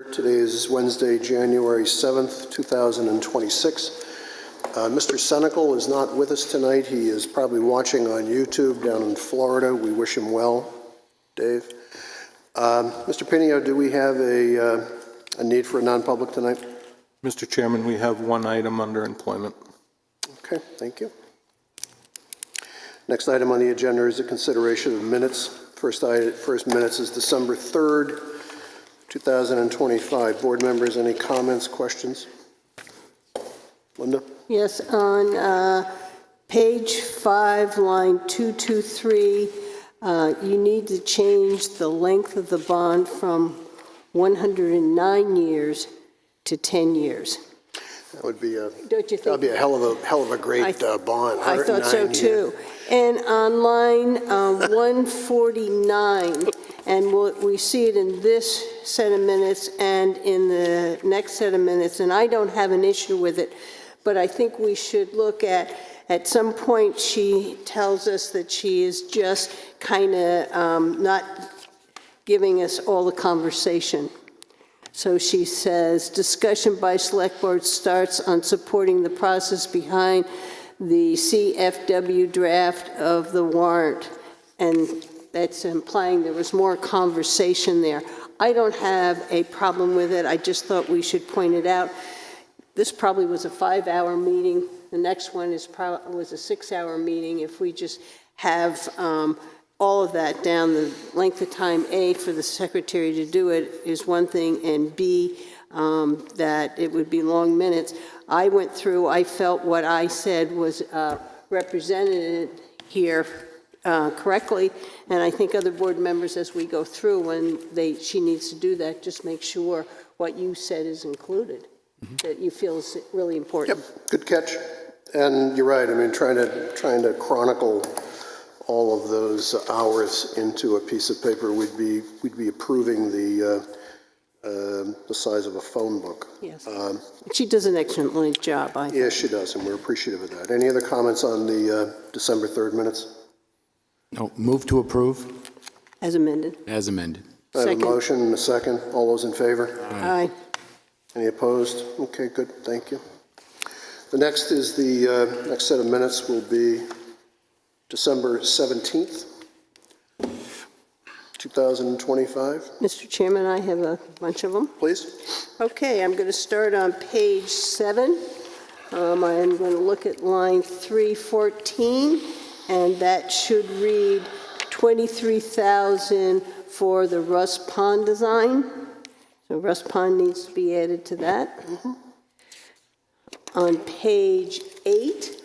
Today is Wednesday, January 7th, 2026. Mr. Senecal is not with us tonight. He is probably watching on YouTube down in Florida. We wish him well, Dave. Mr. Pinio, do we have a need for a non-public tonight? Mr. Chairman, we have one item under employment. Okay, thank you. Next item on the agenda is a consideration of minutes. First minutes is December 3rd, 2025. Board members, any comments, questions? Linda? Yes, on page 5, line 223, you need to change the length of the bond from 109 years to 10 years. That would be a, Don't you think? that'd be a hell of a great bond. I thought so 109 too. And on line 149, and we see it in this set of minutes and in the next set of minutes, and I don't have an issue with it, but I think we should look at some point she tells us that she is just kind of not giving us all the conversation. So she says, discussion by select board starts on supporting the process behind the CFW draft of the warrant. And that's implying there was more conversation there. I don't have a problem with it. I just thought we should point it out. This probably was a 5-hour meeting. The next one was a 6-hour meeting. If we just have all of that down, the length of time, A, for the secretary to do it is one thing, and B, that it would be long minutes. I went through, I felt what I said was represented here correctly, and I think other board members, as we go through, when she needs to do that, just make sure what you said is included, that you feel is really important. Yep, good catch. And you're right. I mean, trying to chronicle all of those hours into a piece of paper, we'd be approving the size of a phone book. Yes. She does an excellent job, I think. Yes, she does, and we're appreciative of that. Any other comments on the December 3rd minutes? No. Move to approve. As amended. As amended. I have a Second. motion and a second. All those in favor? Aye. Any opposed? Okay, good. Thank you. The next is the next set of minutes will be December 17th, 2025. Mr. Chairman, I have a bunch of them. Please. Okay, I'm going to start on page 7. I'm going to look at line 314, and that should read $23,000 for the Russ Pond design. So Russ Pond needs to be added to that. On page 8,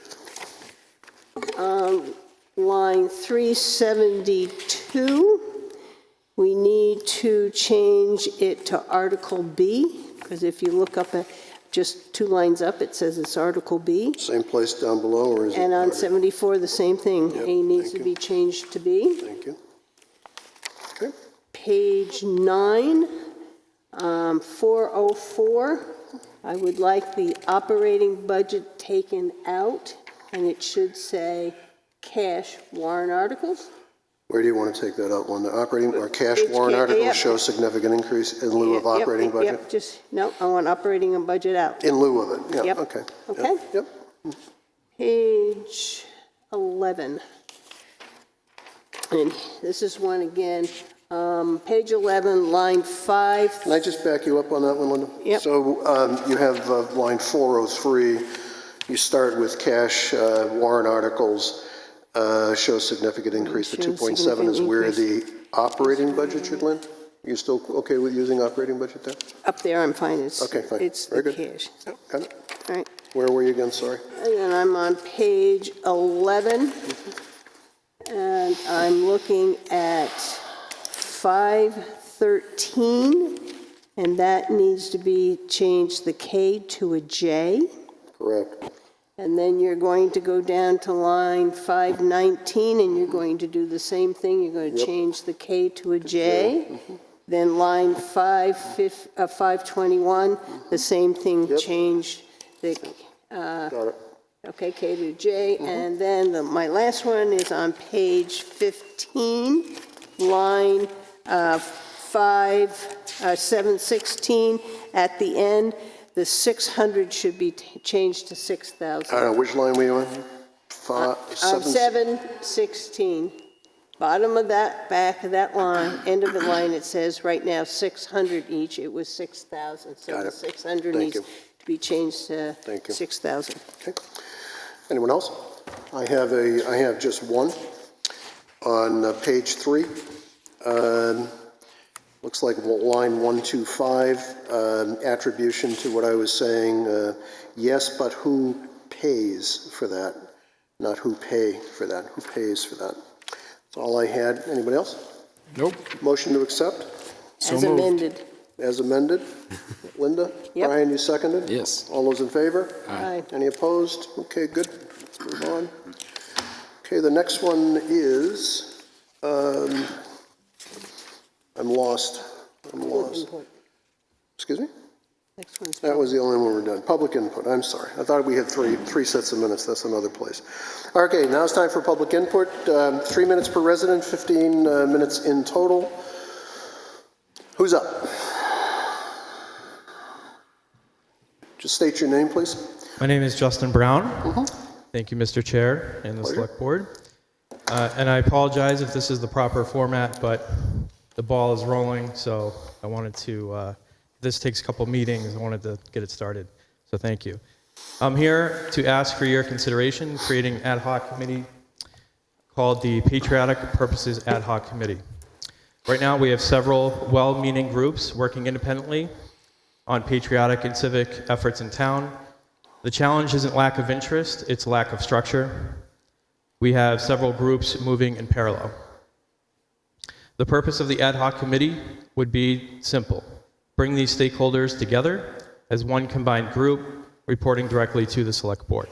line 372, we need to change it to Article B, because if you look up at just 2 lines up, it says it's Article B. Same place down below, or is it? And on 74, the same thing. Yep, A needs thank to be changed to B. Thank you. Okay. Page 9, 404, I would like the operating budget taken out, and it should say cash warrant articles. Where do you want to take that out? On the operating or cash It's warrant articles yep. show significant increase in lieu of operating budget? Yep, no, I want operating and budget out. In lieu of it, yeah, Yep. okay. Okay. Yep. Page 11. And this is one again, page 11, line 5. Can I just back you up on that one, Linda? Yep. So you have line 403. You start with cash warrant articles. Shows significant increase to Shows 2.7 significant is where increase. the operating budget should land? You still okay with using operating budget there? Up there, I'm fine. Okay, fine. It's Very the good. cash. Got it. All right. Where were you again? Sorry. And then I'm on page 11, and I'm looking at 513, and that needs to be changed, the K to a J. Correct. And then you're going to go down to line 519, and you're going to do the same thing. You're going to change the K to a J. Then line 521, the same thing, change the, Got it. okay, K to J. And then my last one is on page 15, line 716 at the end, the 600 should be changed to 6,000. Which line were you on? On 716, bottom of that, back of that line, end of the line, it says right now 600 each. It was 6,000. So Got the it. 600 Thank needs you. to be changed to Thank you. 6,000. Okay. Anyone else? I have just one on page 3. Looks like line 125, attribution to what I was saying. Yes, but who pays for that? Not who pay for that. Who pays for that? That's all I had. Anybody else? Nope. Motion to accept As amended. as amended. Linda? Yep. Brian, you seconded? Yes. All those in favor? Aye. Any opposed? Okay, good. Let's move on. Okay, the next one is, I'm lost. Input. Excuse me? Next one's That was the only one we're done. Public input, I'm sorry. I thought we had three sets of minutes. That's another place. Okay, now it's time for public input. 3 minutes per resident, 15 minutes in total. Who's up? Just state your name, please. My name is Justin Brown. Thank you, Mr. Chair and the Pleasure. Select Board. And I apologize if this is the proper format, but the ball is rolling, so I wanted to, this takes a couple meetings, I wanted to get it started, so thank you. I'm here to ask for your consideration creating an ad hoc committee called the Patriotic Purposes Ad Hoc Committee. Right now, we have several well-meaning groups working independently on patriotic and civic efforts in town. The challenge isn't lack of interest, it's lack of structure. We have several groups moving in parallel. The purpose of the ad hoc committee would be simple. Bring these stakeholders together as one combined group, reporting directly to the Select Board.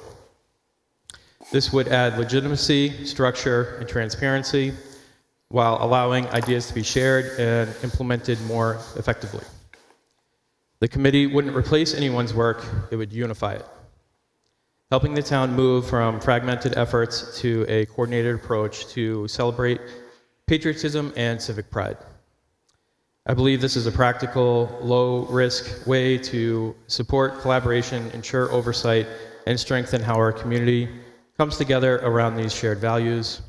This would add legitimacy, structure, and transparency, while allowing ideas to be shared and implemented more effectively. The committee wouldn't replace anyone's work, it would unify it, helping the town move from fragmented efforts to a coordinated approach to celebrate patriotism and civic pride. I believe this is a practical, low-risk way to support collaboration, ensure oversight, and strengthen how our community comes together around these shared values.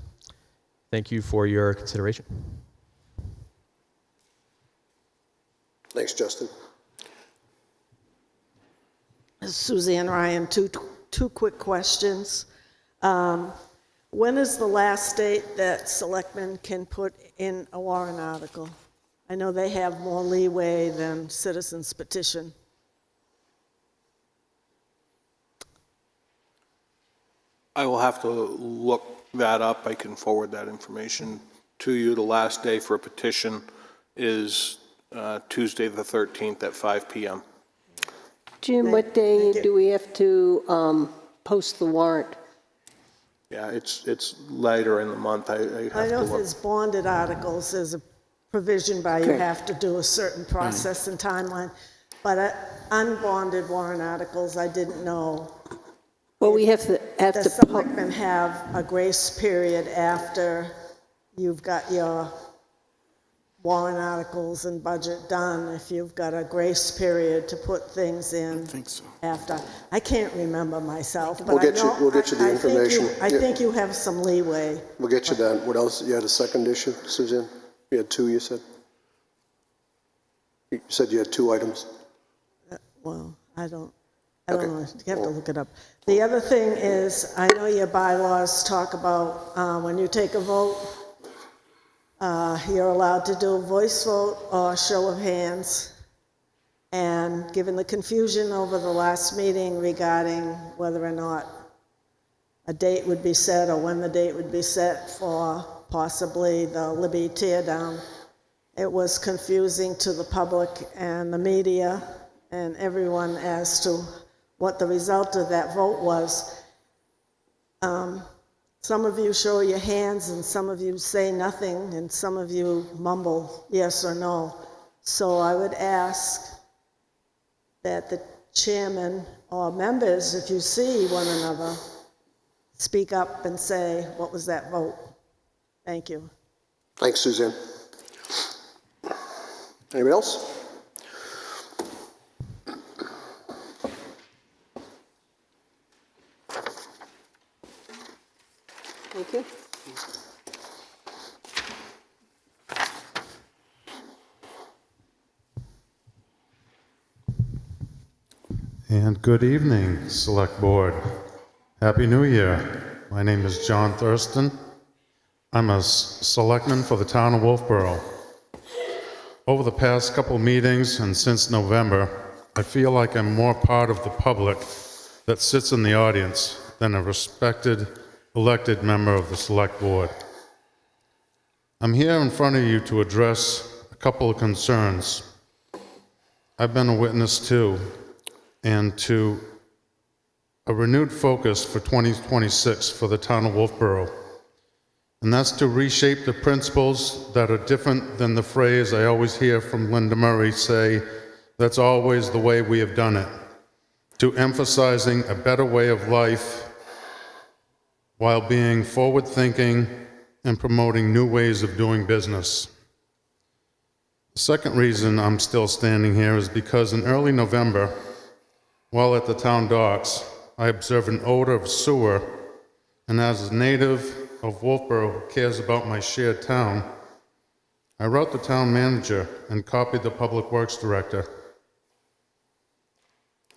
Thank you for your consideration. Thanks, Justin. Suzanne Ryan, two quick questions. When is the last date that selectmen can put in a warrant article? I know they have more leeway than citizens petition. I will have to look that up. I can forward that information to you. The last day for a petition is Tuesday the 13th at 5 p.m. Jim, what day Thank you. do we have to post the warrant? Yeah, it's later in the month. I I have to know if look. there's bonded articles, there's a provision by you Okay. have to do a certain process and timeline. But unbonded warrant articles, I didn't know. Well, we have The to, selectmen have a grace period after you've got your warrant articles and budget done, if you've got a grace period to put things in. I think so. After. I can't remember myself, but We'll I get you- know. we'll get you the I think information. I Yeah. think you have some leeway. We'll get you that. What else? You had a second issue, Suzanne? You had two, you said? You said you had two items? Well, I don't Okay. know. You have to look it up. The other thing is, I know your bylaws talk about when you take a vote, you're allowed to do a voice vote or show of hands. And given the confusion over the last meeting regarding whether or not a date would be set or when the date would be set for possibly the Libby tear down, it was confusing to the public and the media and everyone as to what the result of that vote was. Some of you show your hands and some of you say nothing and some of you mumble yes or no. So I would ask that the chairman or members, if you see one another, speak up and say, what was that vote? Thank you. Thanks, Suzanne. Anybody else? Thank you. And good evening, Select Board. Happy New Year. My name is John Thurston. I'm a selectman for the town of Wolfeboro. Over the past couple meetings and since November, I feel like I'm more part of the public that sits in the audience than a respected elected member of the Select Board. I'm here in front of you to address a couple of concerns I've been a witness to, and to a renewed focus for 2026 for the town of Wolfeboro. And that's to reshape the principles that are different than the phrase I always hear from Linda Murray say, "That's always the way we have done it," to emphasizing a better way of life while being forward-thinking and promoting new ways of doing business. The second reason I'm still standing here is because in early November, while at the town docks, I observed an odor of sewer, and as a native of Wolfeboro who cares about my shared town, I wrote the town manager and copied the public works director.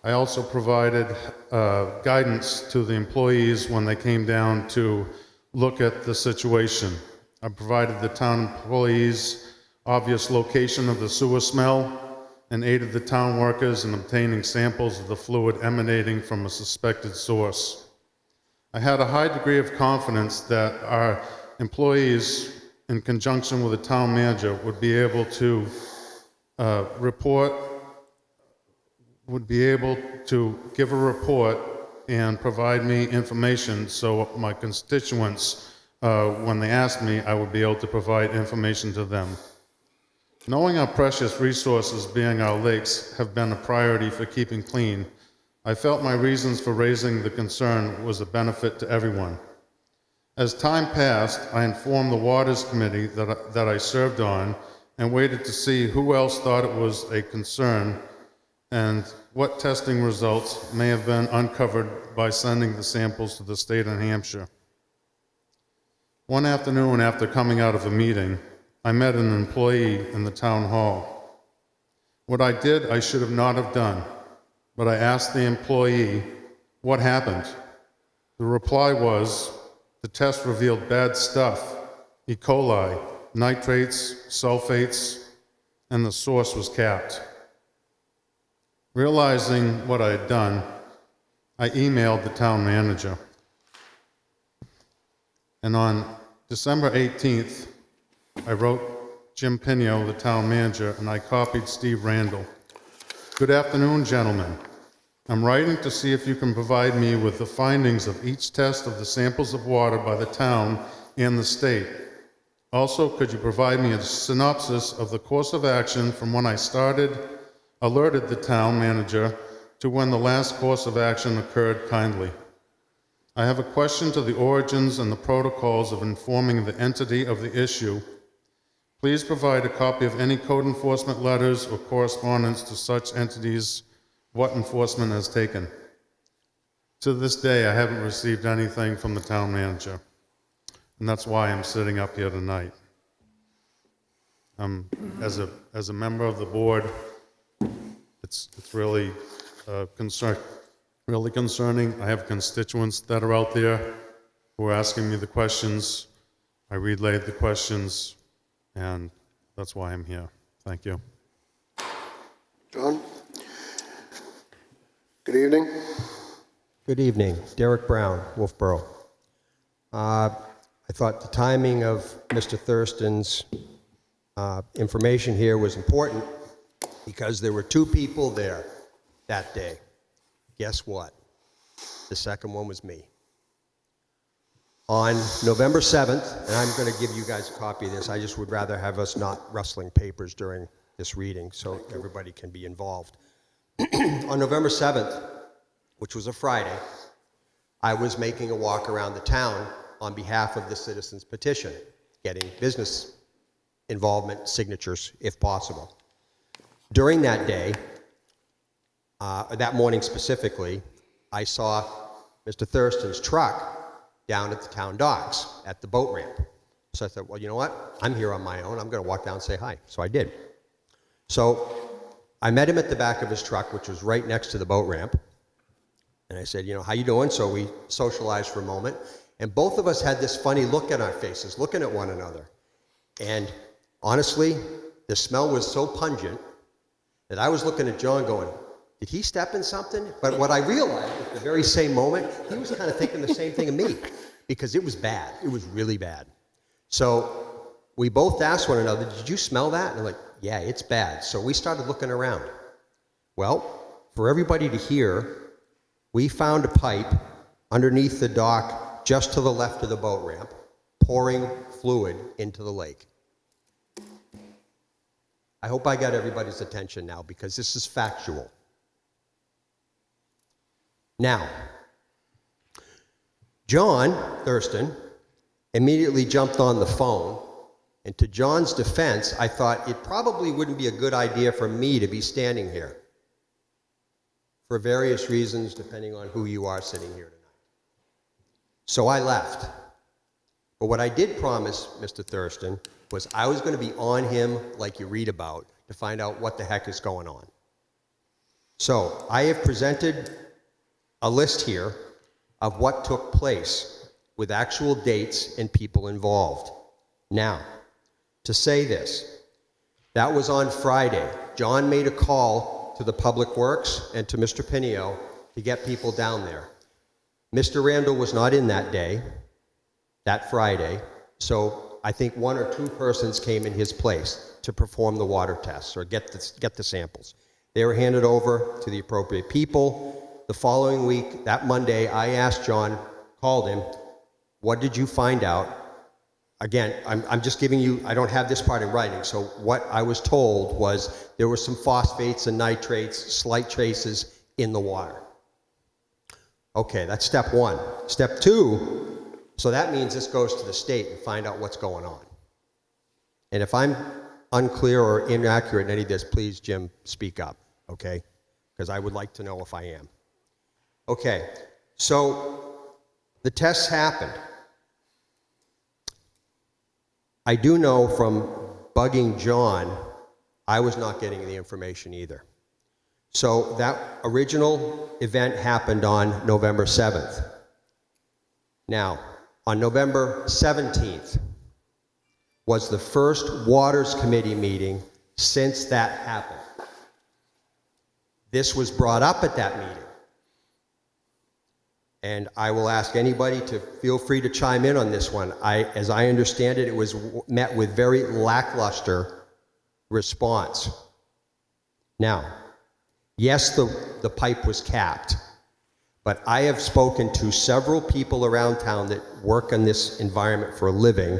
I also provided guidance to the employees when they came down to look at the situation. I provided the town employees obvious location of the sewer smell and aided the town workers in obtaining samples of the fluid emanating from a suspected source. I had a high degree of confidence that our employees, in conjunction with the town manager, would be able to give a report and provide me information so my constituents, when they asked me, I would be able to provide information to them. Knowing our precious resources, being our lakes, have been a priority for keeping clean, I felt my reasons for raising the concern was a benefit to everyone. As time passed, I informed the Waters Committee that I served on and waited to see who else thought it was a concern and what testing results may have been uncovered by sending the samples to the state of New Hampshire. One afternoon after coming out of a meeting, I met an employee in the town hall. What I did, I should have not have done, but I asked the employee, "What happened?" The reply was, "The test revealed bad stuff, E. coli, nitrates, sulfates, and the source was capped." Realizing what I had done, I emailed the town manager. And on December 18th, I wrote Jim Pinio, the town manager, and I copied Steve Randall. "Good afternoon, gentlemen. I'm writing to see if you can provide me with the findings of each test of the samples of water by the town and the state. Also, could you provide me a synopsis of the course of action from when I alerted the town manager to when the last course of action occurred kindly. I have a question to the origins and the protocols of informing the entity of the issue. Please provide a copy of any code enforcement letters or correspondence to such entities what enforcement has taken." To this day, I haven't received anything from the town manager, and that's why I'm sitting up here tonight. As a member of the board, it's really really concerning. I have constituents that are out there who are asking me the questions. I relayed the questions, and that's why I'm here. Thank you. John? Good evening. Good evening. Derek Brown, Wolfeboro. I thought the timing of Mr. Thurston's information here was important because there were two people there that day. Guess what? The second one was me. On November 7th, and I'm going to give you guys a copy of this, I just would rather have us not rustling papers during this reading so everybody can be involved. On November 7th, which was a Friday, I was making a walk around the town on behalf of the citizens' petition, getting business involvement signatures if possible. During that day, that morning specifically, I saw Mr. Thurston's truck down at the town docks at the boat ramp. So I thought, well, you know what? I'm here on my own. I'm going to walk down and say hi. So I did. So I met him at the back of his truck, which was right next to the boat ramp. And I said, you know, how you doing? So we socialized for a moment. And both of us had this funny look on our faces, looking at one another. And honestly, the smell was so pungent that I was looking at John going, did he step in something? But what I realized at the very same moment, he was kind of thinking the same thing of me, because it was bad. It was really bad. So we both asked one another, did you smell that? And they're like, yeah, it's bad. So we started looking around. Well, for everybody to hear, we found a pipe underneath the dock just to the left of the boat ramp, pouring fluid into the lake. I hope I got everybody's attention now, because this is factual. Now, John Thurston immediately jumped on the phone, and to John's defense, I thought it probably wouldn't be a good idea for me to be standing here, for various reasons, depending on who you are sitting here tonight. So I left. But what I did promise Mr. Thurston was I was going to be on him like you read about to find out what the heck is going on. So I have presented a list here of what took place with actual dates and people involved. Now, to say this, that was on Friday. John made a call to the Public Works and to Mr. Pinio to get people down there. Mr. Randall was not in that day, that Friday, so I think one or two persons came in his place to perform the water tests or get the samples. They were handed over to the appropriate people. The following week, that Monday, I asked John, called him, what did you find out? Again, I'm just giving you, I don't have this part in writing, so what I was told was there were some phosphates and nitrates, slight traces in the water. Okay, that's step one. Step two, so that means this goes to the state and find out what's going on. And if I'm unclear or inaccurate in any of this, please, Jim, speak up, okay? Because I would like to know if I am. Okay, so the tests happened. I do know from bugging John, I was not getting the information either. So that original event happened on November 7th. Now, on November 17th was the first Waters Committee meeting since that happened. This was brought up at that meeting. And I will ask anybody to feel free to chime in on this one. As I understand it, it was met with very lackluster response. Now, yes, the pipe was capped, but I have spoken to several people around town that work in this environment for a living,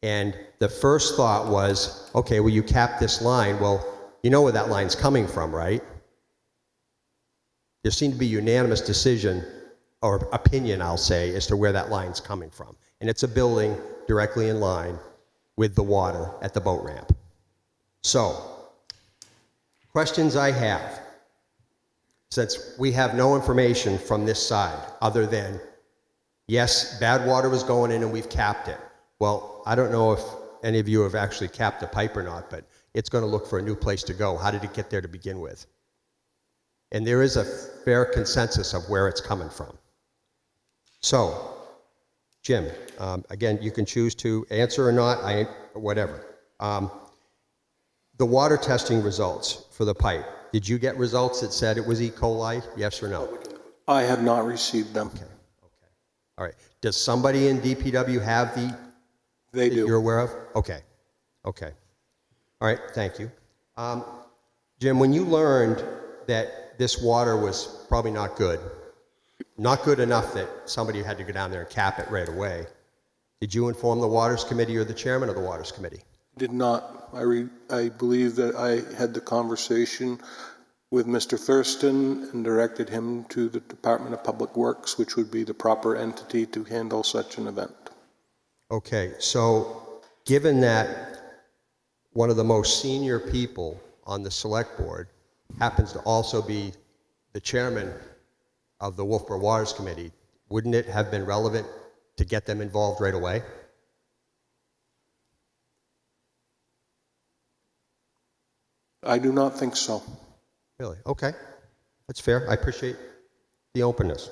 and the first thought was, okay, well, you capped this line. Well, you know where that line's coming from, right? There seemed to be unanimous decision or opinion, I'll say, as to where that line's coming from. And it's a building directly in line with the water at the boat ramp. So, questions I have, since we have no information from this side other than, yes, bad water was going in and we've capped it. Well, I don't know if any of you have actually capped the pipe or not, but it's going to look for a new place to go. How did it get there to begin with? And there is a fair consensus of where it's coming from. So, Jim, again, you can choose to answer or not, whatever. The water testing results for the pipe, did you get results that said it was E. coli, yes or no? I have not received them. Okay. All right. Does somebody in DPW have They that do. you're aware of? Okay. All right, thank you. Jim, when you learned that this water was probably not good enough that somebody had to go down there and cap it right away, did you inform the Waters Committee or the chairman of the Waters Committee? Did not. I believe that I had the conversation with Mr. Thurston and directed him to the Department of Public Works, which would be the proper entity to handle such an event. Okay, so given that one of the most senior people on the select board happens to also be the chairman of the Wolfeboro Waters Committee, wouldn't it have been relevant to get them involved right away? I do not think so. Really? Okay. That's fair. I appreciate the openness.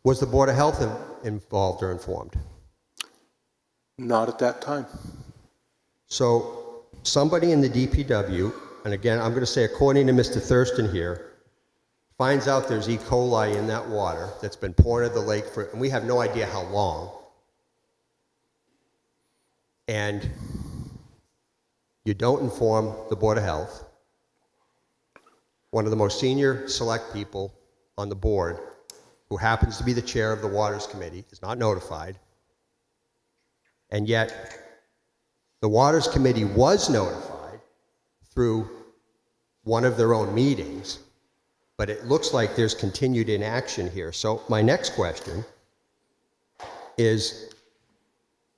Was the Board of Health involved or informed? Not at that time. So somebody in the DPW, and again, I'm going to say according to Mr. Thurston here, finds out there's E. coli in that water that's been poured into the lake for, and we have no idea how long. And you don't inform the Board of Health. One of the most senior select people on the board, who happens to be the chair of the Waters Committee, is not notified. And yet, the Waters Committee was notified through one of their own meetings, but it looks like there's continued inaction here. So my next question is,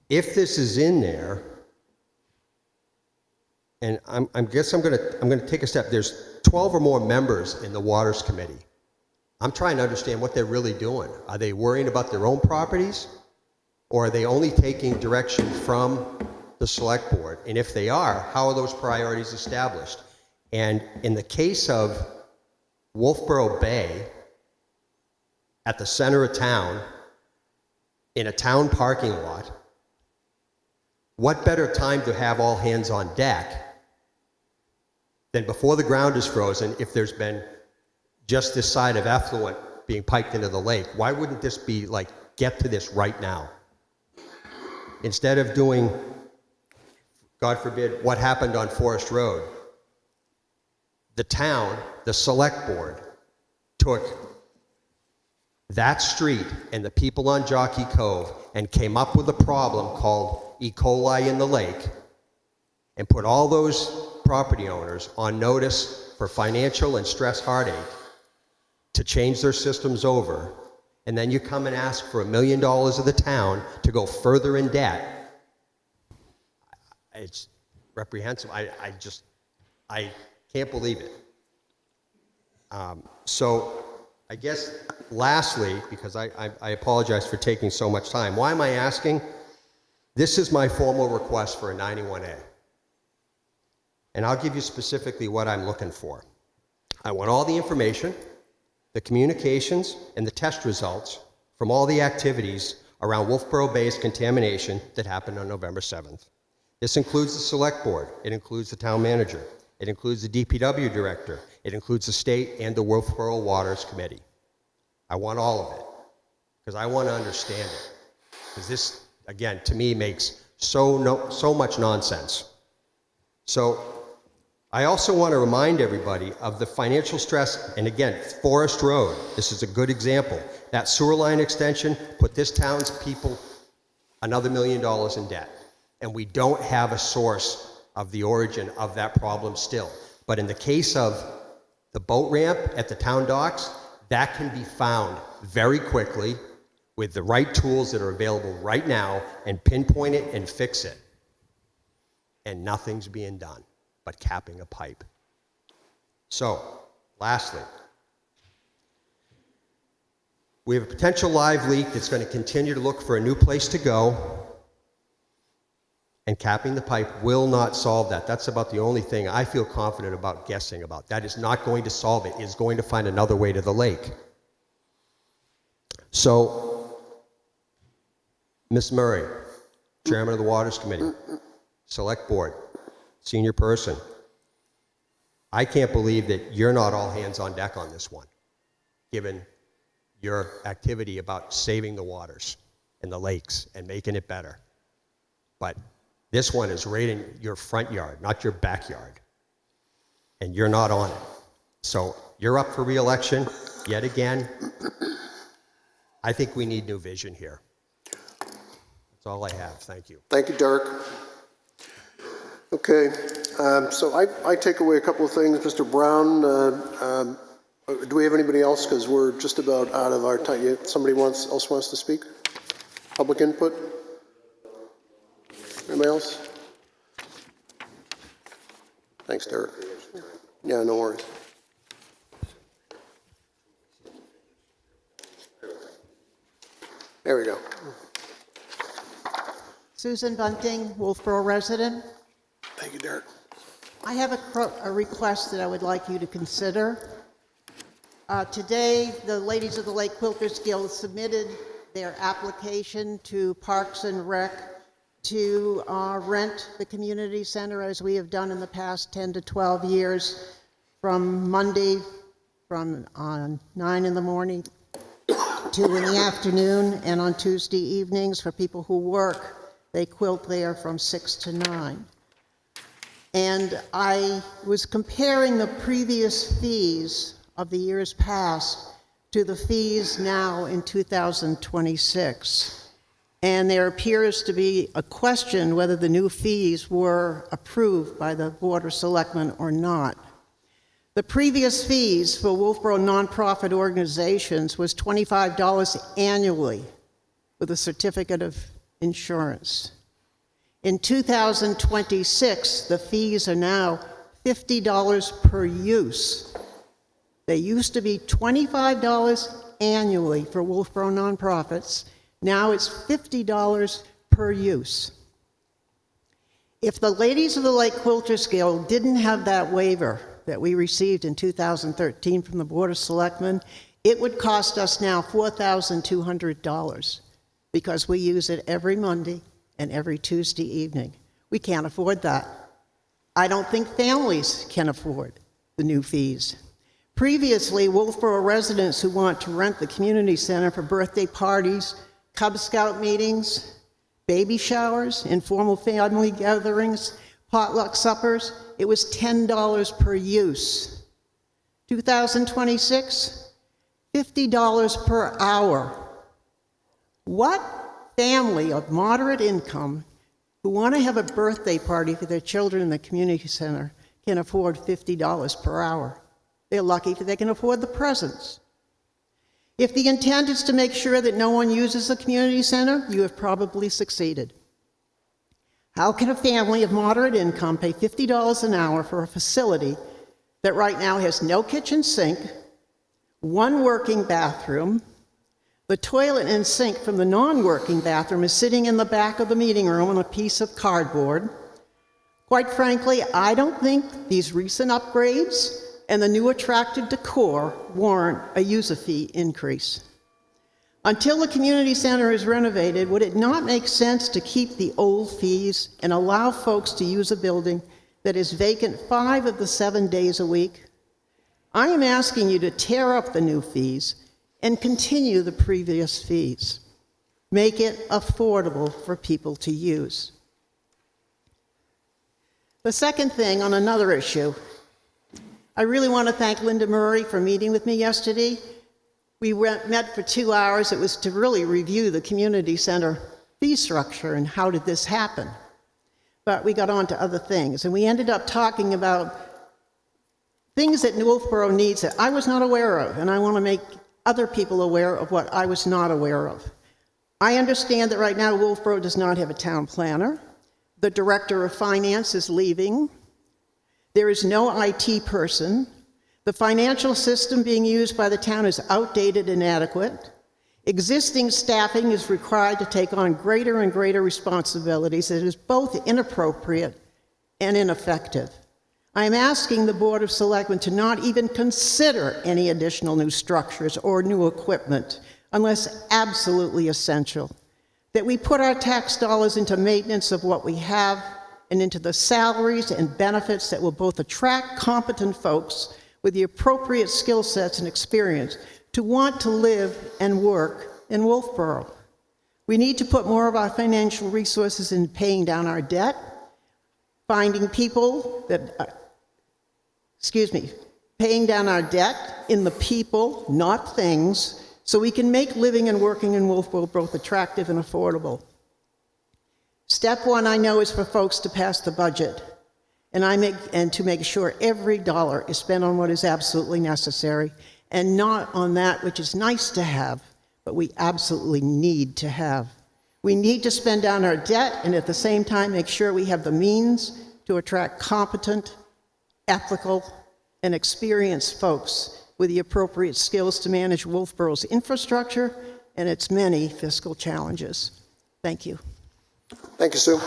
if this is in there, and I guess I'm gonna take a step. There's 12 or more members in the Waters Committee. I'm trying to understand what they're really doing. Are they worrying about their own properties, or are they only taking direction from the select board? And if they are, how are those priorities established? And in the case of Wolfeboro Bay, at the center of town, in a town parking lot, what better time to have all hands on deck than before the ground is frozen, if there's been just this side of effluent being piped into the lake? Why wouldn't this be like, get to this right now? Instead of doing, God forbid, what happened on Forest Road, the town, the select board, took that street and the people on Jockey Cove and came up with a problem called E. coli in the lake, and put all those property owners on notice for financial and stress heartache to change their systems over, and then you come and ask for $1 million of the town to go further in debt. It's reprehensible. I can't believe it. So I guess lastly, because I apologize for taking so much time, why am I asking? This is my formal request for a 91A. And I'll give you specifically what I'm looking for. I want all the information, the communications, and the test results from all the activities around Wolfeboro Bay's contamination that happened on November 7th. This includes the select board. It includes the town manager. It includes the DPW director. It includes the state and the Wolfeboro Waters Committee. I want all of it, because I want to understand it. Because this, again, to me, makes so much nonsense. So I also want to remind everybody of the financial stress, and again, Forest Road, this is a good example. That sewer line extension put this town's people another $1 million in debt. And we don't have a source of the origin of that problem still. But in the case of the boat ramp at the town docks, that can be found very quickly with the right tools that are available right now, and pinpoint it and fix it. And nothing's being done but capping a pipe. So, lastly, we have a potential live leak that's going to continue to look for a new place to go, and capping the pipe will not solve that. That's about the only thing I feel confident about guessing about. That is not going to solve it. It's going to find another way to the lake. So, Ms. Murray, Chairman of the Waters Committee, Select Board, senior person, I can't believe that you're not all hands on deck on this one, given your activity about saving the waters and the lakes and making it better. But this one is right in your front yard, not your backyard, and you're not on it. So you're up for re-election yet again. I think we need new vision here. That's all I have. Thank you. Thank you, Derek. Okay, so I take away a couple of things. Mr. Brown, do we have anybody else? Because we're just about out of our time. Somebody else wants to speak? Public input? Anybody else? Thanks, Derek. Yeah, no worries. There we go. Susan Bunting, Wolfeboro resident. Thank you, Derek. I have a request that I would like you to consider. Today, the Ladies of the Lake Quilters Guild submitted their application to Parks and Rec to rent the community center, as we have done in the past 10 to 12 years, from Monday from 9 in the morning to in the afternoon, and on Tuesday evenings for people who work, they quilt there from 6 to 9. And I was comparing the previous fees of the years past to the fees now in 2026. And there appears to be a question whether the new fees were approved by the Board of Selectmen or not. The previous fees for Wolfeboro nonprofit organizations was $25 annually with a certificate of insurance. In 2026, the fees are now $50 per use. They used to be $25 annually for Wolfeboro nonprofits. Now it's $50 per use. If the Ladies of the Lake Quilters Guild didn't have that waiver that we received in 2013 from the Board of Selectmen, it would cost us now $4,200 because we use it every Monday and every Tuesday evening. We can't afford that. I don't think families can afford the new fees. Previously, Wolfeboro residents who want to rent the community center for birthday parties, Cub Scout meetings, baby showers, informal family gatherings, potluck suppers, it was $10 per use. 2026, $50 per hour. What family of moderate income who want to have a birthday party for their children in the community center can afford $50 per hour? They're lucky if they can afford the presents. If the intent is to make sure that no one uses the community center, you have probably succeeded. How can a family of moderate income pay $50 an hour for a facility that right now has no kitchen sink, one working bathroom? The toilet and sink from the non-working bathroom is sitting in the back of the meeting room on a piece of cardboard. Quite frankly, I don't think these recent upgrades and the new attractive decor warrant a user fee increase. Until the community center is renovated, would it not make sense to keep the old fees and allow folks to use a building that is vacant 5 of the 7 days a week? I am asking you to tear up the new fees and continue the previous fees. Make it affordable for people to use. The second thing on another issue, I really want to thank Linda Murray for meeting with me yesterday. We met for 2 hours. It was to really review the community center fee structure and how did this happen. But we got on to other things, and we ended up talking about things that Wolfeboro needs that I was not aware of, and I want to make other people aware of what I was not aware of. I understand that right now Wolfeboro does not have a town planner. The director of finance is leaving. There is no IT person. The financial system being used by the town is outdated and inadequate. Existing staffing is required to take on greater and greater responsibilities. It is both inappropriate and ineffective. I am asking the Board of Selectmen to not even consider any additional new structures or new equipment unless absolutely essential. That we put our tax dollars into maintenance of what we have and into the salaries and benefits that will both attract competent folks with the appropriate skill sets and experience to want to live and work in Wolfeboro. We need to put more of our financial resources in paying down our debt, finding people that, paying down our debt in the people, not things, so we can make living and working in Wolfeboro both attractive and affordable. Step one, I know, is for folks to pass the budget, and to make sure every dollar is spent on what is absolutely necessary, and not on that which is nice to have, but we absolutely need to have. We need to spend down our debt, and at the same time make sure we have the means to attract competent ethical, and experienced folks with the appropriate skills to manage Wolfeboro's infrastructure and its many fiscal challenges. Thank you. Thank you, Sue.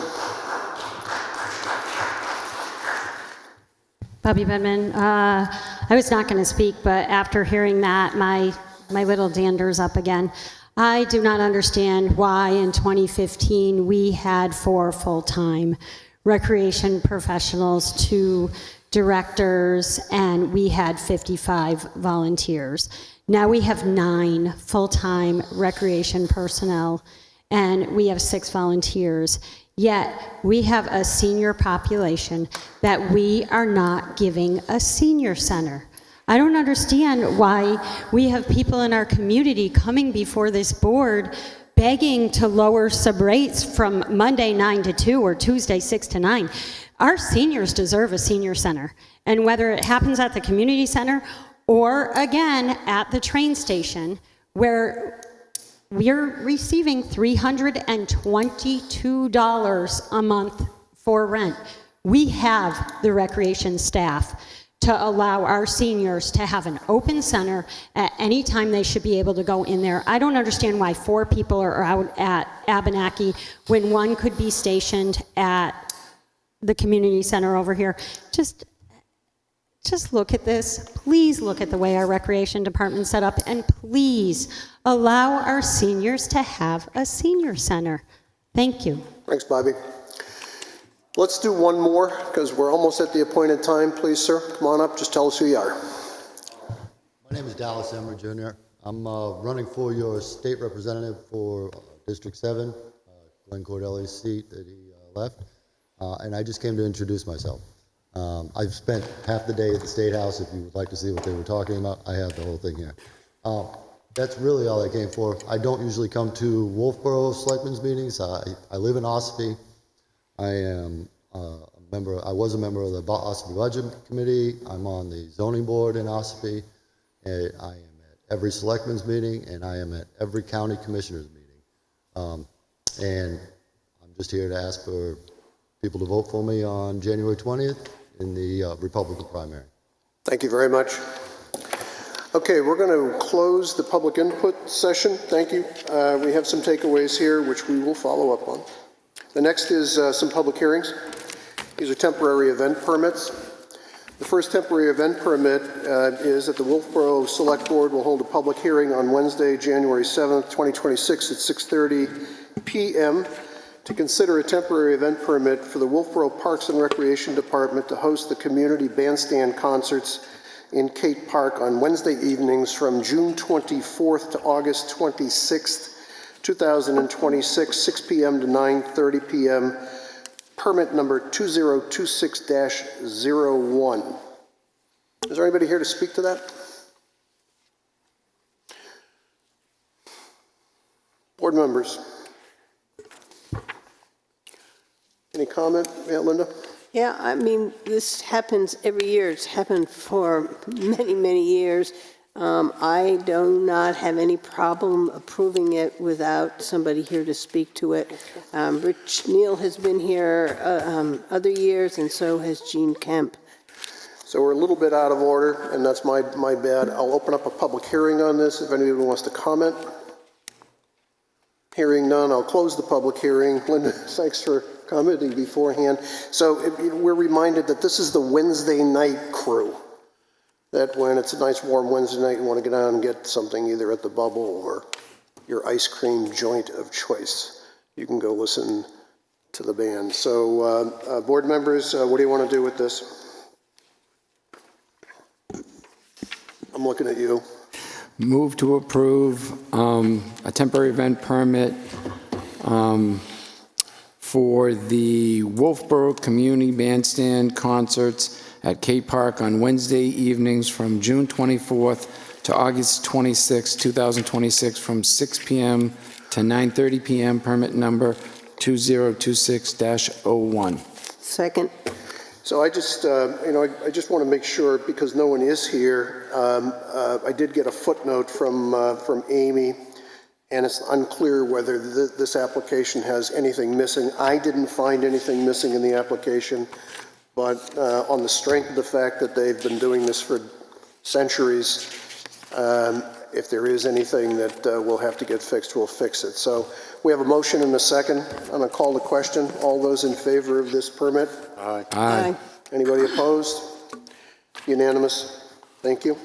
Bobby Bedman. I was not going to speak, but after hearing that, my little dander's up again. I do not understand why in 2015 we had 4 full-time recreation professionals, 2 directors, and we had 55 volunteers. Now we have 9 full-time recreation personnel, and we have 6 volunteers. Yet we have a senior population that we are not giving a senior center. I don't understand why we have people in our community coming before this board begging to lower sub rates from Monday 9 to 2 or Tuesday 6 to 9. Our seniors deserve a senior center. And whether it happens at the community center or again at the train station, where we're receiving $322 a month for rent. We have the recreation staff to allow our seniors to have an open center at any time they should be able to go in there. I don't understand why 4 people are out at Abenaki when 1 could be stationed at the community center over here. Just look at this. Please look at the way our recreation department's set up, and please allow our seniors to have a senior center. Thank you. Thanks, Bobby. Let's do one more, because we're almost at the appointed time. Please, sir, come on up. Just tell us who you are. My name is Dallas Emmer Jr. I'm running for your state representative for District 7, Glenn Cordelli's seat that he left, and I just came to introduce myself. I've spent half the day at the State House. If you would like to see what they were talking about, I have the whole thing here. That's really all I came for. I don't usually come to Wolfeboro Selectmen's meetings. I live in Ossipee. I am I was a member of the Ossipee Budget Committee. I'm on the zoning board in Ossipee. And I am at every Selectmen's meeting, and I am at every county commissioner's meeting. And I'm just here to ask for people to vote for me on January 20th in the Republican primary. Thank you very much. Okay, we're going to close the public input session. Thank you. We have some takeaways here, which we will follow up on. The next is some public hearings. These are temporary event permits. The first temporary event permit is that the Wolfeboro Select Board will hold a public hearing on Wednesday, January 7th, 2026 at 6:30 p.m. to consider a temporary event permit for the Wolfeboro Parks and Recreation Department to host the community bandstand concerts in Kate Park on Wednesday evenings from June 24th to August 26th, 2026, 6 p.m. to 9:30 p.m. Permit number 2026-01. Is there anybody here to speak to that? Board members. Any comment? Yeah, Linda? Yeah, I mean, this happens every year. It's happened for many, many years. I do not have any problem approving it without somebody here to speak to it. Rich Neal has been here other years, and so has Gene Kemp. So we're a little bit out of order, and that's my bad. I'll open up a public hearing on this if anyone wants to comment. Hearing none, I'll close the public hearing. Linda, thanks for commenting beforehand. So we're reminded that this is the Wednesday night crew. That when it's a nice warm Wednesday night, you want to get out and get something either at the Bubble or your ice cream joint of choice. You can go listen to the band. So board members, what do you want to do with this? I'm looking at you. Move to approve a temporary event permit for the Wolfeboro Community Bandstand concerts at Kate Park on Wednesday evenings from June 24th to August 26, 2026, from 6 p.m. to 9:30 p.m. Permit number 2026-01. Second. So I just, I just want to make sure, because no one is here, I did get a footnote from Amy, and it's unclear whether this application has anything missing. I didn't find anything missing in the application, but on the strength of the fact that they've been doing this for centuries, if there is anything that we'll have to get fixed, we'll fix it. So we have a motion and a second. I'm going to call the question. All those in favor of this permit? Aye. Aye. Anybody opposed? Unanimous. Thank you.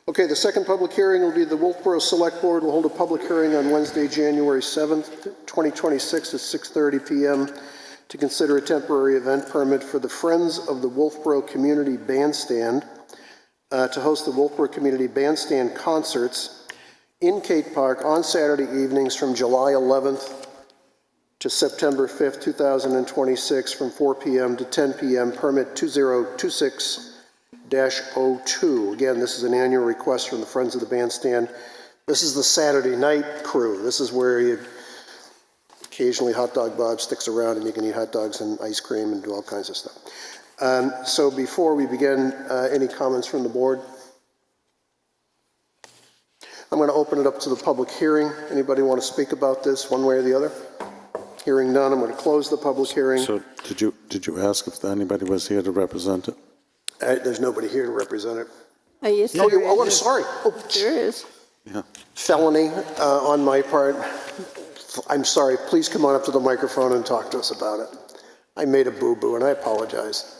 Okay, the second public hearing will be the Wolfeboro Select Board will hold a public hearing on Wednesday, January 7th, 2026 at 6:30 p.m. to consider a temporary event permit for the Friends of the Wolfeboro Community Bandstand to host the Wolfeboro Community Bandstand concerts in Kate Park on Saturday evenings from July 11th to September 5th, 2026 from 4 p.m. to 10 p.m. Permit 2026-02. Again, this is an annual request from the Friends of the Bandstand. This is the Saturday night crew. This is where you occasionally Hot Dog Bob sticks around and you can eat hot dogs and ice cream and do all kinds of stuff. So before we begin, any comments from the board? I'm going to open it up to the public hearing. Anybody want to speak about this one way or the other? Hearing none, I'm going to close the public hearing. So did you ask if anybody was here to represent it? There's nobody here to represent it. Yes, Oh, there I'm is. sorry. Oh, There is. Yeah. felony on my part. I'm sorry. Please come on up to the microphone and talk to us about it. I made a boo-boo, and I apologize.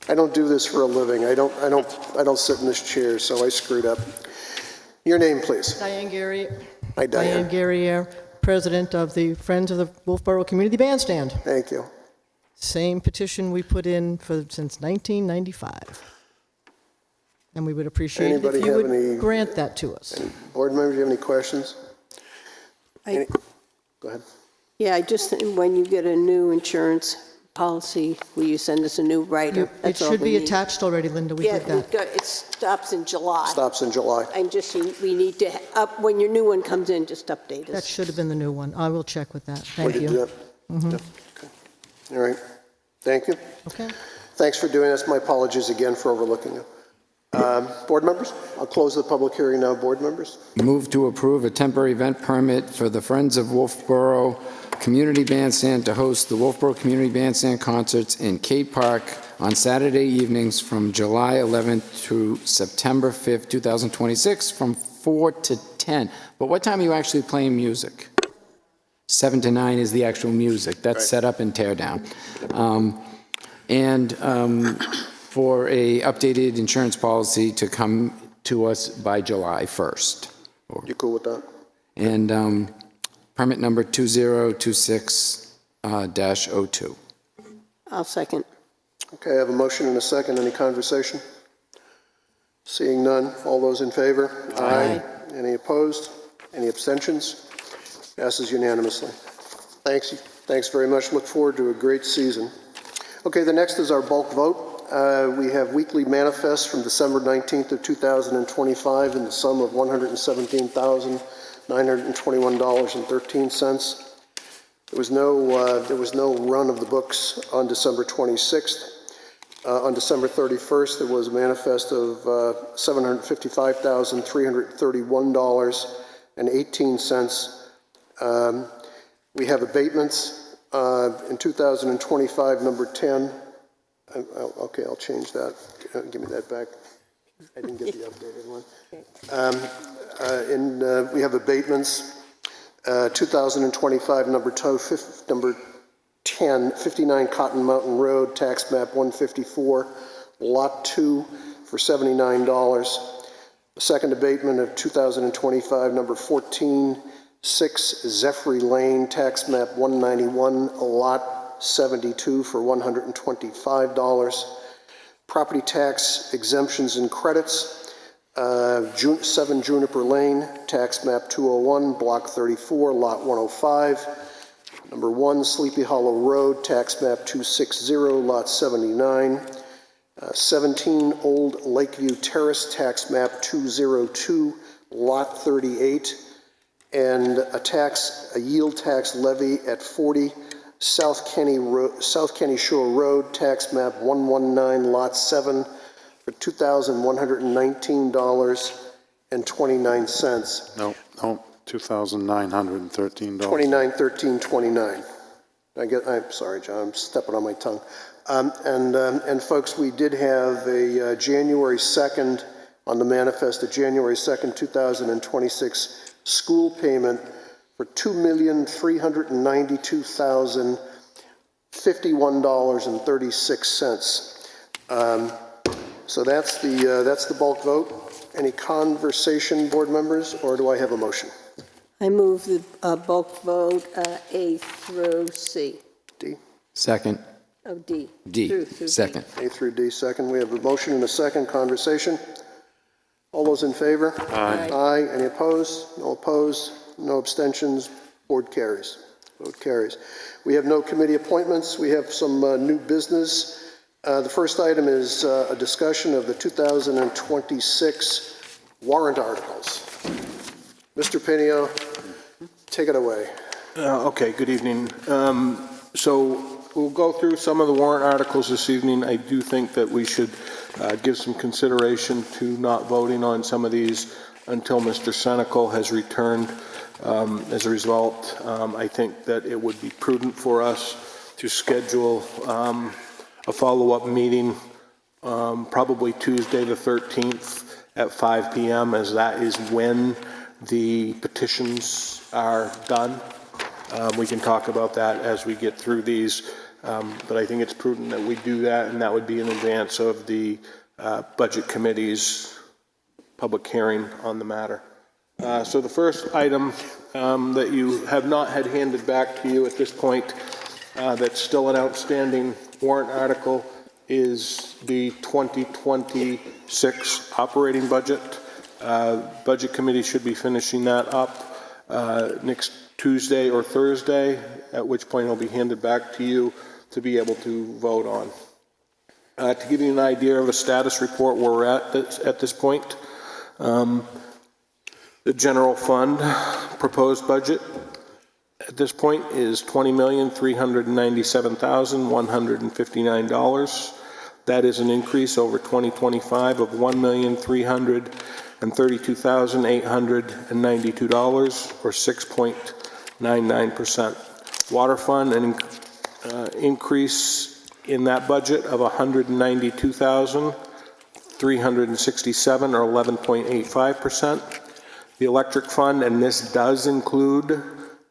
I don't do this for a living. I don't sit in this chair, so I screwed up. Your name, please. Diane Gary. Hi, Diane. Guerriere, President of the Friends of the Wolfeboro Community Bandstand. Thank you. Same petition we put in since 1995. And we would appreciate Anybody it if you have would any- grant that to us. Board members, do you have any questions? Go ahead. Yeah, I just, when you get a new insurance policy, will you send us a new writer? It That's all should we be need. attached already, Linda, we Yeah, did that. it stops in July. Stops in July. And just, we need to, when your new one comes in, just update That us. should have been the new one. I will check with that. Or Thank did you. Yep. Okay. All right. Thank you. Okay. Thanks for doing this. My apologies again for overlooking it. Board members, I'll close the public hearing now. Board members? Move to approve a temporary event permit for the Friends of Wolfeboro Community Bandstand to host the Wolfeboro Community Bandstand concerts in Kate Park on Saturday evenings from July 11th to September 5th, 2026, from 4 to 10. But what time are you actually playing music? 7 to 9 is the actual music. That's Right. set up and tear down. For a updated insurance policy to come to us by July 1st. You cool with that? And permit number 2026-02. I'll second. Okay, I have a motion and a second. Any conversation? Seeing none. All those in favor? Aye. Any opposed? Any abstentions? Passes unanimously. Thanks. Thanks very much. Look forward to a great season. Okay, the next is our bulk vote. We have weekly manifests from December 19th of 2025 in the sum of $117,921.13. There was no run of the books on December 26th. On December 31st, there was a manifest of $755,331.18. We have abatements in 2025, number 10. Okay, I'll change that. Give me that back. I didn't get the updated one. We have abatements. 2025, number 10, 59 Cotton Mountain Road, tax map 154, lot 2 for $79. The second abatement of 2025, number 14, 6 Zephyr Lane, tax map 191, lot 72 for $125. Property tax exemptions and credits. 7 Juniper Lane, tax map 201, block 34, lot 105. Number 1 Sleepy Hollow Road, tax map 260, lot 79. 17 Old Lakeview Terrace, tax map 202, lot 38. And a yield tax levy at 40 South Kenny Shore Road, tax map 119, lot 7, for $2,119.29. No, $2,913. $29.13.29. I'm sorry, John, I'm stepping on my tongue. And folks, we did have a January 2nd, on the manifest, a January 2nd, 2026 school payment for $2,392,051.36. So that's the bulk vote. Any conversation, board members, or do I have a motion? I move the bulk vote A through C. D? Second. Oh, D. D. Through Second. A through D, second. We have a motion and a second. Conversation. All those in favor? Aye. Aye. Any opposed? No opposed. No abstentions. Board carries. Vote carries. We have no committee appointments. We have some new business. The first item is a discussion of the 2026 warrant articles. Mr. Pinio, take it away. Okay, good evening. So we'll go through some of the warrant articles this evening. I do think that we should give some consideration to not voting on some of these until Mr. Senecal has returned. As a result, I think that it would be prudent for us to schedule a follow-up meeting probably Tuesday the 13th at 5 p.m. as that is when the petitions are done. We can talk about that as we get through these, but I think it's prudent that we do that, and that would be in advance of the Budget Committee's public hearing on the matter. So the first item that you have not had handed back to you at this point that's still an outstanding warrant article is the 2026 operating budget. Budget Committee should be finishing that up next Tuesday or Thursday, at which point it'll be handed back to you to be able to vote on. To give you an idea of a status report where we're at this point, the general fund proposed budget at this point is $20,397,159. That is an increase over 2025 of $1,332,892, or 6.99%. Water fund, an increase in that budget of $192,367, or 11.85%. The electric fund, and this does include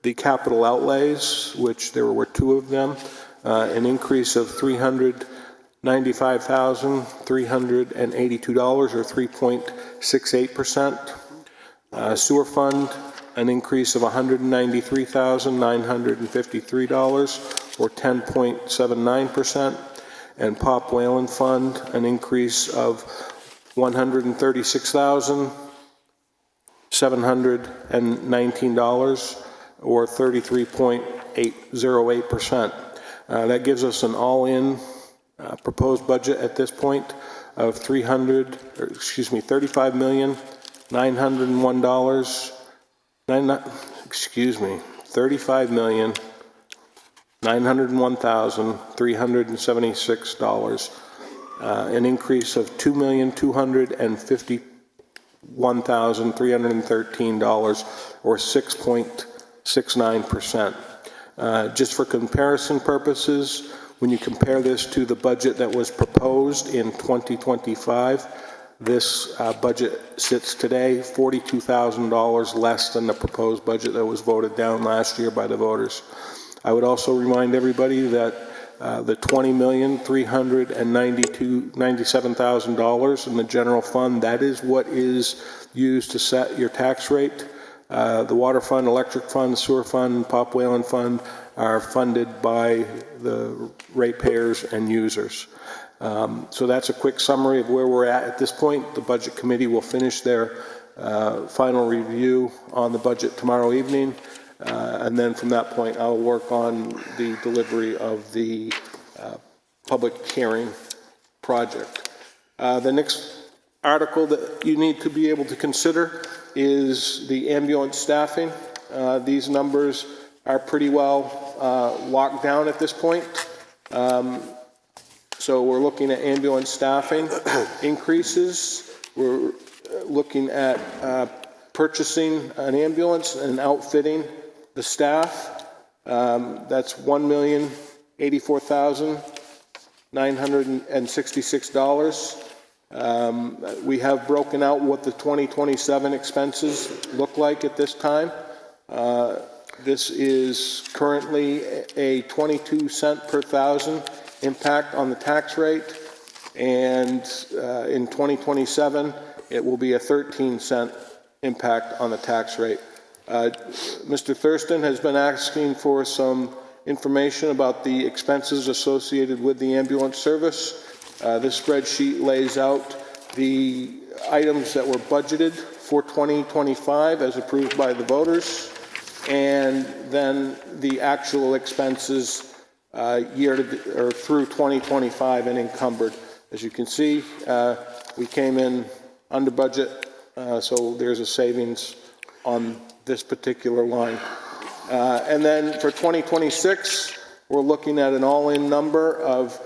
the capital outlays, which there were two of them, an increase of $395,382, or 3.68%. Sewer fund, an increase of $193,953, or 10.79%. And Pop Whalen fund, an increase of $136,719, or 33.808%. That gives us an all-in proposed budget at this point of $35,901,376, an increase of $2,251,313, or 6.69%. Just for comparison purposes, when you compare this to the budget that was proposed in 2025, this budget sits today $42,000 less than the proposed budget that was voted down last year by the voters. I would also remind everybody that the $20,397,000 in the general fund, that is what is used to set your tax rate. The water fund, electric fund, sewer fund, Pop Whalen fund are funded by the ratepayers and users. So that's a quick summary of where we're at this point. The Budget Committee will finish their final review on the budget tomorrow evening. And then from that point, I'll work on the delivery of the public hearing project. The next article that you need to be able to consider is the ambulance staffing. These numbers are pretty well locked down at this point. So we're looking at ambulance staffing increases. We're looking at purchasing an ambulance and outfitting the staff. That's $1,084,000 $966. We have broken out what the 2027 expenses look like at this time. This is currently a 22-cent per thousand impact on the tax rate, and in 2027, it will be a 13-cent impact on the tax rate. Mr. Thurston has been asking for some information about the expenses associated with the ambulance service. This spreadsheet lays out the items that were budgeted for 2025 as approved by the voters, and then the actual expenses through 2025 and encumbered. As you can see, we came in under budget, so there's a savings on this particular line. And then for 2026, we're looking at an all-in number of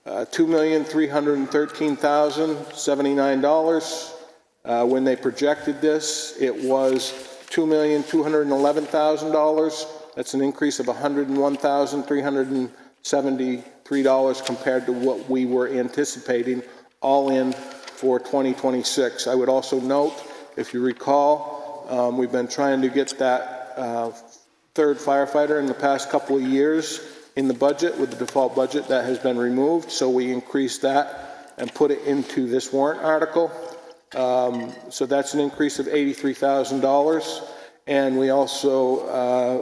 $2,313,079. When they projected this, it was $2,211,000. That's an increase of $101,373 compared to what we were anticipating all in for 2026. I would also note, if you recall, we've been trying to get that third firefighter in the past couple of years in the budget with the default budget. That has been removed, so we increased that and put it into this warrant article. So that's an increase of $83,000. And we also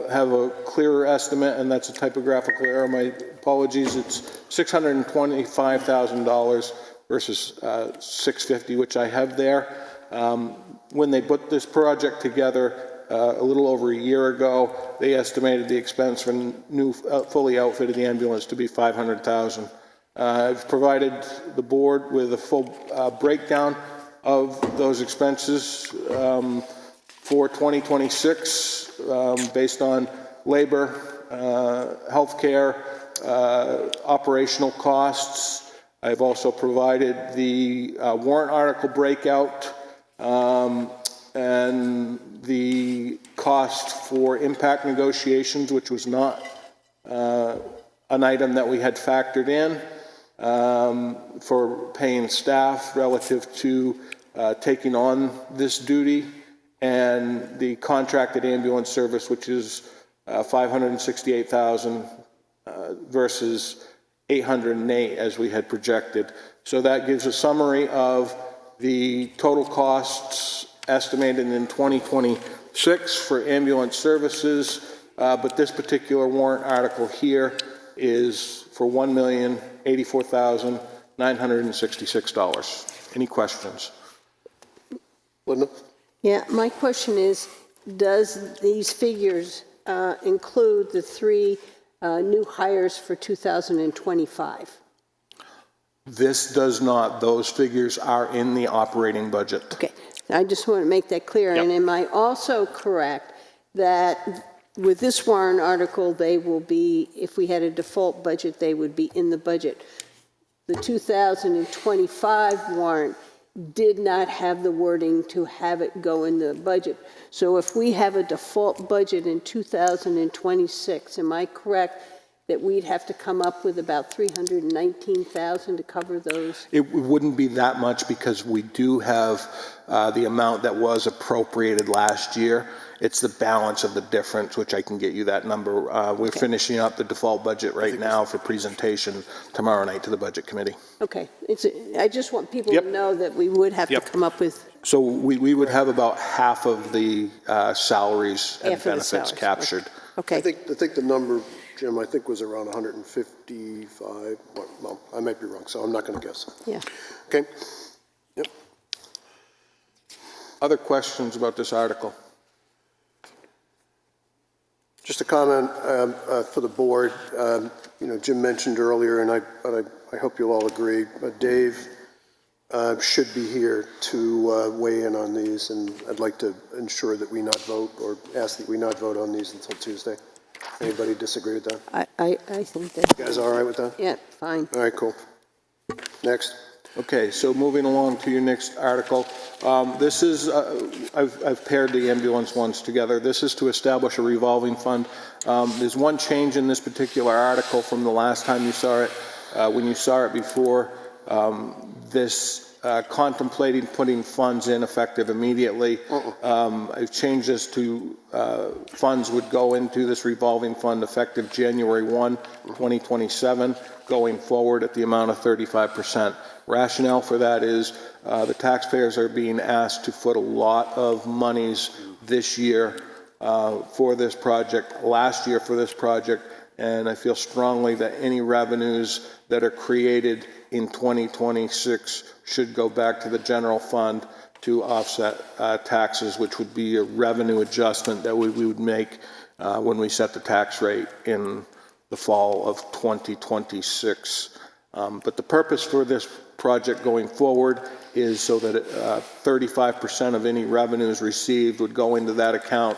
have a clearer estimate, and that's a typographical error, my apologies, it's $625,000 versus $650,000, which I have there. When they put this project together a little over a year ago, they estimated the expense for new fully outfitted ambulance to be $500,000. I've provided the board with a full breakdown of those expenses for 2026 based on labor, healthcare, operational costs. I've also provided the warrant article breakout and the cost for impact negotiations, which was not an item that we had factored in for paying staff relative to taking on this duty, and the contracted ambulance service, which is $568,000 versus $808 as we had projected. So that gives a summary of the total costs estimated in 2026 for ambulance services, but this particular warrant article here is for $1,084,966. Any questions? Linda? Yeah, my question is, does these figures include the 3 new hires for 2025? This does not. Those figures are in the operating budget. Okay, I just want to make that clear. Yep. And am I also correct that with this warrant article, they will be, if we had a default budget, they would be in the budget? The 2025 warrant did not have the wording to have it go in the budget. So if we have a default budget in 2026, am I correct that we'd have to come up with about $319,000 to cover those? It wouldn't be that much because we do have the amount that was appropriated last year. It's the balance of the difference, which I can get you that number. We're finishing up the default budget right now for presentation tomorrow night to the Budget Committee. Okay, I just want people to know that we would have to come up with. So we would have about half of the salaries and benefits captured. Okay. I think the number, Jim, I think was around 155. Well, I might be wrong, so I'm not going to guess. Yeah. Okay. Yep. Other questions about this article? Just a comment for the board. Jim mentioned earlier, and I hope you'll all agree, Dave should be here to weigh in on these, and I'd like to ensure that we not vote or ask that we not vote on these until Tuesday. Anybody disagree with that? I think that. You guys all right with that? Yeah, fine. All right, cool. Next. Okay, so moving along to your next article. This is, I've paired the ambulance ones together. This is to establish a revolving fund. There's one change in this particular article from the last time you saw it. when you saw it before, this contemplating putting funds in effective immediately. I've changed this to funds would go into this revolving fund effective January 1, 2027, going forward at the amount of 35%. Rationale for that is the taxpayers are being asked to foot a lot of monies this year for this project, last year for this project, and I feel strongly that any revenues that are created in 2026 should go back to the general fund to offset taxes, which would be a revenue adjustment that we would make when we set the tax rate in the fall of 2026. But the purpose for this project going forward is so that 35% of any revenues received would go into that account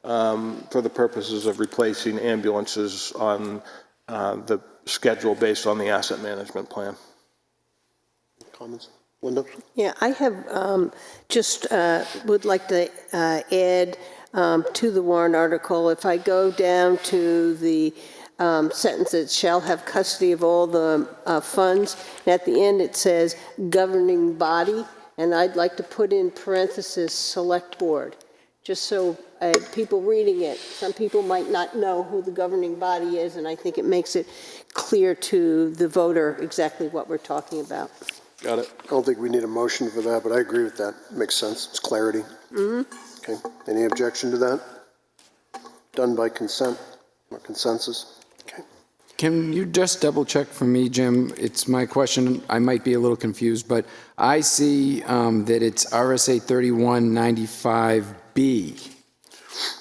for the purposes of replacing ambulances on the schedule based on the asset management plan. Comments? Linda? Yeah, I have just would like to add to the warrant article, if I go down to the sentence that shall have custody of all the funds, and at the end it says governing body, and I'd like to put in parenthesis select board, just so people reading it, some people might not know who the governing body is, and I think it makes it clear to the voter exactly what we're talking about. Got it. I don't think we need a motion for that, but I agree with that. Makes sense. It's clarity. Okay. Any objection to that? Done by consent or consensus? Okay. Can you just double check for me, Jim? It's my question. I might be a little confused, but I see that it's RSA 3195B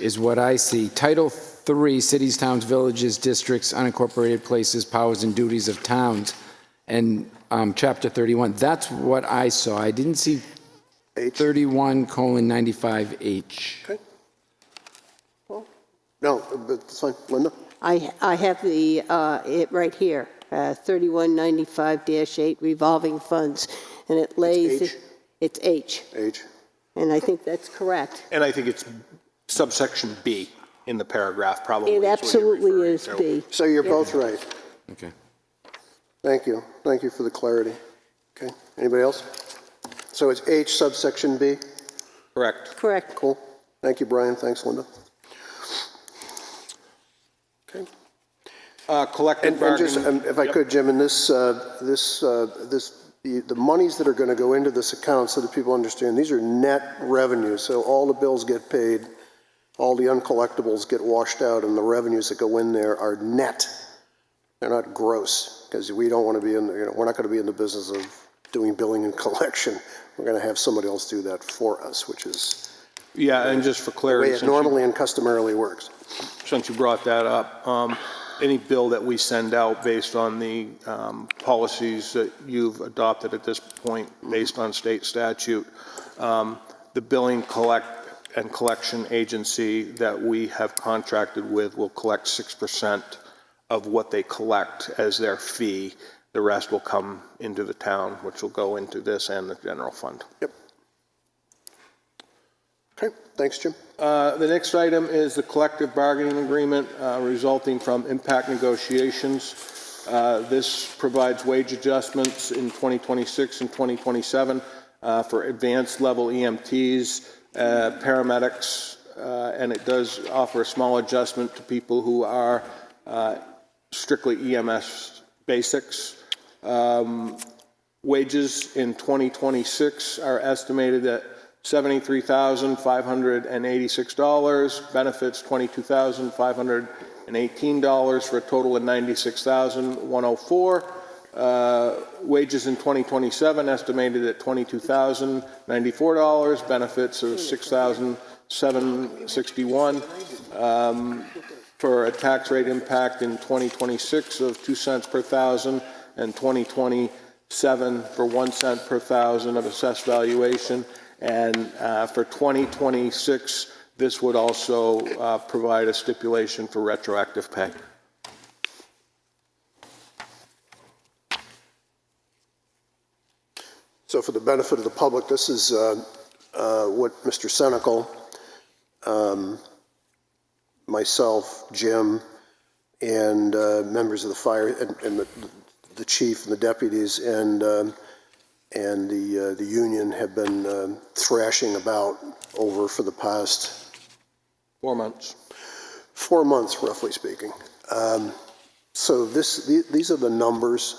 is what I see. Title 3, Cities, Towns, Villages, Districts, Unincorporated Places, Powers and Duties of Towns, and Chapter 31. That's what I saw. I didn't see 31:95H. Okay. Well, no, but it's fine. Linda? I have the it right here, 3195-8 revolving funds, and it lays it's H. H. And I think that's correct. And I think it's subsection B in the paragraph, probably. It absolutely is B. So you're both right. Okay. Thank you. Thank you for the clarity. Okay. Anybody else? So it's H subsection B? Correct. Correct. Cool. Thank you, Brian. Thanks, Linda. Okay. Collective bargaining. And just, if I could, Jim, in the monies that are going to go into this account, so that people understand, these are net revenues. So all the bills get paid, all the uncollectibles get washed out, and the revenues that go in there are net. They're not gross, because we don't want to be in, we're not going to be in the business of doing billing and collection. We're going to have somebody else do that for us, which is Yeah, and just for the clarity, way it normally and customarily works. since you brought that up, any bill that we send out based on the policies that you've adopted at this point, based on state statute, the billing collection agency that we have contracted with will collect 6% of what they collect as their fee. The rest will come into the town, which will go into this and the general fund. Yep. Okay, thanks, Jim. The next item is the collective bargaining agreement resulting from impact negotiations. This provides wage adjustments in 2026 and 2027 for advanced level EMTs, paramedics, and it does offer a small adjustment to people who are strictly EMS basics. Wages in 2026 are estimated at $73,586, benefits $22,518 for a total of $96,104. Wages in 2027 estimated at $22,094, benefits of $6,761. For a tax rate impact in 2026 of 2 cents per thousand and 2027 for 1 cent per thousand of assessed valuation. And for 2026, this would also provide a stipulation for retroactive pay. So for the benefit of the public, this is what Mr. Senecal, myself, Jim, and members of the fire and the chief and the deputies and the union have been thrashing about over for the past 4 months. 4 months, roughly speaking. So these are the numbers.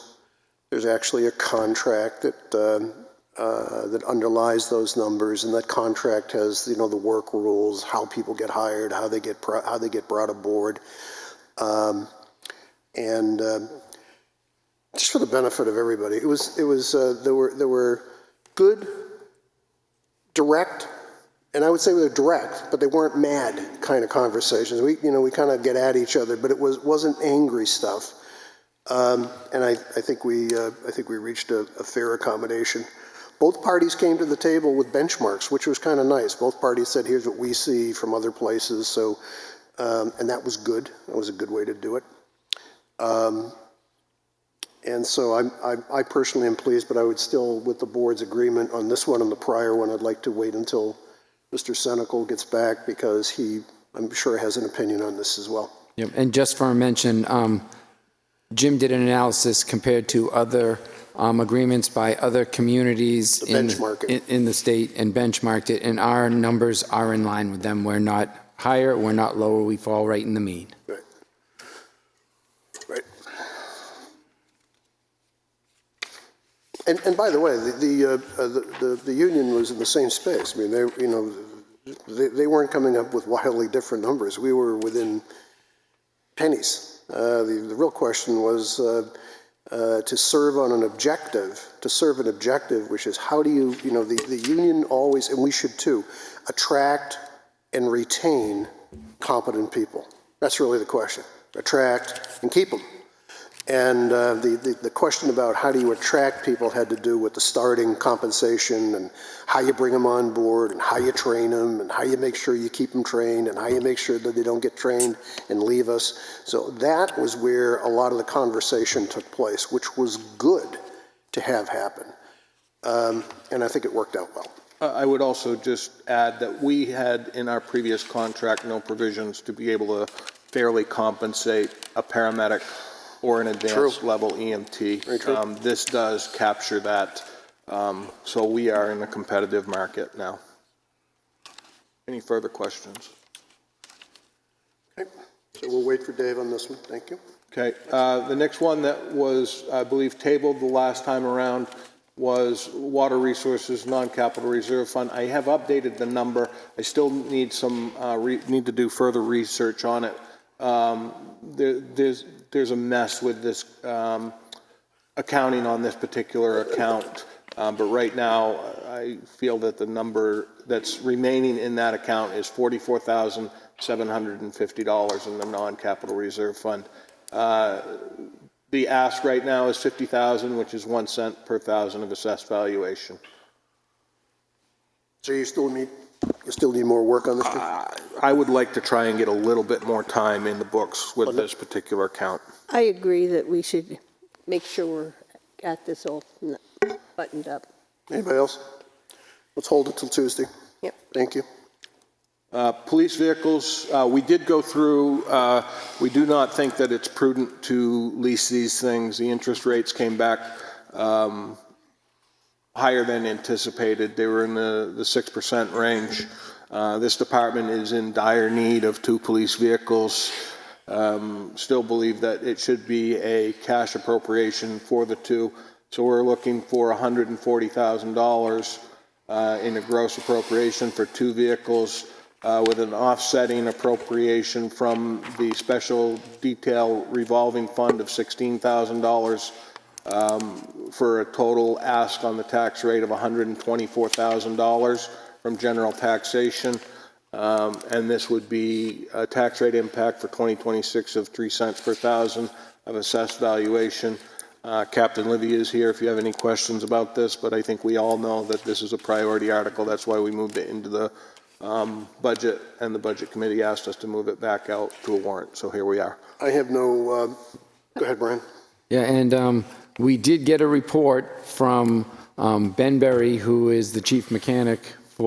There's actually a contract that underlies those numbers, and that contract has, you know, the work rules, how people get hired, how they get brought aboard, and just for the benefit of everybody, there were good, direct, and I would say they were direct, but they weren't mad kind of conversations. We kind of get at each other, but it wasn't angry stuff. And I think we reached a fair accommodation. Both parties came to the table with benchmarks, which was kind of nice. Both parties said, "Here's what we see from other places." So, and that was good. That was a good way to do it. And so I personally am pleased, but I would still, with the board's agreement on this one and the prior one, I'd like to wait until Mr. Senecal gets back, because I'm sure, has an opinion on this as well. Yep. And just for a mention, Jim did an analysis compared to other agreements by other communities in the state and benchmarked it, and our numbers are in line with them. We're not higher, we're not lower, we fall right in the mean. Right. Right. And by the way, the union was in the same space. I mean, they weren't coming up with wildly different numbers. We were within pennies. The real question was to serve an objective, which is how do you, the union always, and we should too, attract and retain competent people. That's really the question. Attract and keep them. And the question about how do you attract people had to do with the starting compensation and how you bring them on board and how you train them and how you make sure you keep them trained and how you make sure that they don't get trained and leave us. So that was where a lot of the conversation took place, which was good to have happen. And I think it worked out well. I would also just add that we had in our previous contract no provisions to be able to fairly compensate a paramedic or an advanced level EMT. This does capture that, so we are in a competitive market now. Any further questions? Okay, so we'll wait for Dave on this one. Thank you. Okay, the next one that was, I believe, tabled the last time around was Water Resources Non-Capital Reserve Fund. I have updated the number. I still need some, need to do further research on it. There's a mess with this accounting on this particular account, but right now I feel that the number that's remaining in that account is $44,750 in the non-capital reserve fund. The ask right now is $50,000, which is 1 cent per thousand of assessed valuation. So you still need more work on this? I would like to try and get a little bit more time in the books with this particular account. I agree that we should make sure we're at this all buttoned up. Anybody else? Let's hold it till Tuesday. Yep. Thank you. Police vehicles, we did go through, we do not think that it's prudent to lease these things. The interest rates came back higher than anticipated. They were in the 6% range. This department is in dire need of 2 police vehicles. Still believe that it should be a cash appropriation for the 2. So we're looking for $140,000 in a gross appropriation for 2 vehicles, with an offsetting appropriation from the special detail revolving fund of $16,000 for a total ask on the tax rate of $124,000 from general taxation. And this would be a tax rate impact for 2026 of 3 cents per thousand of assessed valuation. Captain Livy is here if you have any questions about this, but I think we all know that this is a priority article. That's why we moved it into the budget, and the budget committee asked us to move it back out to a warrant. So here we are. I have no, go ahead, Brian. Yeah, and we did get a report from Ben Berry, who is the chief mechanic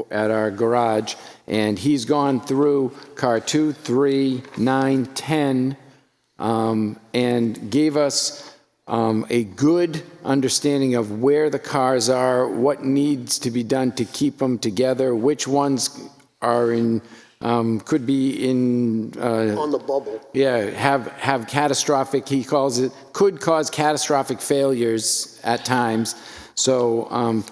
at our garage, and he's gone through car 2, 3, 9, 10, and gave us a good understanding of where the cars are, what needs to be done to keep them together, which ones are in, could be in, On the bubble. yeah, have catastrophic, he calls it, could cause catastrophic failures at times. So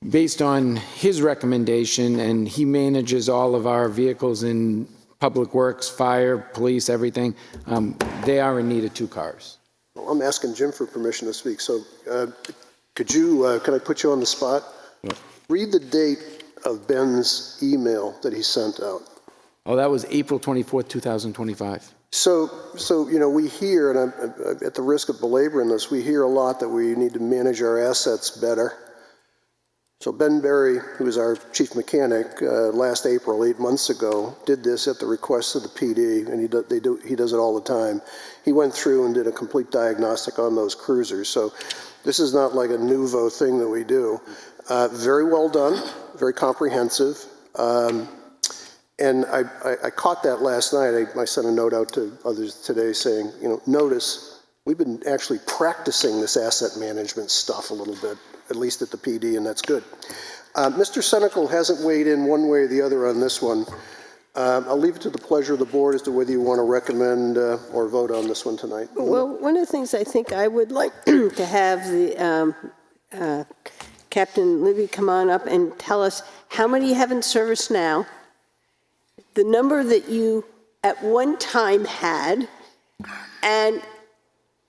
based on his recommendation, and he manages all of our vehicles in Public Works, Fire, Police, everything, they are in need of 2 cars. Well, I'm asking Jim for permission to speak, so can I put you on the spot? Yeah. Read the date of Ben's email that he sent out. Oh, that was April 24th, 2025. So we hear, and I'm at the risk of belaboring this, we hear a lot that we need to manage our assets better. So Ben Berry, who was our chief mechanic last April, 8 months ago, did this at the request of the PD, and he does it all the time. He went through and did a complete diagnostic on those cruisers. So this is not like a nouveau thing that we do. Very well done, very comprehensive. And I caught that last night. I sent a note out to others today saying, notice we've been actually practicing this asset management stuff a little bit, at least at the PD, and that's good. Mr. Senecal hasn't weighed in one way or the other on this one. I'll leave it to the pleasure of the board as to whether you want to recommend or vote on this one tonight. Well, one of the things I think I would like to have the Captain Libby come on up and tell us how many you have in service now, the number that you at one time had, and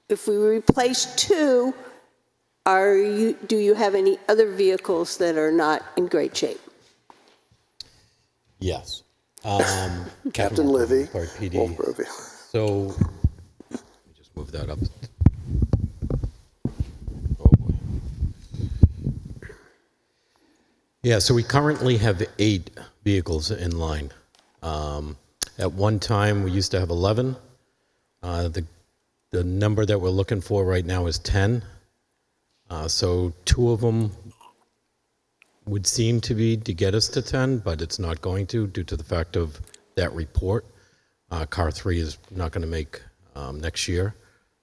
if we replace 2, do you have any other vehicles that are not in great shape? Yes. Captain Livy, PD. Wolfeboro. So, let me just move that up. Oh, boy. Yeah, so we currently have 8 vehicles in line. At one time, we used to have 11. The number that we're looking for right now is 10. So 2 of them would seem to be to get us to 10, but it's not going to due to the fact of that report. Car 3 is not going to make next year,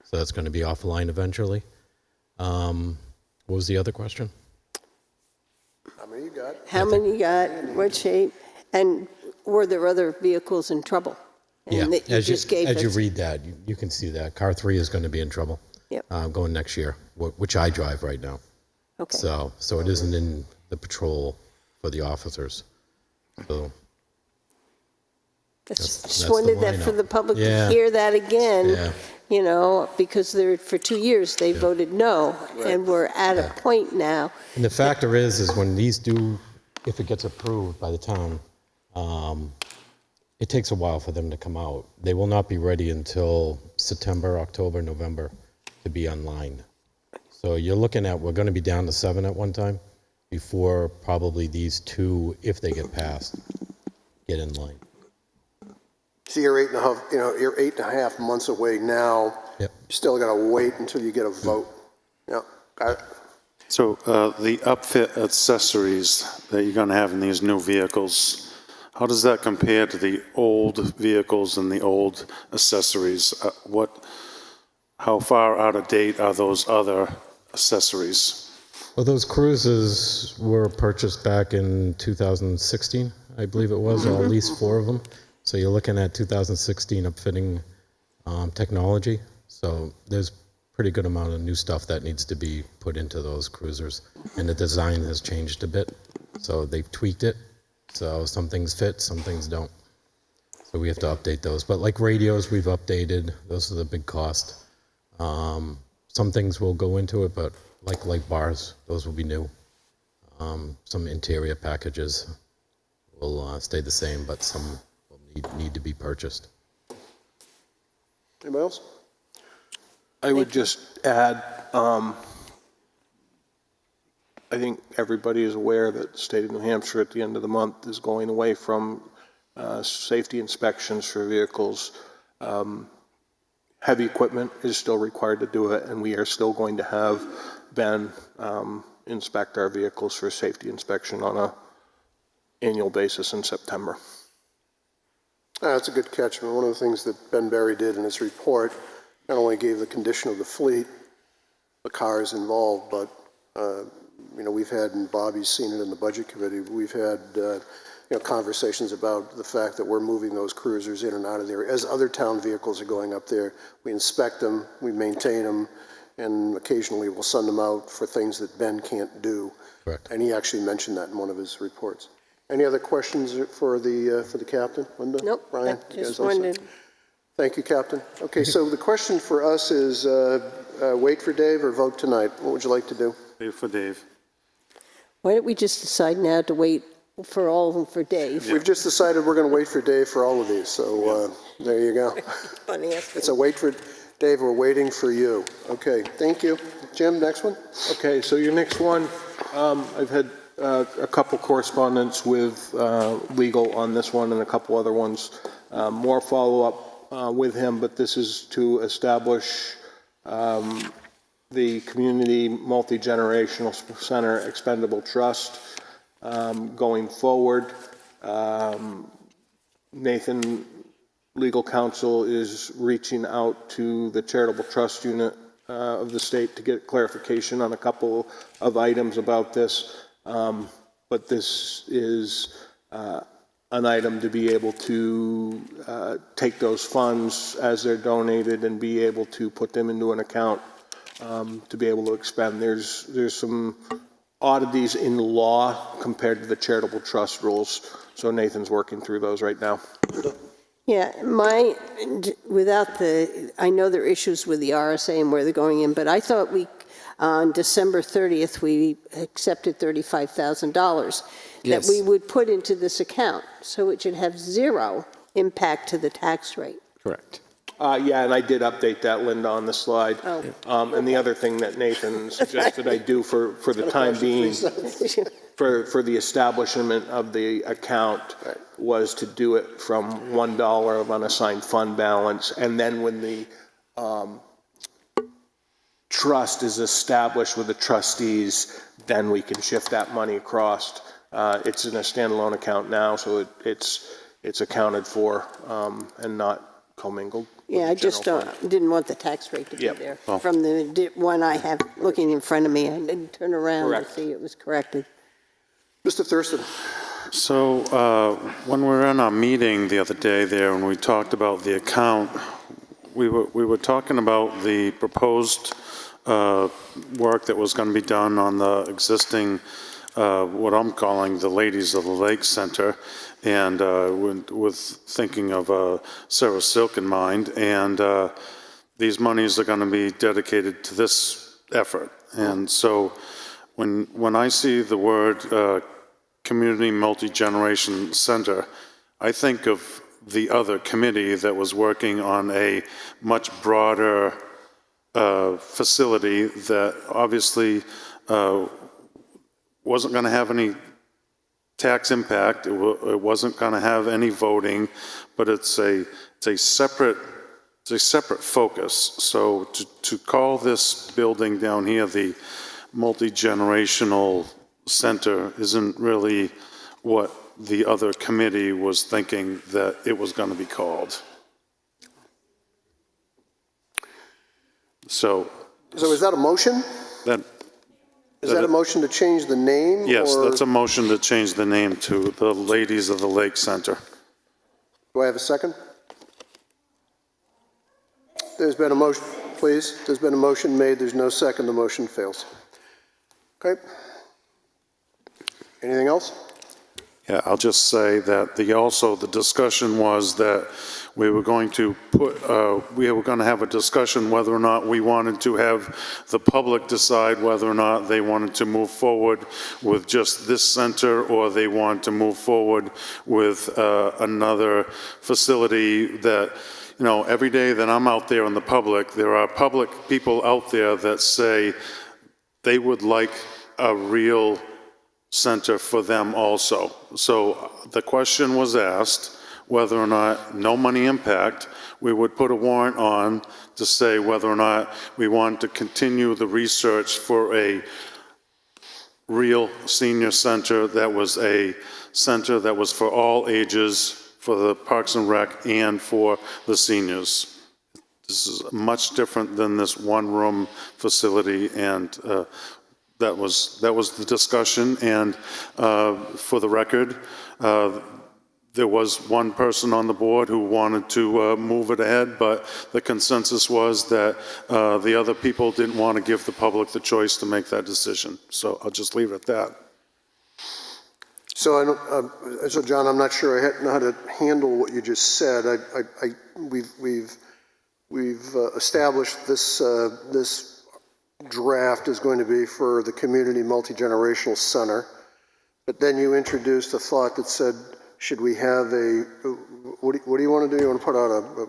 so that's going to be offline eventually. What was the other question? How many you got? How many you got, what shape, and were there other vehicles in trouble? Yeah, And that you just gave as you us? read that, you can see that. Car 3 is going to be in trouble. Yep. Going next year, which I drive right now. Okay. So it isn't in the patrol for the officers. So Just that's the wanted one I that for know. the public to Yeah. hear that again, Yeah. because for 2 years they voted no, and we're at a point now. And the factor is when these if it gets approved by the town, it takes a while for them to come out. They will not be ready until September, October, November to be online. So you're looking at, we're going to be down to 7 at one time before probably these 2, if they get passed, get in line. So you're 8.5 months away now. Yep. You still got to wait until you get a vote. Yeah, got it. So the upfit accessories that you're going to have in these new vehicles, how does that compare to the old vehicles and the old accessories? How far out of date are those other accessories? Well, those cruises were purchased back in 2016, I believe it was, or at least 4 of them. So you're looking at 2016 upfitting technology. So there's pretty good amount of new stuff that needs to be put into those cruisers. And the design has changed a bit. So they've tweaked it. So some things fit, some things don't. So we have to update those. But like radios, we've updated. Those are the big cost. Some things will go into it, but like light bars, those will be new. Some interior packages will stay the same, but some will need to be purchased. Anybody else? I would just add, I think everybody is aware that the state of New Hampshire at the end of the month is going away from safety inspections for vehicles. Heavy equipment is still required to do it, and we are still going to have Ben inspect our vehicles for safety inspection on an annual basis in September. That's a good catch. One of the things that Ben Berry did in his report not only gave the condition of the fleet, the cars involved, but, you know, we've had, and Bobby's seen it in the Budget Committee, we've had, you know, conversations about the fact that we're moving those cruisers in and out of there. As other town vehicles are going up there, we inspect them, we maintain them, and occasionally we'll send them out for things that Ben can't do. Correct. And he actually mentioned that in one of his reports. Any other questions for the captain? Linda? Nope, Brian? I You just guys all set? wanted, Thank you, Captain. Okay, so the question for us is wait for Dave or vote tonight? What would you like to do? Wait for Dave. why don't we just decide now to wait for all of them for Dave? We've just decided we're going to wait for Dave for all of these, so there you go. Funny, It's a wait for Dave, we're waiting for you. Okay, thank you. Jim, next one? Okay, so your next one, I've had a couple correspondence with legal on this one and a couple other ones. More follow-up with him, but this is to establish the Community Multi-Generational Center Expendable Trust going forward. Nathan, legal counsel, is reaching out to the charitable trust unit of the state to get clarification on a couple of items about this. But this is an item to be able to take those funds as they're donated and be able to put them into an account to be able to expend. There's some oddities in law compared to the charitable trust rules. So Nathan's working through those right now. Yeah, I know there are issues with the RSA and where they're going in, but I thought on December 30th, we accepted $35,000 that we would put into this account, so it should have zero impact to the tax rate. Correct. Yeah, and I did update that, Linda, on the slide. Oh. And the other thing that Nathan suggested I do for the time being, for the establishment of the account, was to do it from $1 of unassigned fund balance, and then when the trust is established with the trustees, then we can shift that money across. It's in a standalone account now, so it's accounted for and not commingled. Yeah, I just didn't want the tax rate to be there. From the one I have looking in front of me, I didn't turn around to see it was corrected. Mr. Thurston. So when we were in our meeting the other day there, and we talked about the account, we were talking about the proposed work that was going to be done on the existing, what I'm calling the Ladies of the Lake Center, and with thinking of Sarah Silk in mind, and these monies are going to be dedicated to this effort. And so when I see the word Community Multi-Generation Center, I think of the other committee that was working on a much broader facility that obviously wasn't going to have any tax impact. It wasn't going to have any voting, but it's a separate focus. So to call this building down here the multi-generational center isn't really what the other committee was thinking that it was going to be called. So is that a motion? Is that a motion to change the name? Yes, or that's a motion to change the name to the Ladies of the Lake Center. do I have a second? There's been a motion, please. There's been a motion made. There's no second. The motion fails. Okay. Anything else? Yeah, I'll just say that the discussion was that we were going to have a discussion whether or not we wanted to have the public decide whether or not they wanted to move forward with just this center, or they want to move forward with another facility that, you know, every day that I'm out there in the public, there are public people out there that say they would like a real center for them also. So the question was asked whether or not, no money impact, we would put a warrant on to say whether or not we want to continue the research for a real senior center that was a center that was for all ages, for the Parks and Rec and for the seniors. This is much different than this one-room facility, and that was the discussion. And for the record, there was one person on the board who wanted to move it ahead, but the consensus was that the other people didn't want to give the public the choice to make that decision. So I'll just leave it at that. So, so John, I'm not sure I know how to handle what you just said. We've established this draft is going to be for the Community Multi-Generational Center, but then you introduced a thought that said, should we have what do you want to do? You want to put out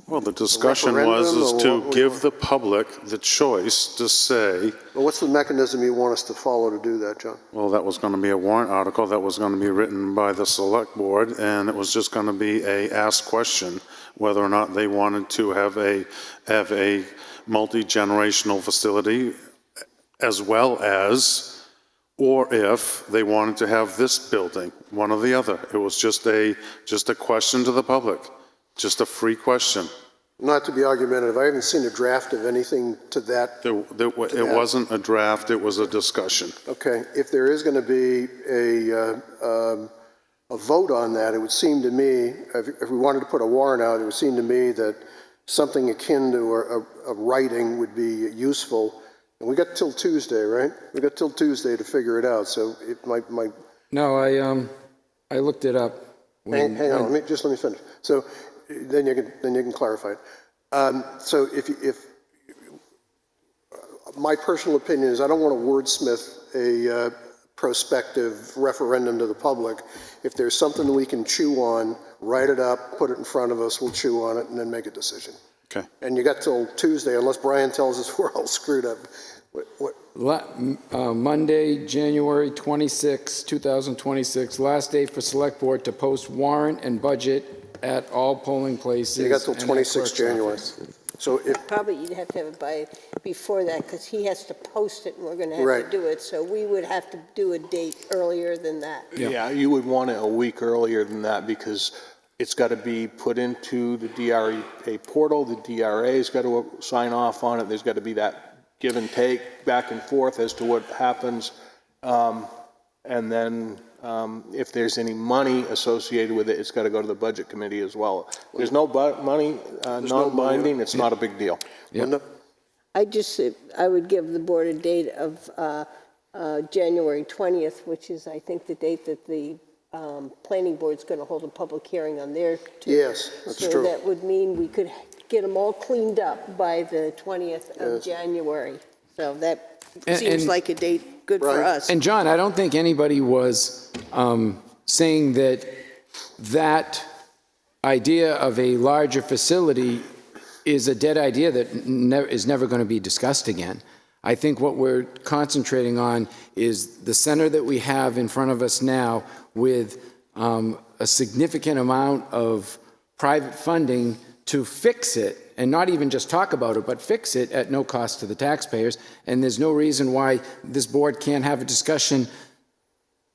well, the discussion was to give the public the choice to say. Well, what's the mechanism you want us to follow to do that, John? Well, that was going to be a warrant article that was going to be written by the select board, and it was just going to be a ask question whether or not they wanted to have a multi-generational facility, as well as, or if they wanted to have this building, one or the other. It was just a question to the public. Just a free question. Not to be argumentative, I haven't seen a draft of anything to that. It wasn't a draft, it was a discussion. Okay, if there is going to be a vote on that, it would seem to me, if we wanted to put a warrant out, it would seem to me that something akin to a writing would be useful. And we got till Tuesday, right? We got till Tuesday to figure it out, so it might. No, I looked it up. Hang on, let me finish. So then you can clarify it. So if my personal opinion is, I don't want to wordsmith a prospective referendum to the public. If there's something we can chew on, write it up, put it in front of us, we'll chew on it, and then make a decision. Okay. And you got till Tuesday, unless Brian tells us we're all screwed up. Monday, January 26, 2026, last day for Select Board to post warrant and budget at all polling places. You got till 26 January. So Probably you'd have to have it before that, because he has to post it and we're going to have to do it. So we would have to do a date earlier than that. Yeah, you would want it a week earlier than that, because it's got to be put into the DRA portal. The DRA's got to sign off on it. There's got to be that give and take back and forth as to what happens. And then if there's any money associated with it, it's got to go to the budget committee as well. There's no money, non-binding, it's not a big deal. Yep. I would give the board a date of January 20th, which is, I think, the date that the planning board's going to hold a public hearing on their. Yes, that's true. So that would mean we could get them all cleaned up by the 20th of January. So that seems like a date good for us. And John, I don't think anybody was saying that idea of a larger facility is a dead idea that is never going to be discussed again. I think what we're concentrating on is the center that we have in front of us now, with a significant amount of private funding to fix it, and not even just talk about it, but fix it at no cost to the taxpayers. And there's no reason why this board can't have a discussion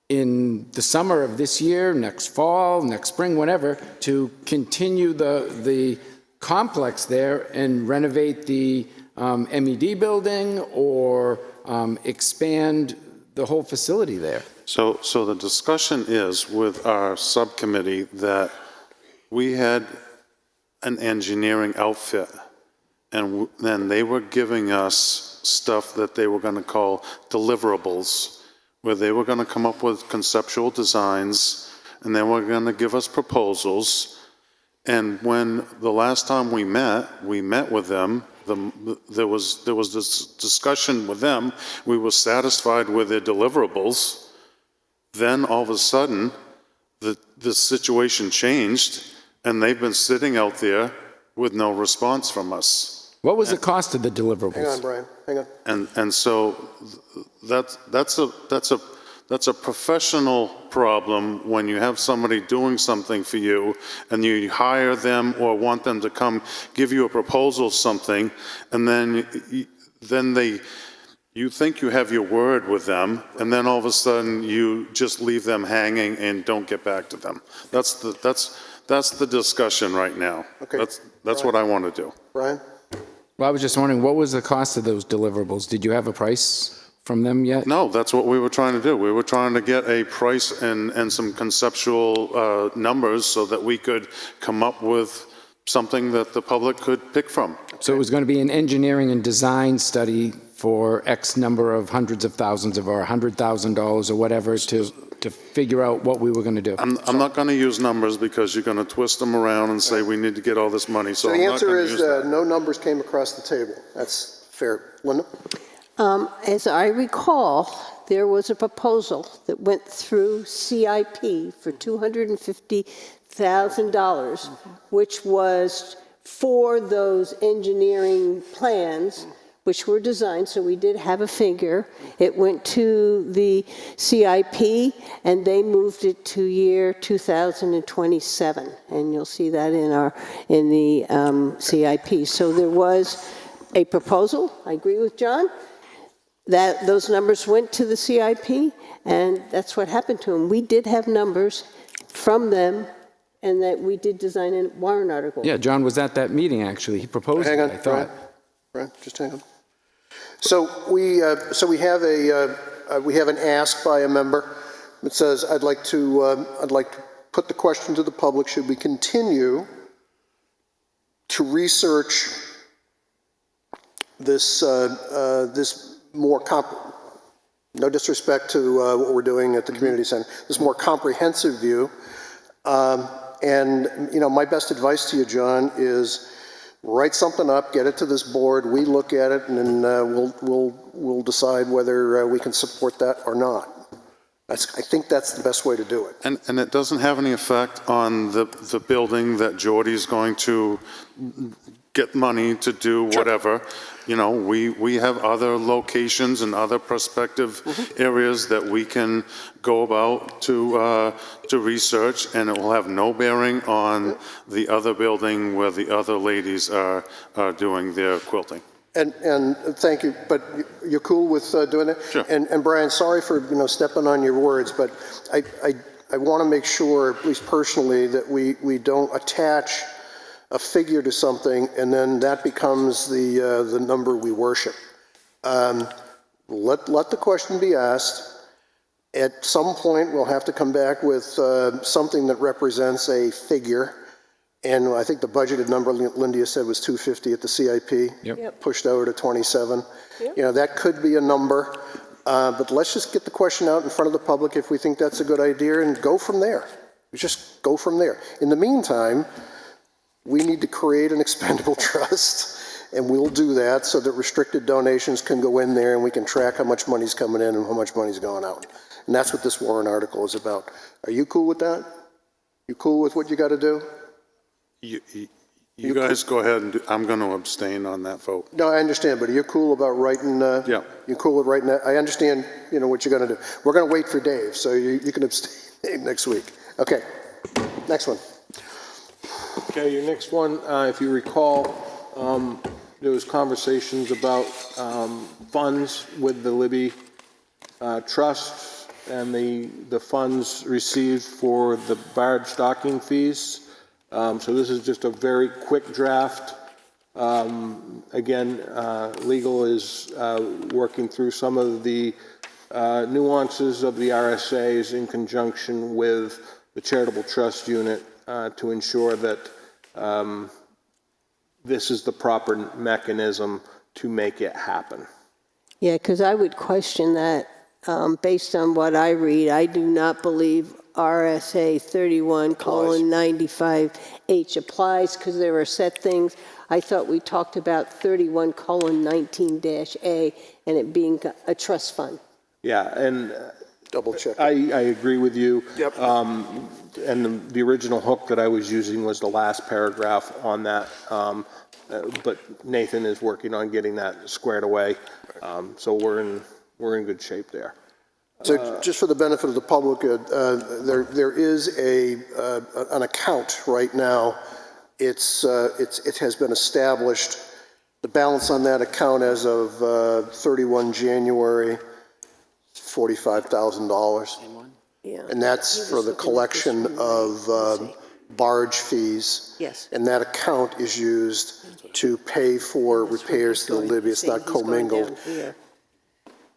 in the summer of this year, next fall, next spring, whatever, to continue the complex there and renovate the MED building, or expand the whole facility there. So the discussion is with our subcommittee that we had an engineering outfit, and then they were giving us stuff that they were going to call deliverables, where they were going to come up with conceptual designs, and they were going to give us proposals. And when the last time we met with them, there was this discussion with them. We were satisfied with their deliverables. Then all of a sudden, the situation changed, and they've been sitting out there with no response from us. What was the cost of the deliverables? Hang on, Brian. Hang on. And so that's a professional problem when you have somebody doing something for you and you hire them or want them to come give you a proposal of something, and then you think you have your word with them, and then all of a sudden you just leave them hanging and don't get back to them. That's the discussion right now. Okay. That's what I want to do. Brian? Well, I was just wondering, what was the cost of those deliverables? Did you have a price from them yet? No, that's what we were trying to do. We were trying to get a price and some conceptual numbers so that we could come up with something that the public could pick from. So it was going to be an engineering and design study for X number of hundreds of thousands of, or $100,000 or whatever to figure out what we were going to do. I'm not going to use numbers because you're going to twist them around and say we need to get all this money, so So I'm the not answer going to is use that. no numbers came across the table. That's fair. Linda? As I recall, there was a proposal that went through CIP for $250,000, which was for those engineering plans, which were designed, so we did have a figure. It went to the CIP, and they moved it to year 2027, and you'll see that in the CIP. So there was a proposal. I agree with John that those numbers went to the CIP, and that's what happened to them. We did have numbers from them, and that we did design a warrant article. Yeah, John was at that meeting, actually. He proposed Hang it, on, I thought. Brian, just hang on. So we have an ask by a member that says, I'd like to put the question to the public, should we continue to research this more no disrespect to what we're doing at the community center, this more comprehensive view. And my best advice to you, John, is write something up, get it to this board, we look at it, and then we'll decide whether we can support that or not. I think that's the best way to do it. And it doesn't have any effect on the building that Geordie's going to get money to do whatever. You know, we have other locations and other prospective areas that we can go about to research, and it will have no bearing on the other building where the other ladies are doing their quilting. And thank you, but you're cool with doing that? Sure. And Brian, sorry for stepping on your words, but I want to make sure, at least personally, that we don't attach a figure to something and then that becomes the number we worship. Let the question be asked. At some point, we'll have to come back with something that represents a figure. And I think the budgeted number Linda said was 250 at the CIP, pushed over to 27. Yep. That could be a number, but let's just get the question out in front of the public if we think that's a good idea and go from there. Just go from there. In the meantime, we need to create an expendable trust, and we'll do that so that restricted donations can go in there and we can track how much money's coming in and how much money's going out. And that's what this warrant article is about. Are you cool with that? You cool with what you got to do? You guys go ahead and I'm going to abstain on that vote. No, I understand, but are you cool about writing? Yeah. You cool with writing that? I understand, what you're going to do. We're going to wait for Dave, so you can abstain next week. Okay, next one. Okay, your next one, if you recall, there was conversations about funds with the Libby Trust and the funds received for the barge docking fees. So this is just a very quick draft. Again, legal is working through some of the nuances of the RSAs in conjunction with the charitable trust unit to ensure that this is the proper mechanism to make it happen. Yeah, because I would question that based on what I read. I do not believe RSA 31:95H applies because there are set things. I thought we talked about 31:19-A and it being a trust fund. Yeah, and double check. I agree with you. Yep. And the original hook that I was using was the last paragraph on that. But Nathan is working on getting that squared away. So we're in good shape there. So just for the benefit of the public, there is an account right now. It has been established. The balance on that account as of 31 January, $45,000. Yeah. And that's for the collection of barge fees. Yes. And that account is used to pay for repairs to the Libby. It's not commingled.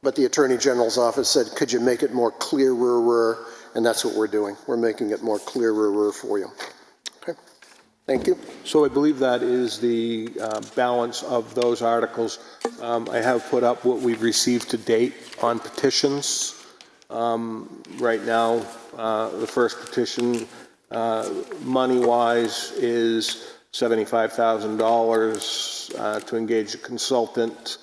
But the Attorney General's office said, could you make it more clearer? And that's what we're doing. We're making it more clearer for you. Okay, thank you. So I believe that is the balance of those articles. I have put up what we've received to date on petitions. Right now, the first petition, money-wise, is $75,000 to engage a consultant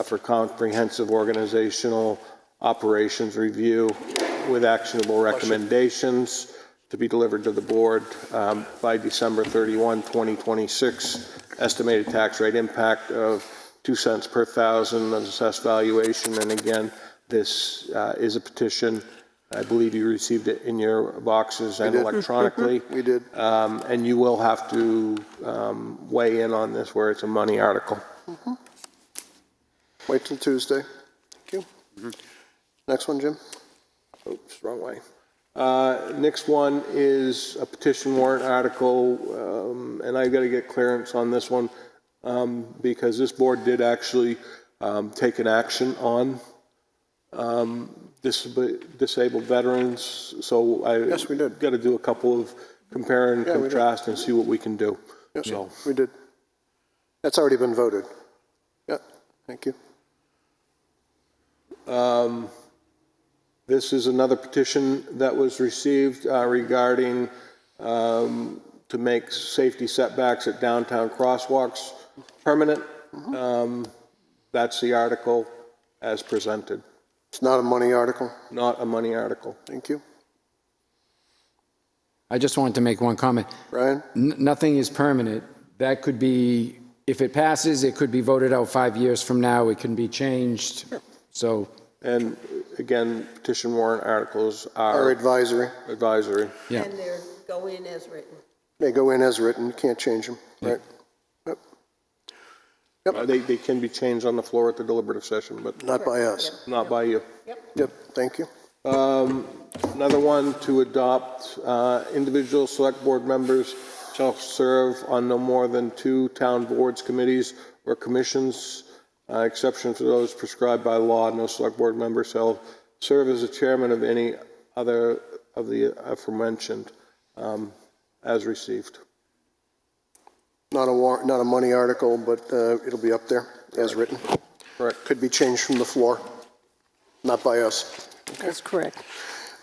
for comprehensive organizational operations review with actionable recommendations to be delivered to the board by December 31, 2026. Estimated tax rate impact of 2 cents per thousand of assessed valuation. And again, this is a petition. I believe you received it in your boxes and electronically. We did. And you will have to weigh in on this where it's a money article. Wait till Tuesday. Thank you. Next one, Jim. Oops, wrong way. Next one is a petition warrant article, and I've got to get clearance on this one because this board did actually take an action on disabled veterans. So Yes, we did. got to do a couple of compare and contrast and see what we can do. Yes, So, we did. That's already been voted. Yeah, thank you. this is another petition that was received regarding to make safety setbacks at downtown crosswalks permanent. That's the article as presented. It's not a money article? Not a money article. Thank you. I just wanted to make one comment. Brian? Nothing is permanent. That could be, if it passes, it could be voted out 5 years from now. It can be changed. So. And again, petition warrant articles are advisory. Advisory. Yeah. And they go in as written. They go in as written. You can't change them. Right. Yep. They can be changed on the floor at the deliberative session, but Not by us. not by you. Yep. Thank you. Another one to adopt, individual select board members shall serve on no more than 2 town boards, committees, or commissions, exception for those prescribed by law. No select board member shall serve as the chairman of any other of the aforementioned, as received. Not a money article, but it'll be up there as written. Correct. Could be changed from the floor. Not by us. That's correct.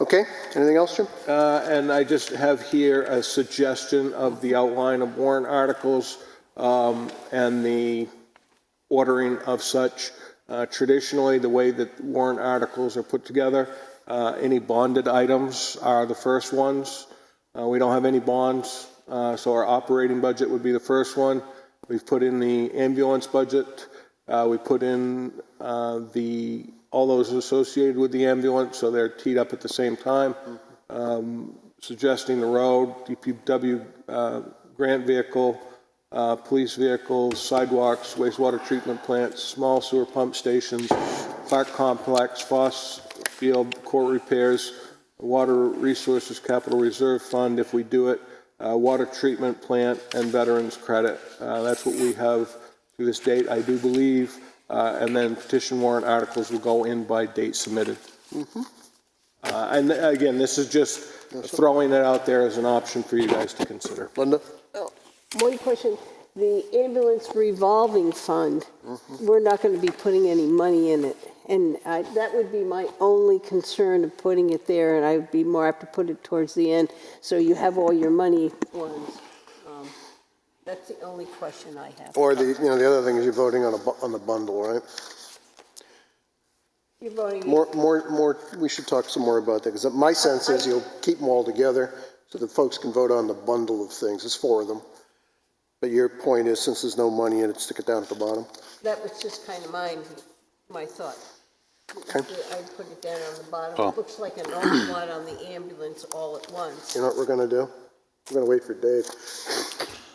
Okay. Anything else, Jim? And I just have here a suggestion of the outline of warrant articles and the ordering of such. Traditionally, the way that warrant articles are put together, any bonded items are the first ones. We don't have any bonds, so our operating budget would be the first one. We've put in the ambulance budget. We put in all those associated with the ambulance, so they're teed up at the same time. Suggesting the road, DPW grant vehicle, police vehicles, sidewalks, wastewater treatment plants, small sewer pump stations, park complex, Foss Field, court repairs, water resources capital reserve fund if we do it, water treatment plant, and veterans credit. That's what we have to this date, I do believe. And then petition warrant articles will go in by date submitted. And again, this is just throwing it out there as an option for you guys to consider. Linda? One question, the ambulance revolving fund, we're not going to be putting any money in it. And that would be my only concern of putting it there, and I would be more apt to put it towards the end, so you have all your money ones. That's the only question I have. Or the other thing is you're voting on the bundle, right? You're voting. More. We should talk some more about that because my sense is you'll keep them all together so that folks can vote on the bundle of things. There's 4 of them. But your point is, since there's no money in it, stick it down at the bottom. That was just kind of my thought. Okay. I put it down on the bottom. It looks like an awful lot on the ambulance all at once. You know what we're going to do? We're going to wait for Dave.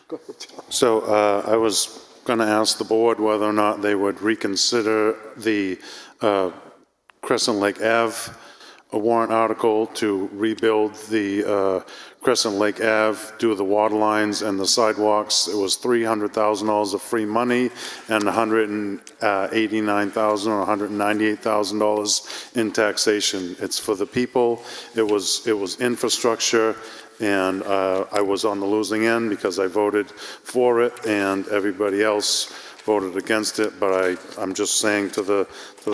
Go ahead, John. So I was going to ask the board whether or not they would reconsider the Crescent Lake Ave a warrant article to rebuild the Crescent Lake Ave, do the water lines and the sidewalks. It was $300,000 of free money and $189,000 or $198,000 in taxation. It's for the people. It was infrastructure, and I was on the losing end because I voted for it and everybody else voted against it. But I'm just saying to the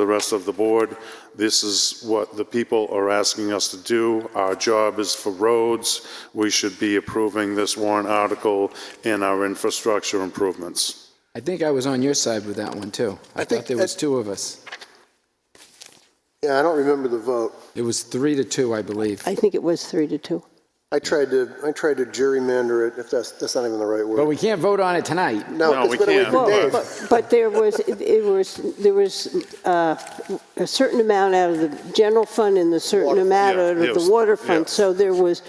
rest of the board, this is what the people are asking us to do. Our job is for roads. We should be approving this warrant article in our infrastructure improvements. I think I was on your side with that one, too. I thought there was two of us. Yeah, I don't remember the vote. It was 3-2, I believe. I think it was 3-2. I tried to gerrymander it, if that's not even the right word. But we can't vote on it tonight. No, we it's wait can't. for Dave. But there was a certain amount out of the general fund and a certain amount out of the water fund. So there was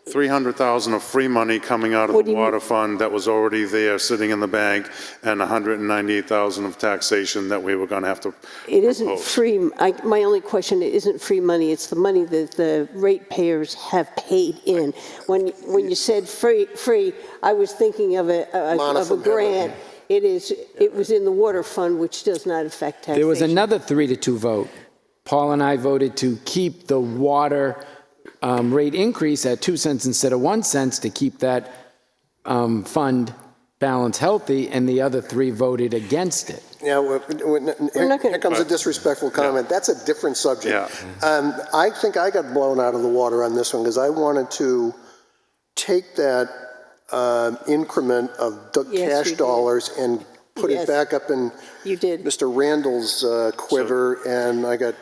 $300,000 of free money coming out of the water fund that was already there, sitting in the bank, and $198,000 of taxation that we were going to have to It isn't propose. free. My only question, it isn't free money. It's the money that the ratepayers have paid in. When you said free, I was thinking of a grant. It was in the water fund, which does not affect taxation. There was another 3-2 vote. Paul and I voted to keep the water rate increase at 2 cents instead of 1 cent to keep that fund balance healthy, and the other 3 voted against it. Yeah, here comes a disrespectful comment. That's a different subject. Yeah. I think I got blown out of the water on this one because I wanted to take that increment of cash dollars and put it back up in Mr. Randall's quiver, and I got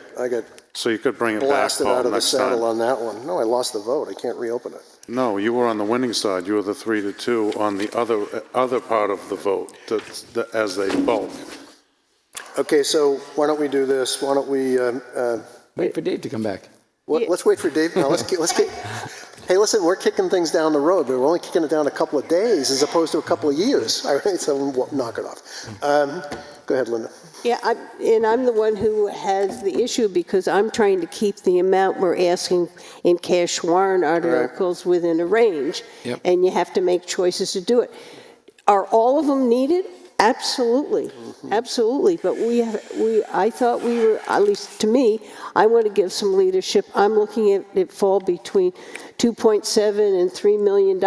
So you could bring it back, blasted out Paul, of the next saddle time. on that one. No, I lost the vote. I can't reopen it. No, you were on the winning side. You were the 3-2 on the other part of the vote, as a bulk. Okay, so why don't we do this? Why don't we Wait for Dave to come back. let's wait for Dave. No, let's keep. Hey, listen, we're kicking things down the road, but we're only kicking it down a couple of days as opposed to a couple of years. All right, so we'll knock it off. Go ahead, Linda. Yeah, I'm the one who has the issue because I'm trying to keep the amount we're asking in cash warrant articles within a range. Yep. And you have to make choices to do it. Are all of them needed? Absolutely, absolutely. But I thought we were, at least to me, I want to give some leadership. I'm looking at it fall between $2.7 and $3 million.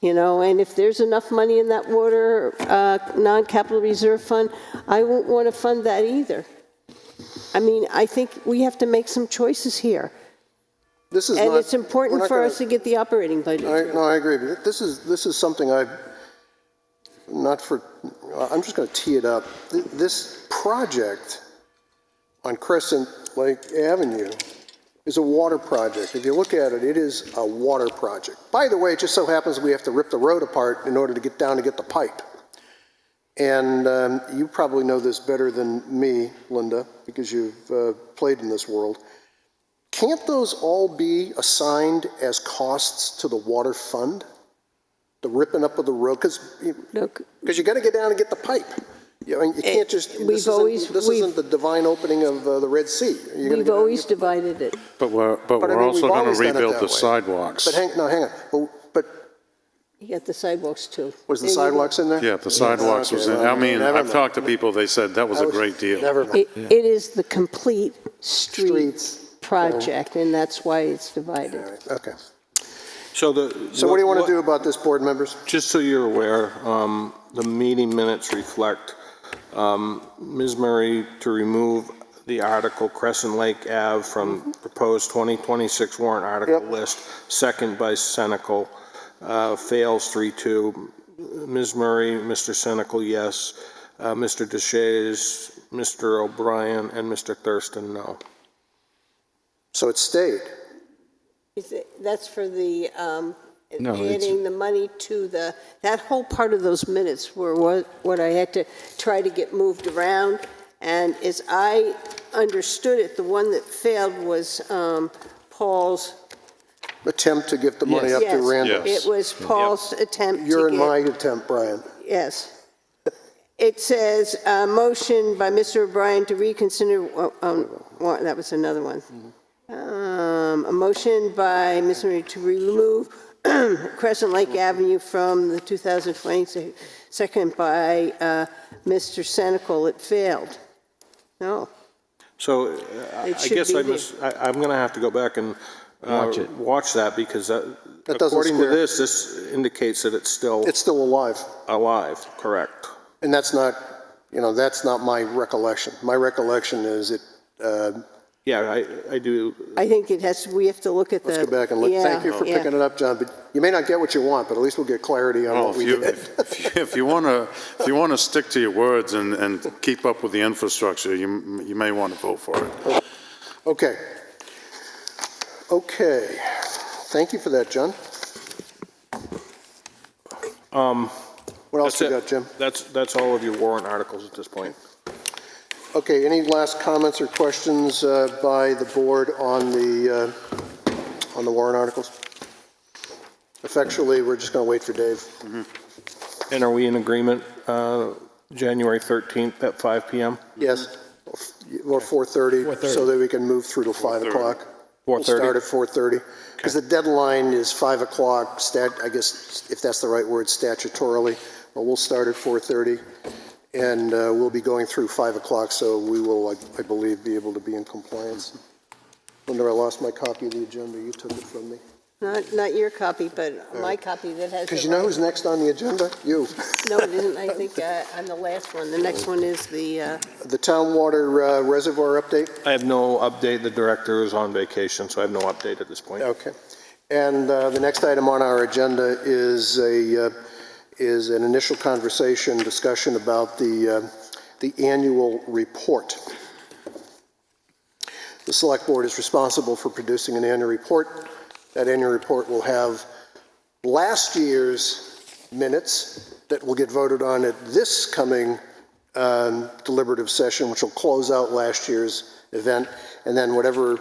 You know, and if there's enough money in that water non-capital reserve fund, I won't want to fund that either. I mean, I think we have to make some choices here. This is And not, it's important for us to get the operating budget through. No, I agree. But this is something I'm just going to tee it up. This project on Crescent Lake Avenue is a water project. If you look at it, it is a water project. By the way, it just so happens we have to rip the road apart in order to get down to get the pipe. And you probably know this better than me, Linda, because you've played in this world. Can't those all be assigned as costs to the water fund? The ripping up of the road? Because you got to get down and get the pipe. You can't just, this isn't the divine opening of the Red Sea. We've always divided it. But we're also going to rebuild the sidewalks. But hang on. But You got the sidewalks too. was the sidewalks in there? Yeah, the sidewalks was in. I mean, I've talked to people, they said that was a great deal. Never mind. It is the complete streets project, and that's why it's divided. All right, okay. So what do you want to do about this, board members? Just so you're aware, the meeting minutes reflect Ms. Murray to remove the article Crescent Lake Ave from proposed 2026 warrant article list, second by Senecal, fails 3-2. Ms. Murray, Mr. Senecal, yes. Mr. Deshays, Mr. O'Brien, and Mr. Thurston, no. So it stayed. That's for the No, adding the money to that whole part of those minutes were what I had to try to get moved around. And as I understood it, the one that failed was Paul's Attempt to get the money up to Randall. It was Paul's attempt Your to and my attempt, Brian. Yes. It says, motion by Mr. O'Brien to reconsider, that was another one. A motion by Ms. Marie to remove Crescent Lake Avenue from the 2020, second by Mr. Senical. It failed. No. So I It should guess be I'm going to have to go back and watch that because doesn't according to square. this indicates that it's still alive. alive, correct? And that's not, that's not my recollection. My recollection is it, Yeah, I do. I think it has, we have to look at the. let's go back and look. Thank you for picking it up, John, but you may not get what you want, but at least we'll get clarity on what we did. If you want to stick to your words and keep up with the infrastructure, you may want to vote for it. Okay. Okay. Thank you for that, John. What else you got, Jim? That's all of your warrant articles at this point. Okay, any last comments or questions by the board on the warrant articles? Effectually, we're just going to wait for Dave. And are we in agreement, January 13th at 5 p.m.? Yes, or 4:30, so that we can move through till 5 o'clock. 4:30? We'll start at 4:30, because the deadline is 5 o'clock, I guess, if that's the right word, statutorily, but we'll start at 4:30, and we'll be going through 5 o'clock, so we will, I believe, be able to be in compliance. Wonder I lost my copy of the agenda, you took it from me. Not your copy, but my copy that has. Because you know who's next on the agenda? You. No, it isn't. I think I'm the last one. The next one is the. The town water reservoir update? I have no update. The director is on vacation, so I have no update at this point. Okay. And the next item on our agenda is an initial conversation, discussion about the annual report. The Select Board is responsible for producing an annual report. That annual report will have last year's minutes that will get voted on at this coming deliberative session, which will close out last year's event, and then whatever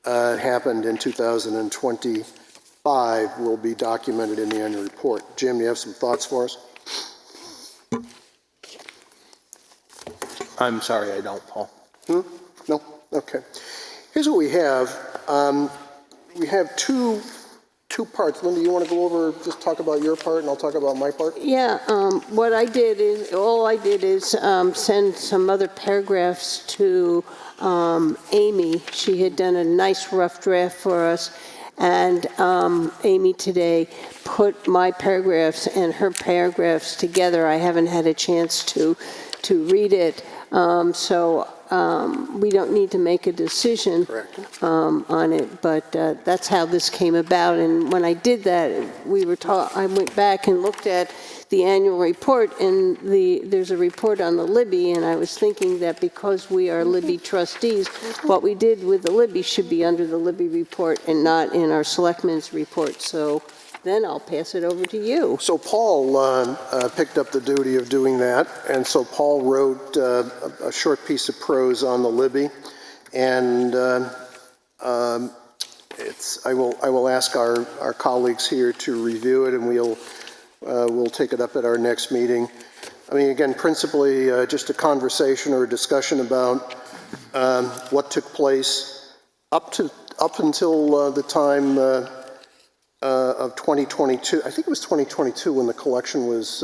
happened in 2025 will be documented in the annual report. Jim, you have some thoughts for us? I'm sorry, I don't, Paul. No? Okay. Here's what we have. We have two parts. Linda, you want to go over, just talk about your part, and I'll talk about my part? Yeah, what I did is, send some other paragraphs to Amy. She had done a nice rough draft for us, and Amy today put my paragraphs and her paragraphs together. I haven't had a chance to read it, so we don't need to make a decision on it, but that's how this came about. And when I did that, I went back and looked at the annual report, and there's a report on the Libby, and I was thinking that because we are Libby trustees, what we did with the Libby should be under the Libby report and not in our selectmen's report. So then I'll pass it over to you. So Paul picked up the duty of doing that, and so Paul wrote a short piece of prose on the Libby, and I will ask our colleagues here to review it, and we'll take it up at our next meeting. I mean, again, principally just a conversation or a discussion about what took place up until the time of 2022. I think it was 2022 when the collection was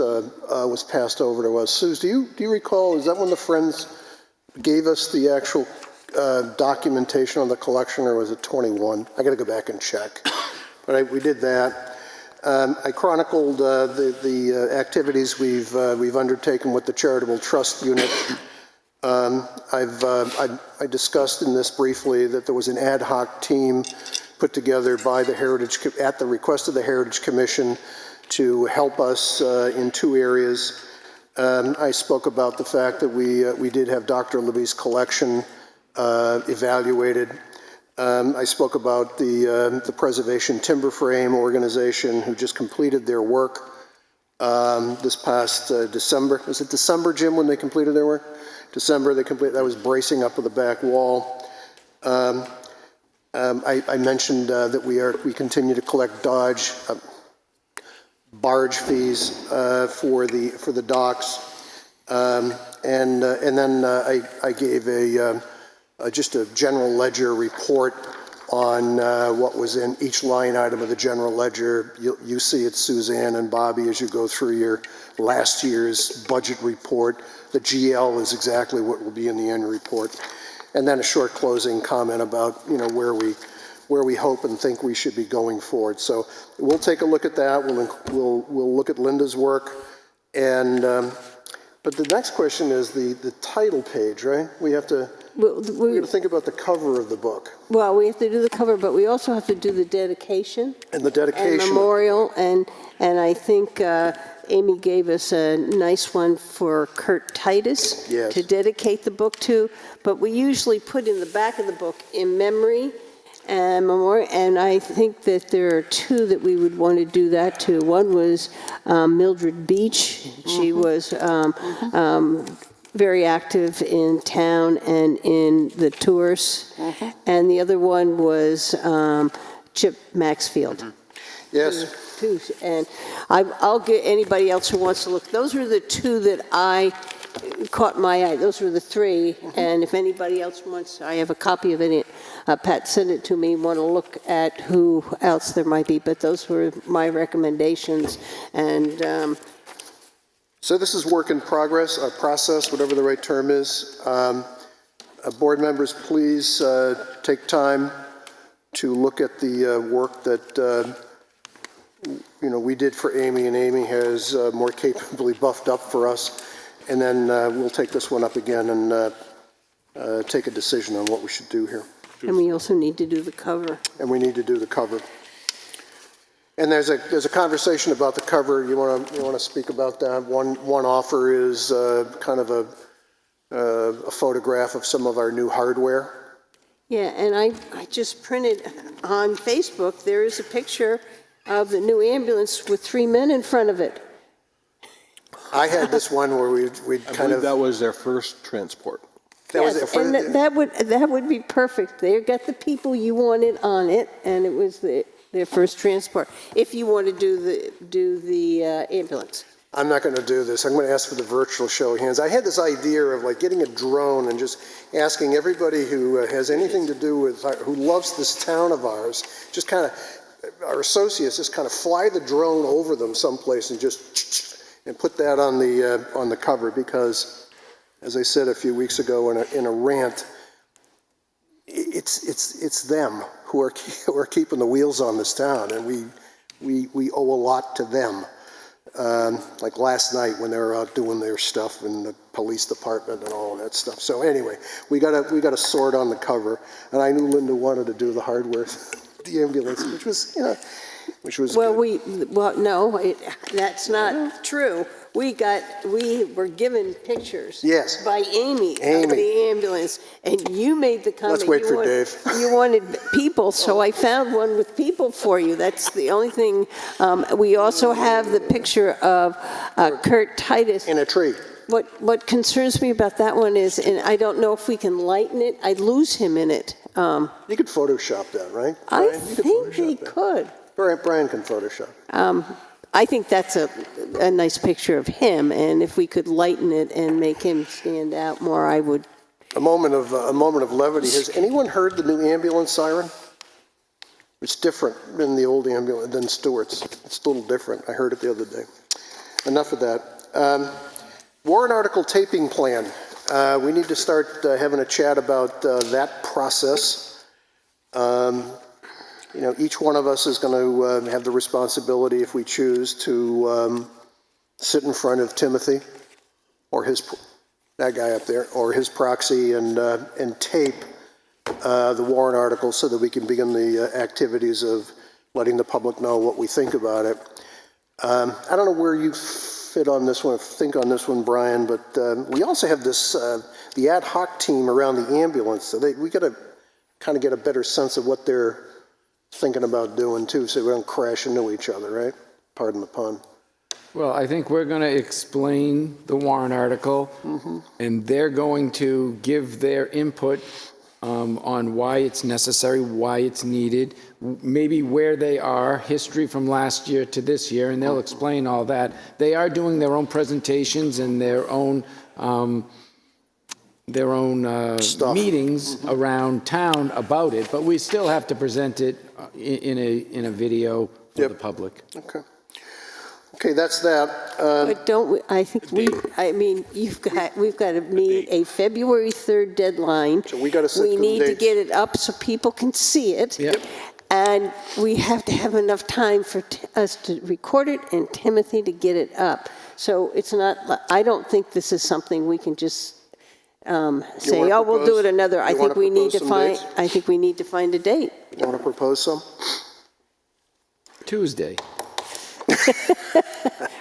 passed over to us. Suze, do you recall? Is that when the Friends gave us the actual documentation on the collection, or was it 21? I got to go back and check. But we did that. I chronicled the activities we've undertaken with the charitable trust unit. I discussed in this briefly that there was an ad hoc team put together by the at the request of the Heritage Commission to help us in two areas. I spoke about the fact that we did have Dr. Libby's collection evaluated. I spoke about the Preservation Timber Frame organization, who just completed their work this past December. Was it December, Jim, when they completed their work? December, that was bracing up of the back wall. I mentioned that we continue to collect barge fees for the docks, and then I gave a just a general ledger report on what was in each line item of the general ledger. You see it, Suzanne and Bobby, as you go through your last year's budget report. The GL is exactly what will be in the annual report. And then a short closing comment about, you know, where we hope and think we should be going forward. So we'll take a look at that. We'll look at Linda's work. And but the next question is the title page, right? We have to think about the cover of the book. Well, we have to do the cover, but we also have to do the dedication. And the dedication. And memorial, and I think Amy gave us a nice one for Kurt Titus to dedicate the book to, but we usually put in the back of the book in memory and memorial, and I think that there are two that we would want to do that to. One was Mildred Beach. She was very active in town and in the tours, and the other one was Chip Maxfield. Yes. And I'll get anybody else who wants to look. Those were the two that I caught my eye. Those were the three. And if anybody else wants, I have a copy of it. Pat sent it to me. Want to look at who else there might be. But those were my recommendations. And so this is work in progress, a process, whatever the right term is. Board members, please take time to look at the work that we did for Amy, and Amy has more capably buffed up for us. And then we'll take this one up again and take a decision on what we should do here. And we also need to do the cover. And we need to do the cover. And there's a conversation about the cover. You want to speak about that? One offer is kind of a photograph of some of our new hardware. Yeah, and I just printed on Facebook. There is a picture of the new ambulance with 3 men in front of it. I had this one where we'd kind of... that was their first transport. That would be perfect. They got the people you wanted on it, and it was their first transport. If you want to do the ambulance. I'm not going to do this. I'm going to ask for the virtual show of hands. I had this idea of like getting a drone and just asking everybody who has anything to do with, who loves this town of ours, just kind of, our associates, just kind of fly the drone over them someplace and just and put that on the cover, because, as I said a few weeks ago in a rant, it's them who are keeping the wheels on this town, and we owe a lot to them. Like last night when they were out doing their stuff in the police department and all that stuff. So anyway, we got a sword on the cover, and I knew Linda wanted to do the hardware, the ambulance, which was well, no, that's not true. We were given pictures by Amy of the ambulance, and you made the comment. Let's wait for Dave. You wanted people, so I found one with people for you. That's the only thing. We also have the picture of Kurt Titus. In a tree. What concerns me about that one is, and I don't know if we can lighten it, I'd lose him in it. You could Photoshop that, right? I think they could. Brian can Photoshop. I think that's a nice picture of him, and if we could lighten it and make him stand out more, I would. A moment of levity. Has anyone heard the new ambulance siren? It's different than the old ambulance, than Stewart's. It's a little different. I heard it the other day. Enough of that. Warrant article taping plan. We need to start having a chat about that process. Each one of us is going to have the responsibility, if we choose, to sit in front of Timothy or that guy up there, or his proxy, and tape the warrant article so that we can begin the activities of letting the public know what we think about it. I don't know where you think on this one, Brian, but we also have this, the ad hoc team around the ambulance. So we got to kind of get a better sense of what they're thinking about doing too, so we don't crash into each other, right? Pardon the pun. Well, I think we're going to explain the warrant article, and they're going to give their input on why it's necessary, why it's needed, maybe where they are, history from last year to this year, and they'll explain all that. They are doing their own presentations and their own their own Stuff. meetings around town about it, but we still have to present it in a video for Yep. the public. Okay. Okay, that's that. But don't we, I think I mean, we've got to meet a February 3rd deadline. So we gotta set We some need to dates. get it up so people can see it. Yep. And we have to have enough time for us to record it and Timothy to get it up. So it's not, I don't think this is something we can just say, wanna oh, we'll do propose- it another. you wanna propose some dates? I think we need to find a date. You want to propose some? Tuesday,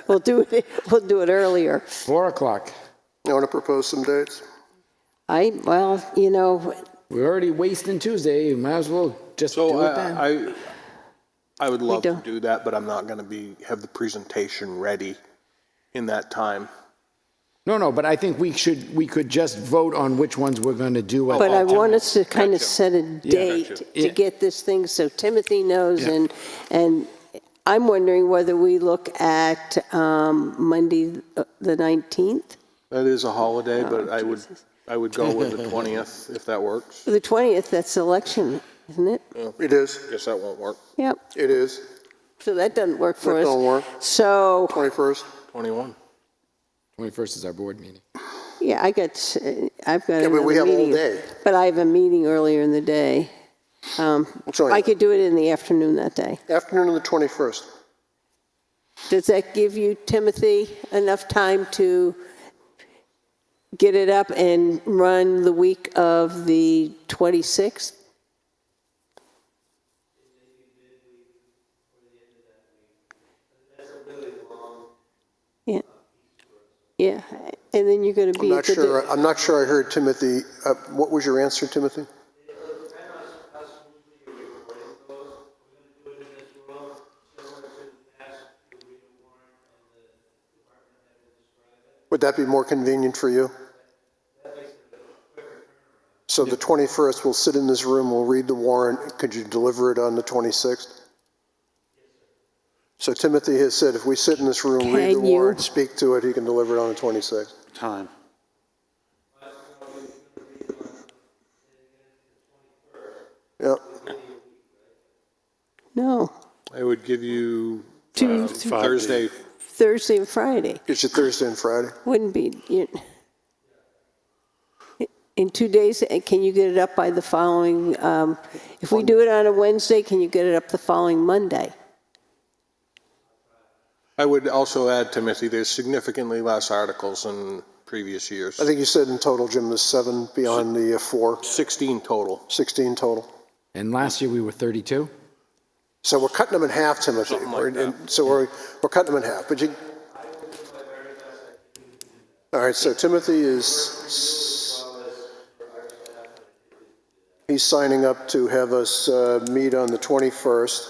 We'll do it earlier. 4 o'clock. You want to propose some dates? Well, you know, We're already wasting Tuesday, you might as well just So do it then. I would love to don't. do that, but I'm not going to have the presentation ready in that time. No, but I think we could just vote on which ones we're going to do. but I want us to kind of set a Gotcha. date to Yeah. get this thing so Timothy knows, Yeah. and I'm wondering whether we look at Monday, the 19th? That is a holiday, but I would go with the 20th if that works. The 20th, that's election, isn't it? It is. Guess that won't work. Yep, It is. so that doesn't work for That us. don't work. So, 21st. 21. 21st is our board meeting. yeah, I've got Yeah, but another we have all meeting. day. But I have a meeting earlier in the day. Sorry. I could do it in the afternoon that day. Afternoon of the 21st. Does that give you, Timothy, enough time to get it up and run the week of the 26th? Yeah. Yeah, and then you're going to I'm be not at the... sure. I'm not sure I heard Timothy. What was your answer, Timothy? Would that be more convenient for you? So the 21st, we'll sit in this room, we'll read the warrant. Could you deliver it on the 26th? So Timothy has said if we sit in this room, read the Can you? warrant, speak to it, he can deliver it on the 26th. Time. Yeah. No, I would give you Two- Thursday. Thursday and Friday. It's your Thursday and Friday. Wouldn't be, in 2 days, can you get it up by the following, if we do it on a Wednesday, can you get it up the following Monday? I would also add, Timothy, there's significantly less articles than previous years. I think you said in total, Jim, there's 7 beyond the 4, 16 total. 16 total. And last year we were 32? So we're cutting them in half, Timothy. Something like that. So we're cutting them in half, but you... All right, so Timothy he's signing up to have us meet on the 21st,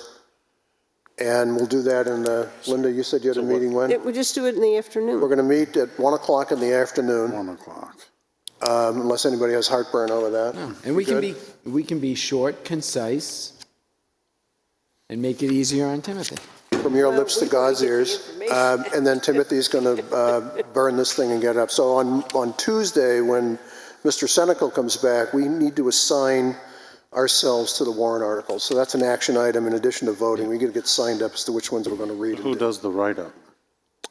and we'll do that in the, Linda, you said you had a meeting when? We'll just do it in the afternoon. We're going to meet at 1 o'clock in the afternoon. 1 o'clock. Unless anybody has heartburn over that. And we Good? can be short, concise, and make it easier on Timothy. From your lips to God's ears. And then Timothy's going to burn this thing and get it up. So on Tuesday, when Mr. Senecal comes back, we need to assign ourselves to the warrant articles. So that's an action item in addition to voting. We got to get signed up as to which ones we're going to read. Who does the write-up?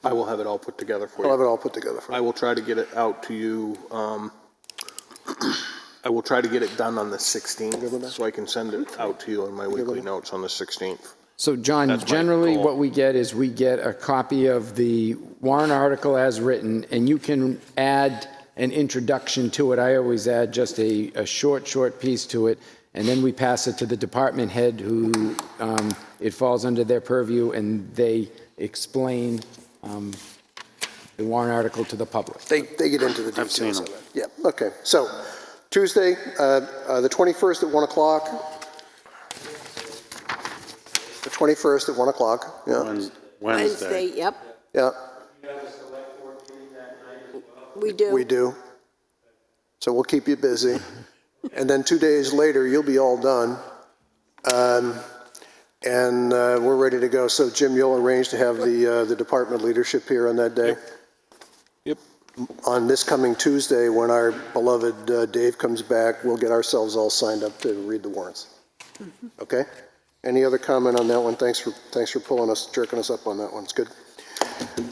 I will have it all put together for I'll have you. it all put together for I you. will try to get it out to you. I will try to get it done on the 16th, so I can send it out to you in my weekly notes on the 16th. So John, That's my generally goal. what we get is we get a copy of the warrant article as written, and you can add an introduction to it. I always add just a short piece to it, and then we pass it to the department head who, it falls under their purview, and they explain the warrant article to the public. They get into the I've seen details of them. it. Yeah, okay. So Tuesday, the 21st at 1 o'clock. The 21st at 1 o'clock, yeah. Wednesday. Yep, Yeah, we do. we do. So we'll keep you busy. And then 2 days later, you'll be all done. And we're ready to go. So Jim, you'll arrange to have the department leadership here on that day? Yep. on this coming Tuesday, when our beloved Dave comes back, we'll get ourselves all signed up to read the warrants. Okay? Any other comment on that one? Thanks for jerking us up on that one. It's good.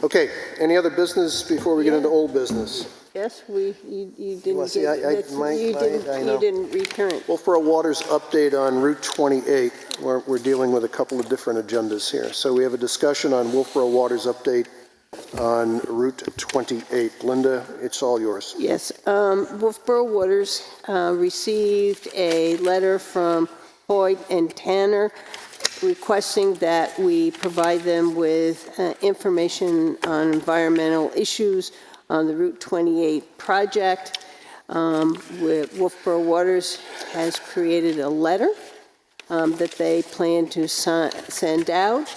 Okay, any other business before we get into old business? Yes, you didn't Well, see, get, I know. you didn't return. Wolfeboro Water's update on Route 28. We're dealing with a couple of different agendas here. So we have a discussion on Wolfeboro Water's update on Route 28. Linda, it's all yours. Yes, Wolfeboro Waters received a letter from Hoyt and Tanner requesting that we provide them with information on environmental issues on the Route 28 project. Wolfeboro Waters has created a letter that they plan to send out,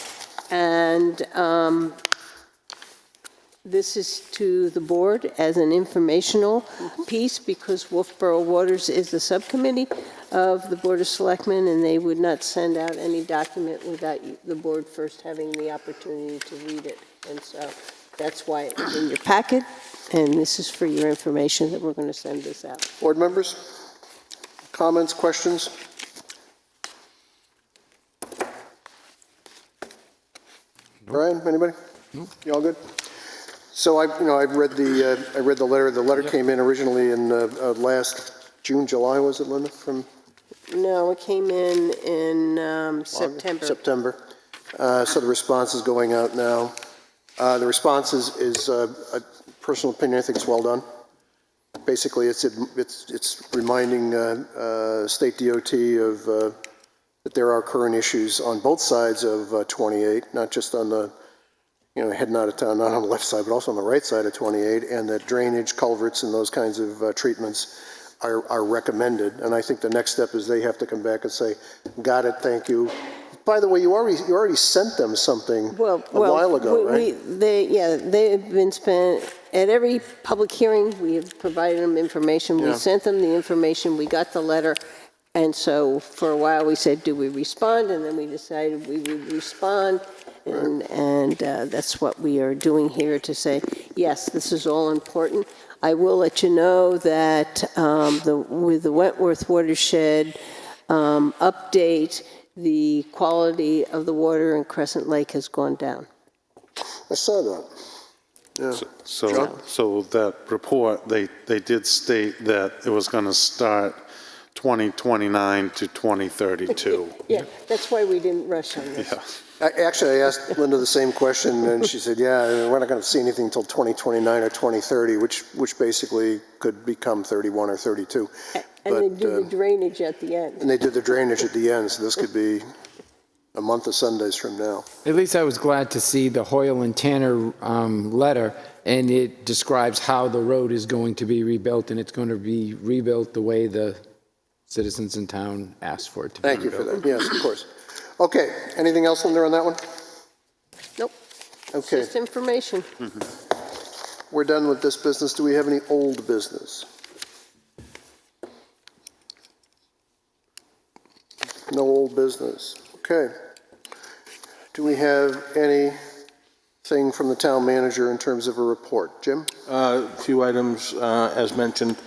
and this is to the board as an informational piece, because Wolfeboro Waters is the subcommittee of the Board of Selectmen, and they would not send out any document without the board first having the opportunity to read it. And so that's why it's in your packet, and this is for your information that we're going to send this out. Board members, comments, questions? Brian, anybody? You all good? So I read the letter. The letter came in originally in last June, July, was it, Linda? No, it came in September. September. So the response is going out now. The response is a personal opinion. I think it's well done. Basically, it's reminding State DOT of that there are current issues on both sides of 28, not just on the heading out of town, not on the left side, but also on the right side of 28, and that drainage, culverts, and those kinds of treatments are recommended. And I think the next step is they have to come back and say, got it, thank you. By the way, you already sent them something a while ago, right? They have been spent, at every public hearing, we have provided them information. We sent them the information, we got the letter, and so for a while we said, do we respond? And then we decided we would respond, and that's what we are doing here, to say, yes, this is all important. I will let you know that with the Wentworth watershed update, the quality of the water in Crescent Lake has gone down. I saw that. Yeah. So that report, they did state that it was going to start 2029 to 2032. Yeah, that's why we didn't rush on this. Yeah. Actually, I asked Linda the same question, and she said, yeah, we're not going to see anything until 2029 or 2030, which basically could become 31 or 32. And they do the drainage at the end. And they do the drainage at the end, so this could be a month of Sundays from now. At least I was glad to see the Hoyle and Tanner letter, and it describes how the road is going to be rebuilt, and it's going to be rebuilt the way the citizens in town asked for it to be rebuilt. Thank you for that. Yes, of course. Okay, anything else, Linda, on that one? Nope. Okay. It's just information. We're done with this business. Do we have any old business? No old business. Okay. Do we have anything from the town manager in terms of a report? Jim? A few items, as mentioned.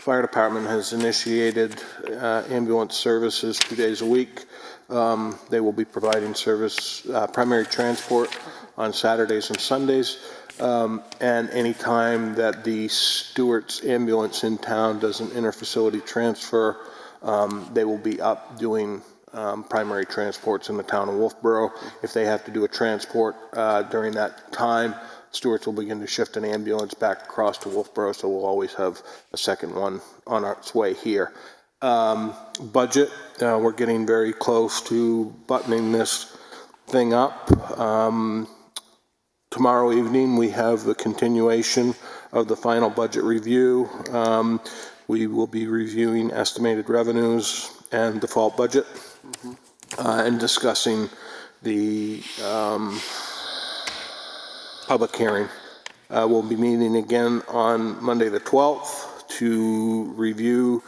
Fire department has initiated ambulance services 2 days a week. They will be providing service, primary transport on Saturdays and Sundays. And any time that the Stewart's ambulance in town does an interfacility transfer, they will be up doing primary transports in the town of Wolfeboro. If they have to do a transport during that time, Stewart's will begin to shift an ambulance back across to Wolfeboro, so we'll always have a second one on its way here. Budget, we're getting very close to buttoning this thing up. Tomorrow evening, we have the continuation of the final budget review. We will be reviewing estimated revenues and default budget, and discussing the public hearing. We'll be meeting again on Monday the 12th to review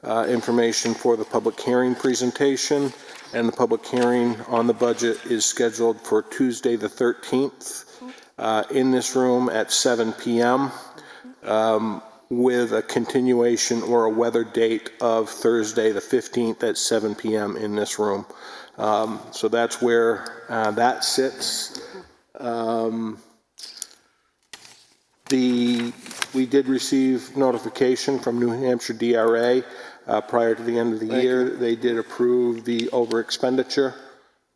information for the public hearing presentation, and the public hearing on the budget is scheduled for Tuesday the 13th in this room at 7 p.m. With a continuation or a weather date of Thursday the 15th at 7 p.m. in this room. So that's where that sits. We did receive notification from New Hampshire DRA prior to the end of the year. They did approve the over expenditure.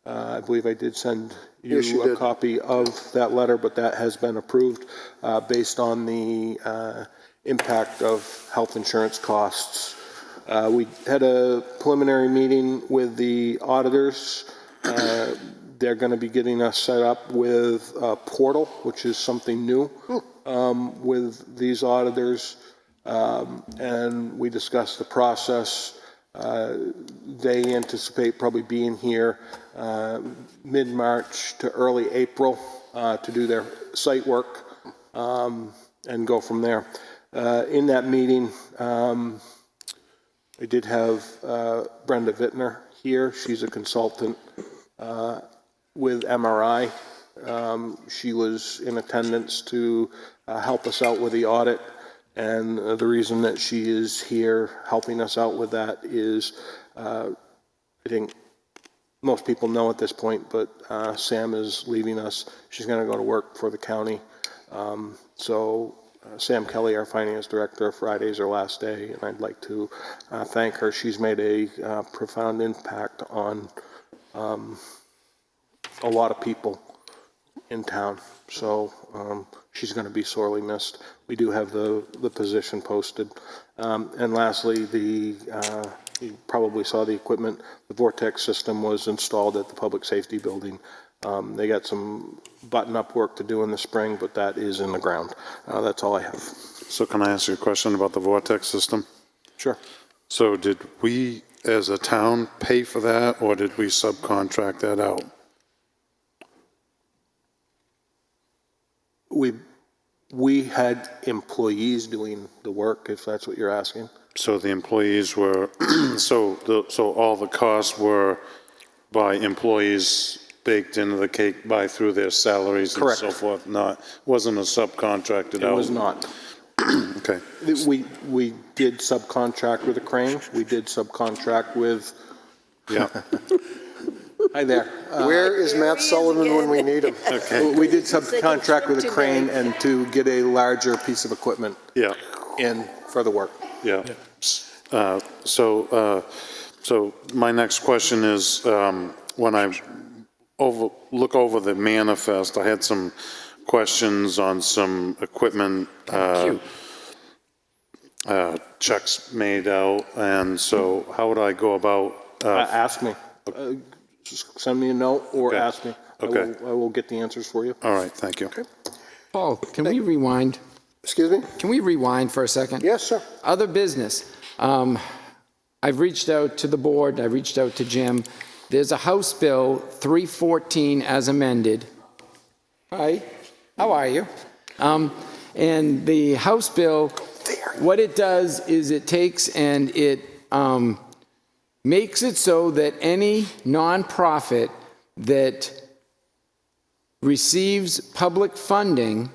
I believe I did send you a copy of that letter, but that has been approved based on the impact of health insurance costs. We had a preliminary meeting with the auditors. They're going to be getting us set up with a portal, which is something new with these auditors. And we discussed the process. They anticipate probably being here mid-March to early April to do their site work and go from there. In that meeting, I did have Brenda Vittner here. She's a consultant with MRI. She was in attendance to help us out with the audit. And the reason that she is here helping us out with that is, I think most people know at this point, but Sam is leaving us. She's going to go to work for the county. Sam Kelly, our finance director, Friday's her last day, and I'd like to thank her. She's made a profound impact on a lot of people in town. So she's going to be sorely missed. We do have the position posted. And lastly, you probably saw the equipment. The Vortex system was installed at the Public Safety Building. They got some button-up work to do in the spring, but that is in the ground. That's all I have. So can I ask you a question about the Vortex system? Sure. So did we, as a town, pay for that, or did we subcontract that out? We had employees doing the work, if that's what you're asking. So the employees were, so all the costs were by employees baked into the cake by through their salaries and so forth, wasn't a subcontracted out? It was not. Okay. We did subcontract with a crane. We did subcontract with. Yeah. Hi there. Where is Matt Sullivan when we need him? Okay. We did subcontract with a crane and to get a larger piece of equipment. Yeah. In for the work. Yeah. So my next question is, when I look over the manifest, I had some questions on some equipment checks made out, and so how would I go about? Ask me. Just send me a note or ask me. Okay. I will get the answers for you. All right, thank you. Okay. Paul, can we rewind? Excuse me? Can we rewind for a second? Yes, sir. Other business. I've reached out to the board, I reached out to Jim. There's a House Bill 314 as amended. Hi, how are you? And the House Bill, what it does is it takes and it makes it so that any nonprofit that receives public funding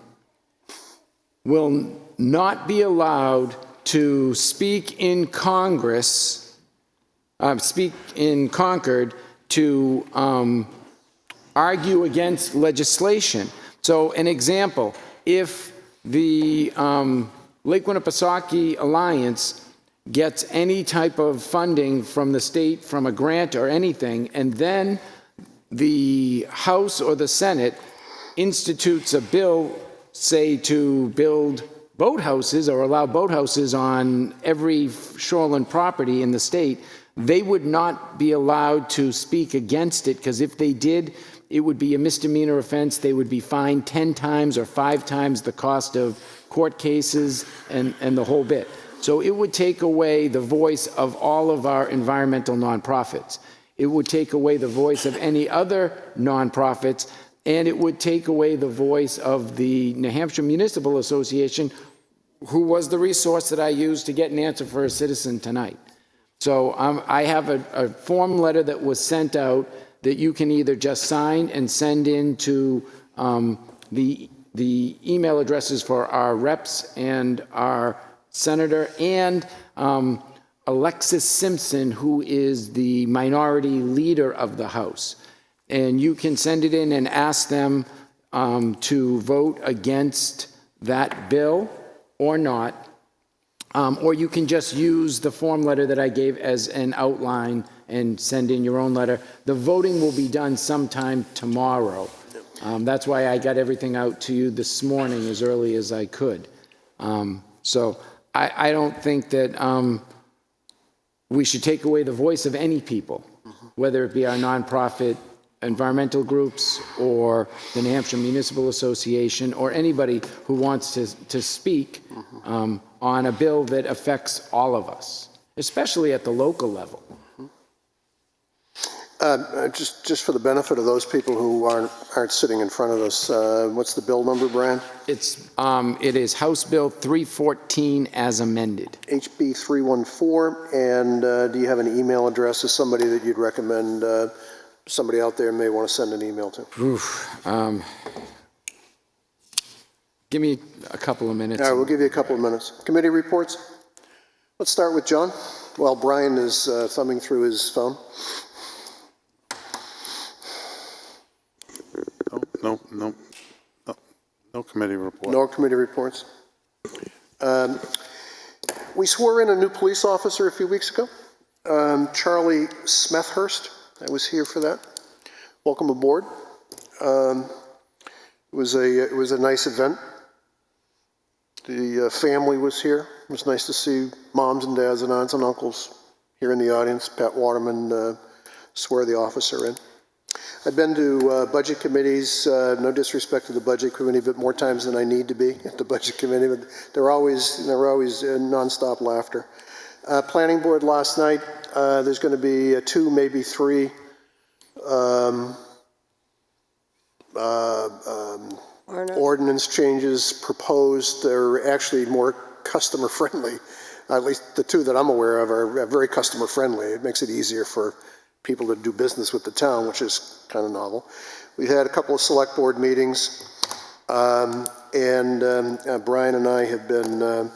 will not be allowed to speak in Congress, speak in Concord to argue against legislation. So an example, if the Lake Winnipesaukee Alliance gets any type of funding from the state, from a grant or anything, and then the House or the Senate institutes a bill, say, to build boathouses or allow boathouses on every shoreline property in the state, they would not be allowed to speak against it, because if they did, it would be a misdemeanor offense. They would be fined 10 times or 5 times the cost of court cases and the whole bit. So it would take away the voice of all of our environmental nonprofits. It would take away the voice of any other nonprofits, and it would take away the voice of the New Hampshire Municipal Association, who was the resource that I used to get an answer for a citizen tonight. So I have a form letter that was sent out that you can either just sign and send in to the email addresses for our reps and our senator, and Alexis Simpson, who is the minority leader of the House. And you can send it in and ask them to vote against that bill or not. Or you can just use the form letter that I gave as an outline and send in your own letter. The voting will be done sometime tomorrow. That's why I got everything out to you this morning as early as I could. So I don't think that we should take away the voice of any people, whether it be our nonprofit environmental groups or the New Hampshire Municipal Association or anybody who wants to speak on a bill that affects all of us, especially at the local level. Just for the benefit of those people who aren't sitting in front of us, what's the bill number, Brian? It is House Bill 314 as amended. HB 314, and do you have an email address of somebody that you'd recommend somebody out there may want to send an email to? Give me a couple of minutes. All right, we'll give you a couple of minutes. Committee reports? Let's start with John, while Brian is thumbing through his phone. No committee report. No committee reports. We swore in a new police officer a few weeks ago, Charlie Smethurst. I was here for that. Welcome aboard. It was a nice event. The family was here. It was nice to see moms and dads and aunts and uncles here in the audience. Pat Waterman swore the officer in. I've been to budget committees, no disrespect to the budget committee, but more times than I need to be at the budget committee, but they're always nonstop laughter. Planning board last night, there's going to be 2, maybe 3 ordinance changes proposed. They're actually more customer friendly. At least the 2 that I'm aware of are very customer friendly. It makes it easier for people to do business with the town, which is kind of novel. We had a couple of select board meetings, and Brian and I have been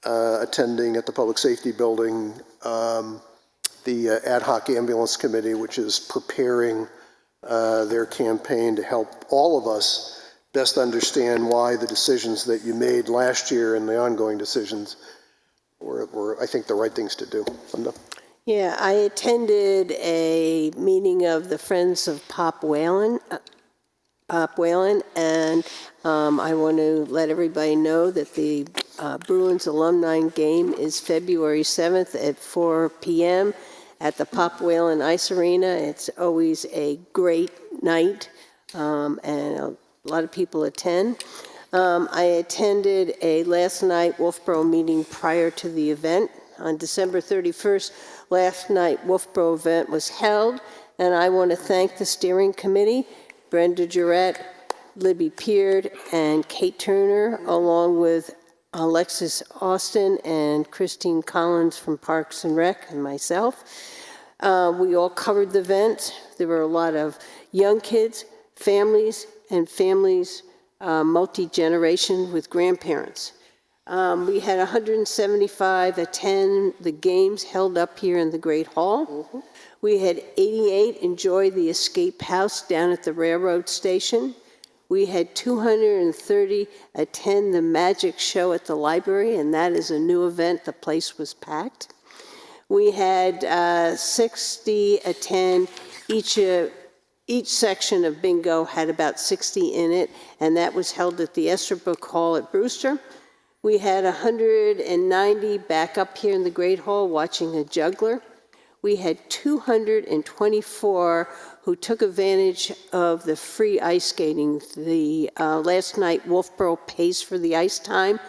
attending at the Public Safety Building the Ad Hoc Ambulance Committee, which is preparing their campaign to help all of us best understand why the decisions that you made last year and the ongoing decisions were I think, the right things to do. Linda? Yeah, I attended a meeting of the Friends of Pop Whalen, and I want to let everybody know that the Bruins alumni game is February 7th at 4 p.m. at the Pop Whalen Ice Arena. It's always a great night, and a lot of people attend. I attended a last night Wolfeboro meeting prior to the event. On December 31st, last night Wolfeboro event was held, and I want to thank the steering committee, Brenda Jarrett, Libby Peard, and Kate Turner, along with Alexis Austin and Christine Collins from Parks and Rec and myself. We all covered the event. There were a lot of young kids, families, and families multi-generation with grandparents. We had 175 attend the games held up here in the Great Hall. Mm-hmm. We had 88 enjoy the escape house down at the railroad station. We had 230 attend the magic show at the library, and that is a new event. The place was packed. We had 60 attend. Each section of bingo had about 60 in it, and that was held at the Estherbrook Hall at Brewster. We had 190 back up here in the Great Hall watching a juggler. We had 224 who took advantage of the free ice skating. The last night, Wolfeboro pays for the ice time,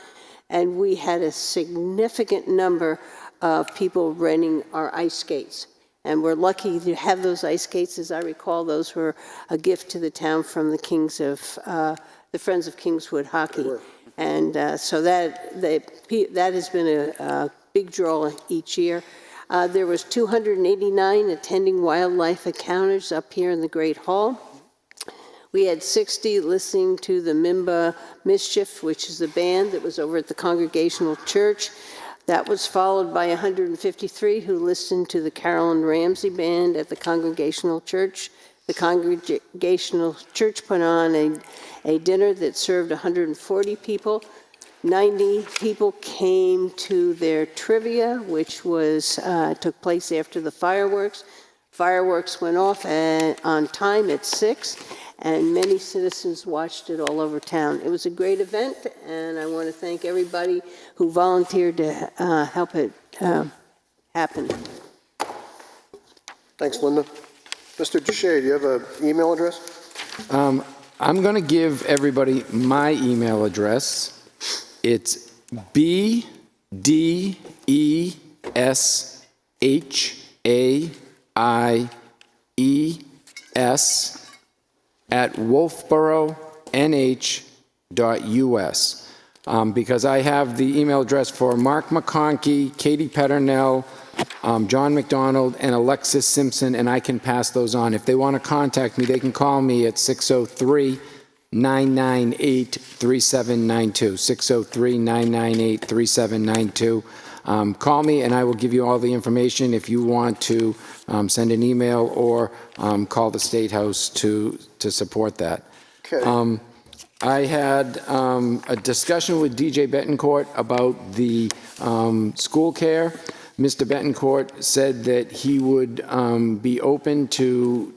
and we had a significant number of people renting our ice skates. And we're lucky to have those ice skates. As I recall, those were a gift to the town from the Friends of Kingswood Hockey. And so that has been a big draw each year. There was 289 attending wildlife encounters up here in the Great Hall. We had 60 listening to the Mimba Mischief, which is a band that was over at the Congregational Church. That was followed by 153 who listened to the Carolyn Ramsey Band at the Congregational Church. The Congregational Church put on a dinner that served 140 people. 90 people came to their trivia, which took place after the fireworks. Fireworks went off on time at 6, and many citizens watched it all over town. It was a great event, and I want to thank everybody who volunteered to help it happen. Thanks, Linda. Mr. Duché, do you have an email address? I'm going to give everybody my email address. It's bdeshaies@wolfeboronh.us. Because I have the email address for Mark McConkey, Katie Peternell, John McDonald, and Alexis Simpson, and I can pass those on. If they want to contact me, they can call me at 603-998-3792, 603-998-3792. Call me, and I will give you all the information if you want to send an email or call the State House to support that. Okay. I had a discussion with DJ Betancourt about the school care. Mr. Betancourt said that he would be open to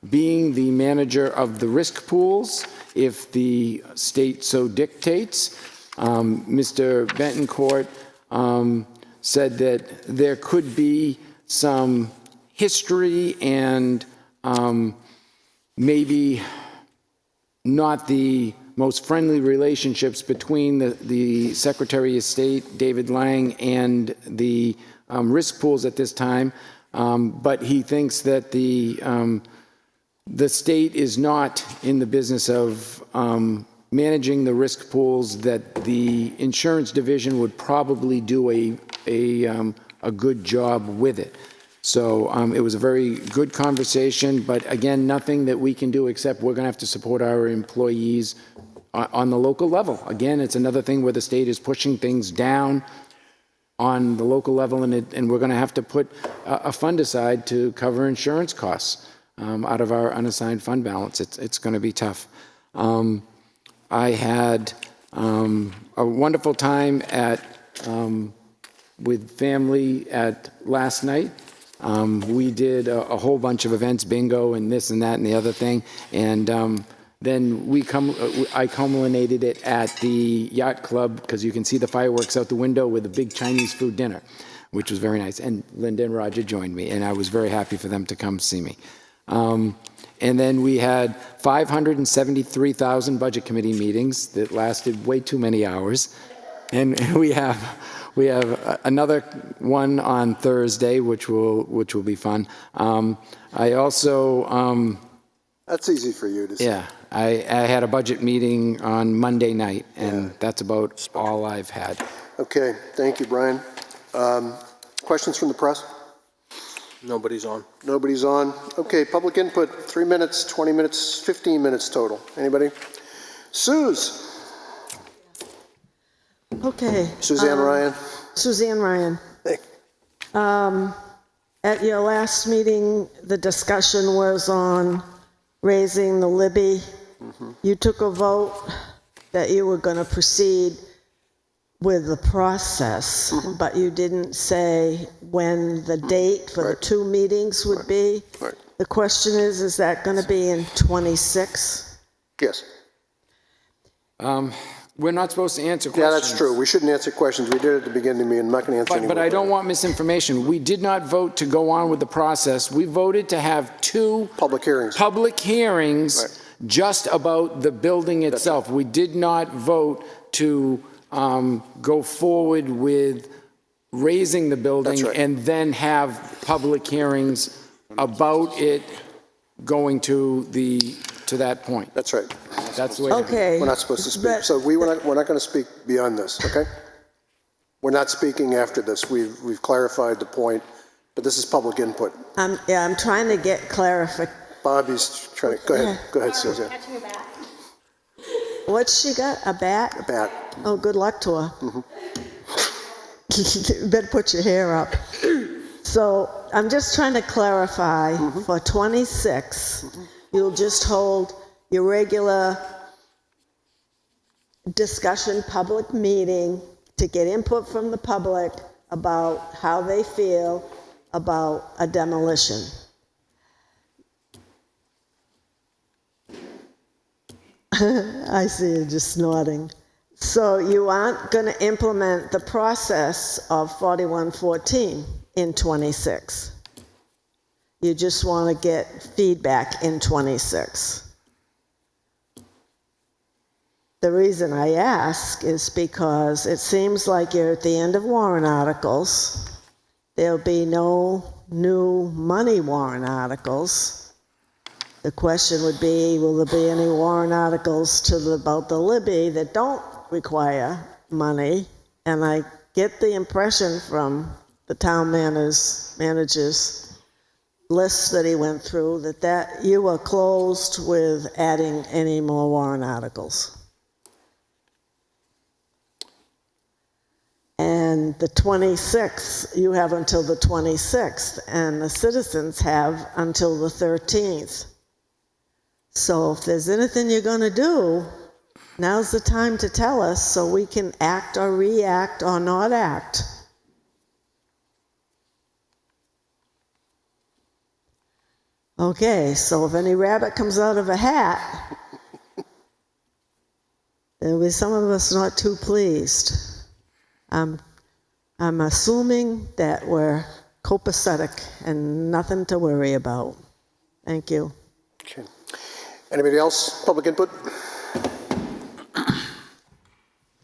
being the manager of the risk pools if the state so dictates. Mr. Betancourt said that there could be some history and maybe not the most friendly relationships between the Secretary of State, David Lang, and the risk pools at this time, but he thinks that the state is not in the business of managing the risk pools, that the insurance division would probably do a good job with it. So it was a very good conversation, but again, nothing that we can do except we're going to have to support our employees on the local level. Again, it's another thing where the state is pushing things down on the local level, and we're going to have to put a fund aside to cover insurance costs out of our unassigned fund balance. It's going to be tough. I had a wonderful time with family last night. We did a whole bunch of events, bingo and this and that and the other thing, and then I culminated it at the yacht club because you can see the fireworks out the window with a big Chinese food dinner, which was very nice. And Linda and Roger joined me, and I was very happy for them to come see me. And then we had 573,000 budget committee meetings that lasted way too many hours, and we have another one on Thursday, which will be fun. I also That's easy for you to say. yeah, I had a budget meeting on Monday night, and that's about all I've had. Okay, thank you, Brian. Questions from the press? Nobody's on. Nobody's on. Okay, public input, 3 minutes, 20 minutes, 15 minutes total. Anybody? Suze. Okay. Suzanne Ryan. Suzanne Ryan. Hey. At your last meeting, the discussion was on raising the Libby. You took a vote that you were going to proceed with the process, but you didn't say when the date for the two meetings would be. Right. The question is that going to be in '26? Yes. We're not supposed to answer questions. Yeah, that's true. We shouldn't answer questions. We did at the beginning of the meeting. I'm not going to answer any But I don't want misinformation. We did not vote to go on with the process. We voted to have two public hearings. Right. Just about the building itself. We did not vote to go forward with raising the building and then have public hearings about it going to that point. That's right. That's the way. Okay. We're not supposed to speak. So we're not going to speak beyond this, okay? We're not speaking after this. We've clarified the point, but this is public input. I'm trying to get Bobby's trying to, go ahead, Suzanne. What's she got, a bat? A bat. Oh, good luck to her. You better put your hair up. So I'm just trying to clarify, for 26, you'll just hold your regular discussion public meeting to get input from the public about how they feel about a demolition. I see you just nodding. So you aren't going to implement the process of 4114 in 26. You just want to get feedback in 26. The reason I ask is because it seems like you're at the end of warrant articles. There'll be no new money warrant articles. The question would be, will there be any warrant articles about the Libby that don't require money? And I get the impression from the town manager's list that he went through that you were closed with adding any more warrant articles. And the 26th, you have until the 26th, and the citizens have until the 13th. So if there's anything you're going to do, now's the time to tell us so we can act or react or not act. Okay, so if any rabbit comes out of a hat, there'll be some of us not too pleased. I'm assuming that we're copacetic and nothing to worry about. Thank you. Okay. Anybody else? Public input?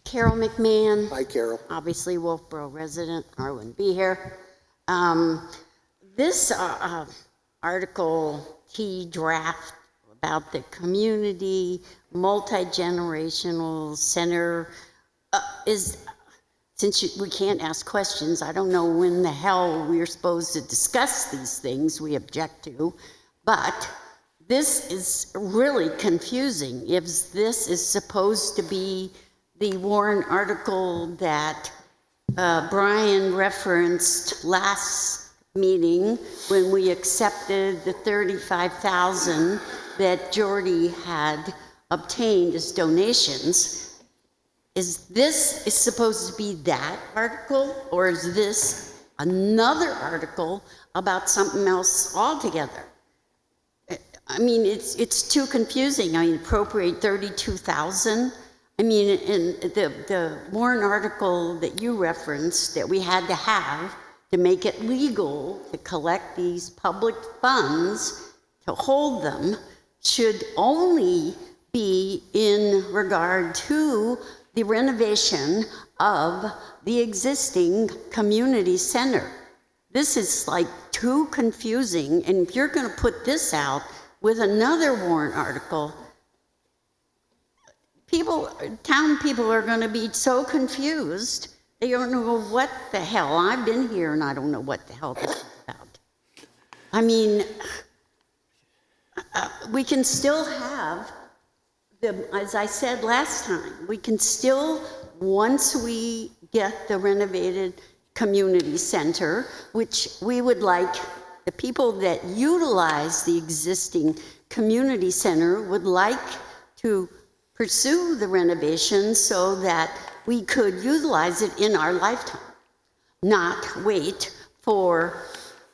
Carol McMahon. Hi, Carol. Obviously, Wolfeboro resident, or I wouldn't be here. This article, key draft about the community multi-generational center is, since we can't ask questions, I don't know when the hell we're supposed to discuss these things we object to, but this is really confusing. If this is supposed to be the warrant article that Brian referenced last meeting when we accepted the $35,000 that Jordy had obtained as donations, is supposed to be that article, or is this another article about something else altogether? I mean, it's too confusing. I mean, appropriate $32,000. I mean, in the warrant article that you referenced that we had to have to make it legal to collect these public funds, to hold them, should only be in regard to the renovation of the existing community center. This is like too confusing, and if you're going to put this out with another warrant article, town people are going to be so confused, they don't know what the hell. I've been here and I don't know what the hell this is about. I mean, we can still have, as I said last time, we can still, once we get the renovated community center, which we would like the people that utilize the existing community center would like to pursue the renovation so that we could utilize it in our lifetime, not wait for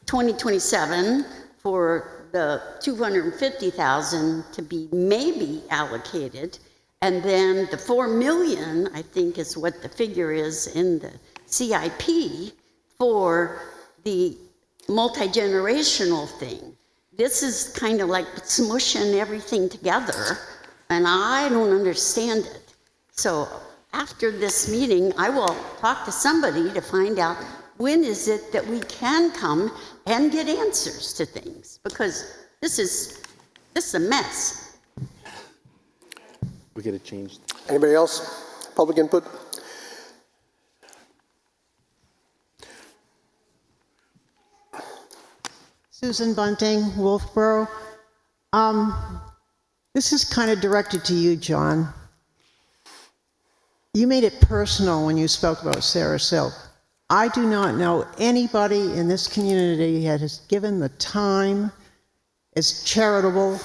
2027 for the $250,000 to be maybe allocated, and then the $4 million, I think is what the figure is in the CIP for the multi-generational thing. This is kind of like smushing everything together, and I don't understand it. So after this meeting, I will talk to somebody to find out when is it that we can come and get answers to things, because this is a mess. We get it changed. Anybody else? Public input? Susan Bunting, Wolfeboro. This is kind of directed to you, John. You made it personal when you spoke about Sarah Silk. I do not know anybody in this community that has given the time, is charitable.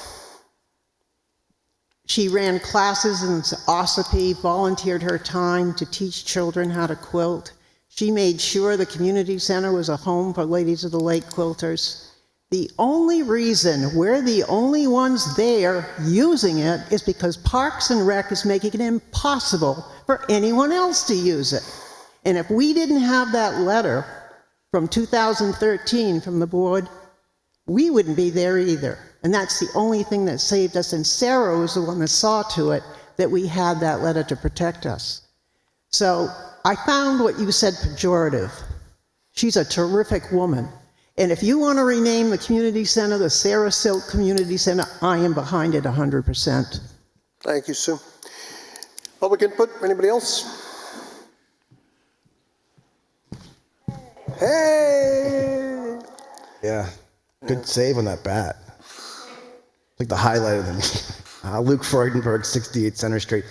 She ran classes in Ossipee, volunteered her time to teach children how to quilt. She made sure the community center was a home for Ladies of the Lake quilters. The only reason we're the only ones there using it is because Parks and Rec is making it impossible for anyone else to use it. And if we didn't have that letter from 2013 from the board, we wouldn't be there either. And that's the only thing that saved us. And Sarah was the one that saw to it that we had that letter to protect us. So I found what you said pejorative. She's a terrific woman. And if you want to rename the community center the Sarah Silk Community Center, I am behind it 100%. Thank you, Sue. Public input, anybody else? Hey! Yeah, good save on that bat. Like the highlight of the meeting. Luke Freudenberg, 68 Center Street.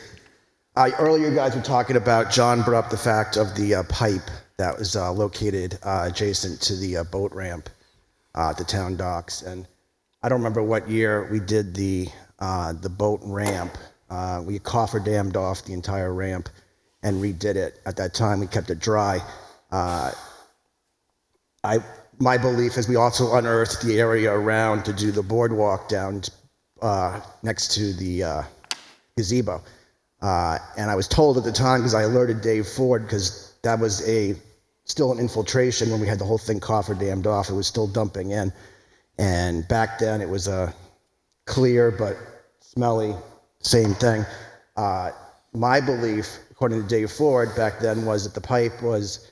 Earlier, you guys were talking about, John brought up the fact of the pipe that was located adjacent to the boat ramp at the town docks. And I don't remember what year we did the boat ramp. We cofferdammed off the entire ramp and redid it. At that time, we kept it dry. My belief is we also unearthed the area around to do the boardwalk down next to the gazebo. And I was told at the time, because I alerted Dave Ford, because that was still an infiltration when we had the whole thing cofferdammed off. It was still dumping in. And back then it was a clear but smelly, same thing. My belief, according to Dave Ford back then, was that the pipe was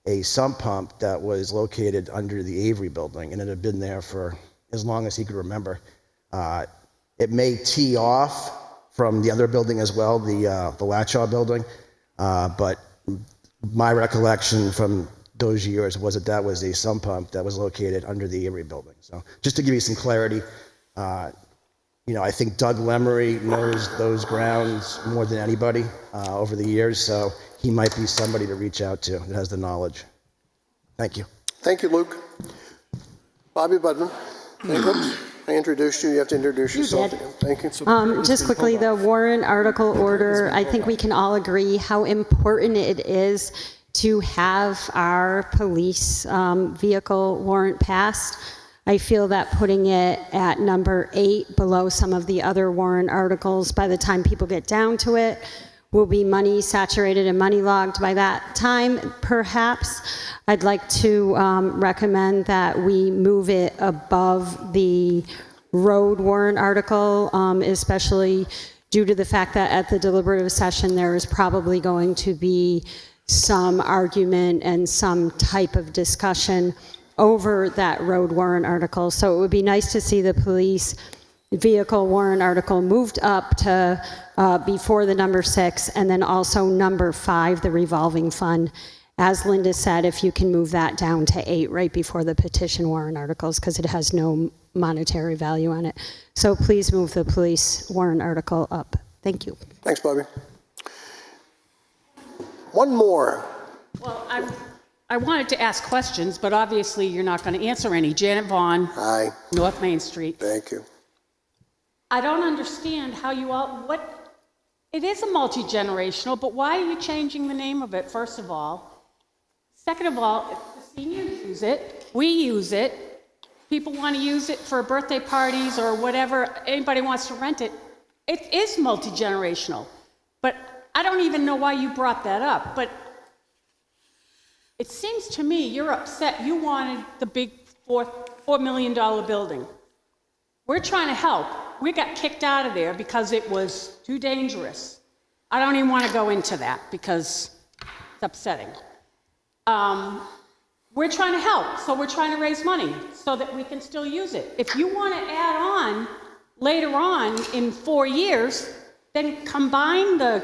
a sump pump that was located under the Avery building, and it had been there for as long as he could remember. It may tee off from the other building as well, the Latchaw building, but my recollection from those years was that was a sump pump that was located under the Avery building. So just to give you some clarity, I think Doug Lemery knows those grounds more than anybody over the years, so he might be somebody to reach out to that has the knowledge. Thank you. Thank you, Luke. Bobby Budman. I introduced you. You have to introduce yourself again. Thank you. Just quickly, the warrant article order, I think we can all agree how important it is to have our police vehicle warrant passed. I feel that putting it at number 8 below some of the other warrant articles, by the time people get down to it, will be money saturated and money logged by that time, perhaps. I'd like to recommend that we move it above the road warrant article, especially due to the fact that at the deliberative session there is probably going to be some argument and some type of discussion over that road warrant article. So it would be nice to see the police vehicle warrant article moved up to before the number 6, and then also number 5, the revolving fund. As Linda said, if you can move that down to 8 right before the petition warrant articles, because it has no monetary value on it. So please move the police warrant article up. Thank you. Thanks, Bobby. One more. Well, I wanted to ask questions, but obviously you're not going to answer any. Janet Vaughn. Aye. North Main Street. Thank you. I don't understand how you all, it is a multi-generational, but why are you changing the name of it, first of all? Second of all, if the seniors use it, we use it, people want to use it for birthday parties or whatever, anybody wants to rent it, it is multi-generational. But I don't even know why you brought that up, but it seems to me you're upset. You wanted the big $4 million building. We're trying to help. We got kicked out of there because it was too dangerous. I don't even want to go into that because it's upsetting. We're trying to help, so we're trying to raise money so that we can still use it. If you want to add on later on in 4 years, then combine the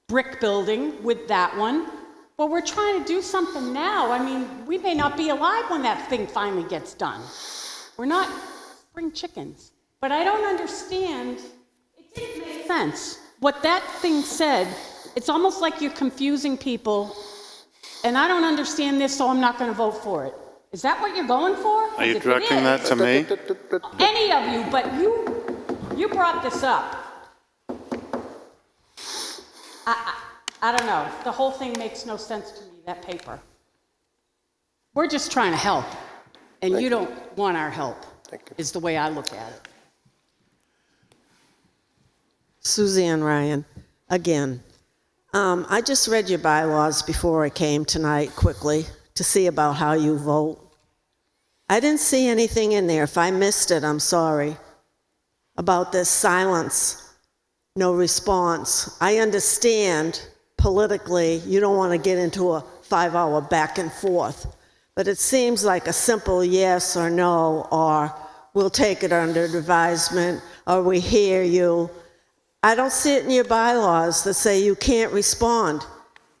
brick building with that one. But we're trying to do something now. I mean, we may not be alive when that thing finally gets done. We're not spring chickens. But but I don't understand. It didn't make sense. What that thing said, it's almost like you're confusing people, and I don't understand this, so I'm not going to vote for it. Is that what you're going for? Are you If it directing is, that to me? any of you, but you brought this up. I don't know. The whole thing makes no sense to me, that paper. We're just trying to help, and you don't want our help, is the way I look at it. Suzanne Ryan, again. I just read your bylaws before I came tonight quickly to see about how you vote. I didn't see anything in there. If I missed it, I'm sorry. About this silence, no response. I understand politically you don't want to get into a 5-hour back and forth, but it seems like a simple yes or no, or we'll take it under advisement, or we hear you. I don't see it in your bylaws that say you can't respond.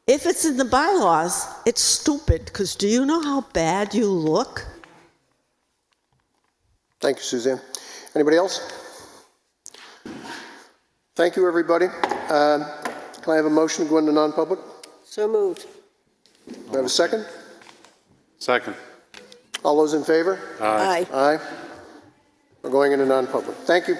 If it's in the bylaws, it's stupid, because do you know how bad you look? Thank you, Suzanne. Anybody else? Thank you, everybody. Can I have a motion to go into non-public? So moved. Do I have a second? Second. All those in favor? Aye. Aye. We're going into non-public. Thank you.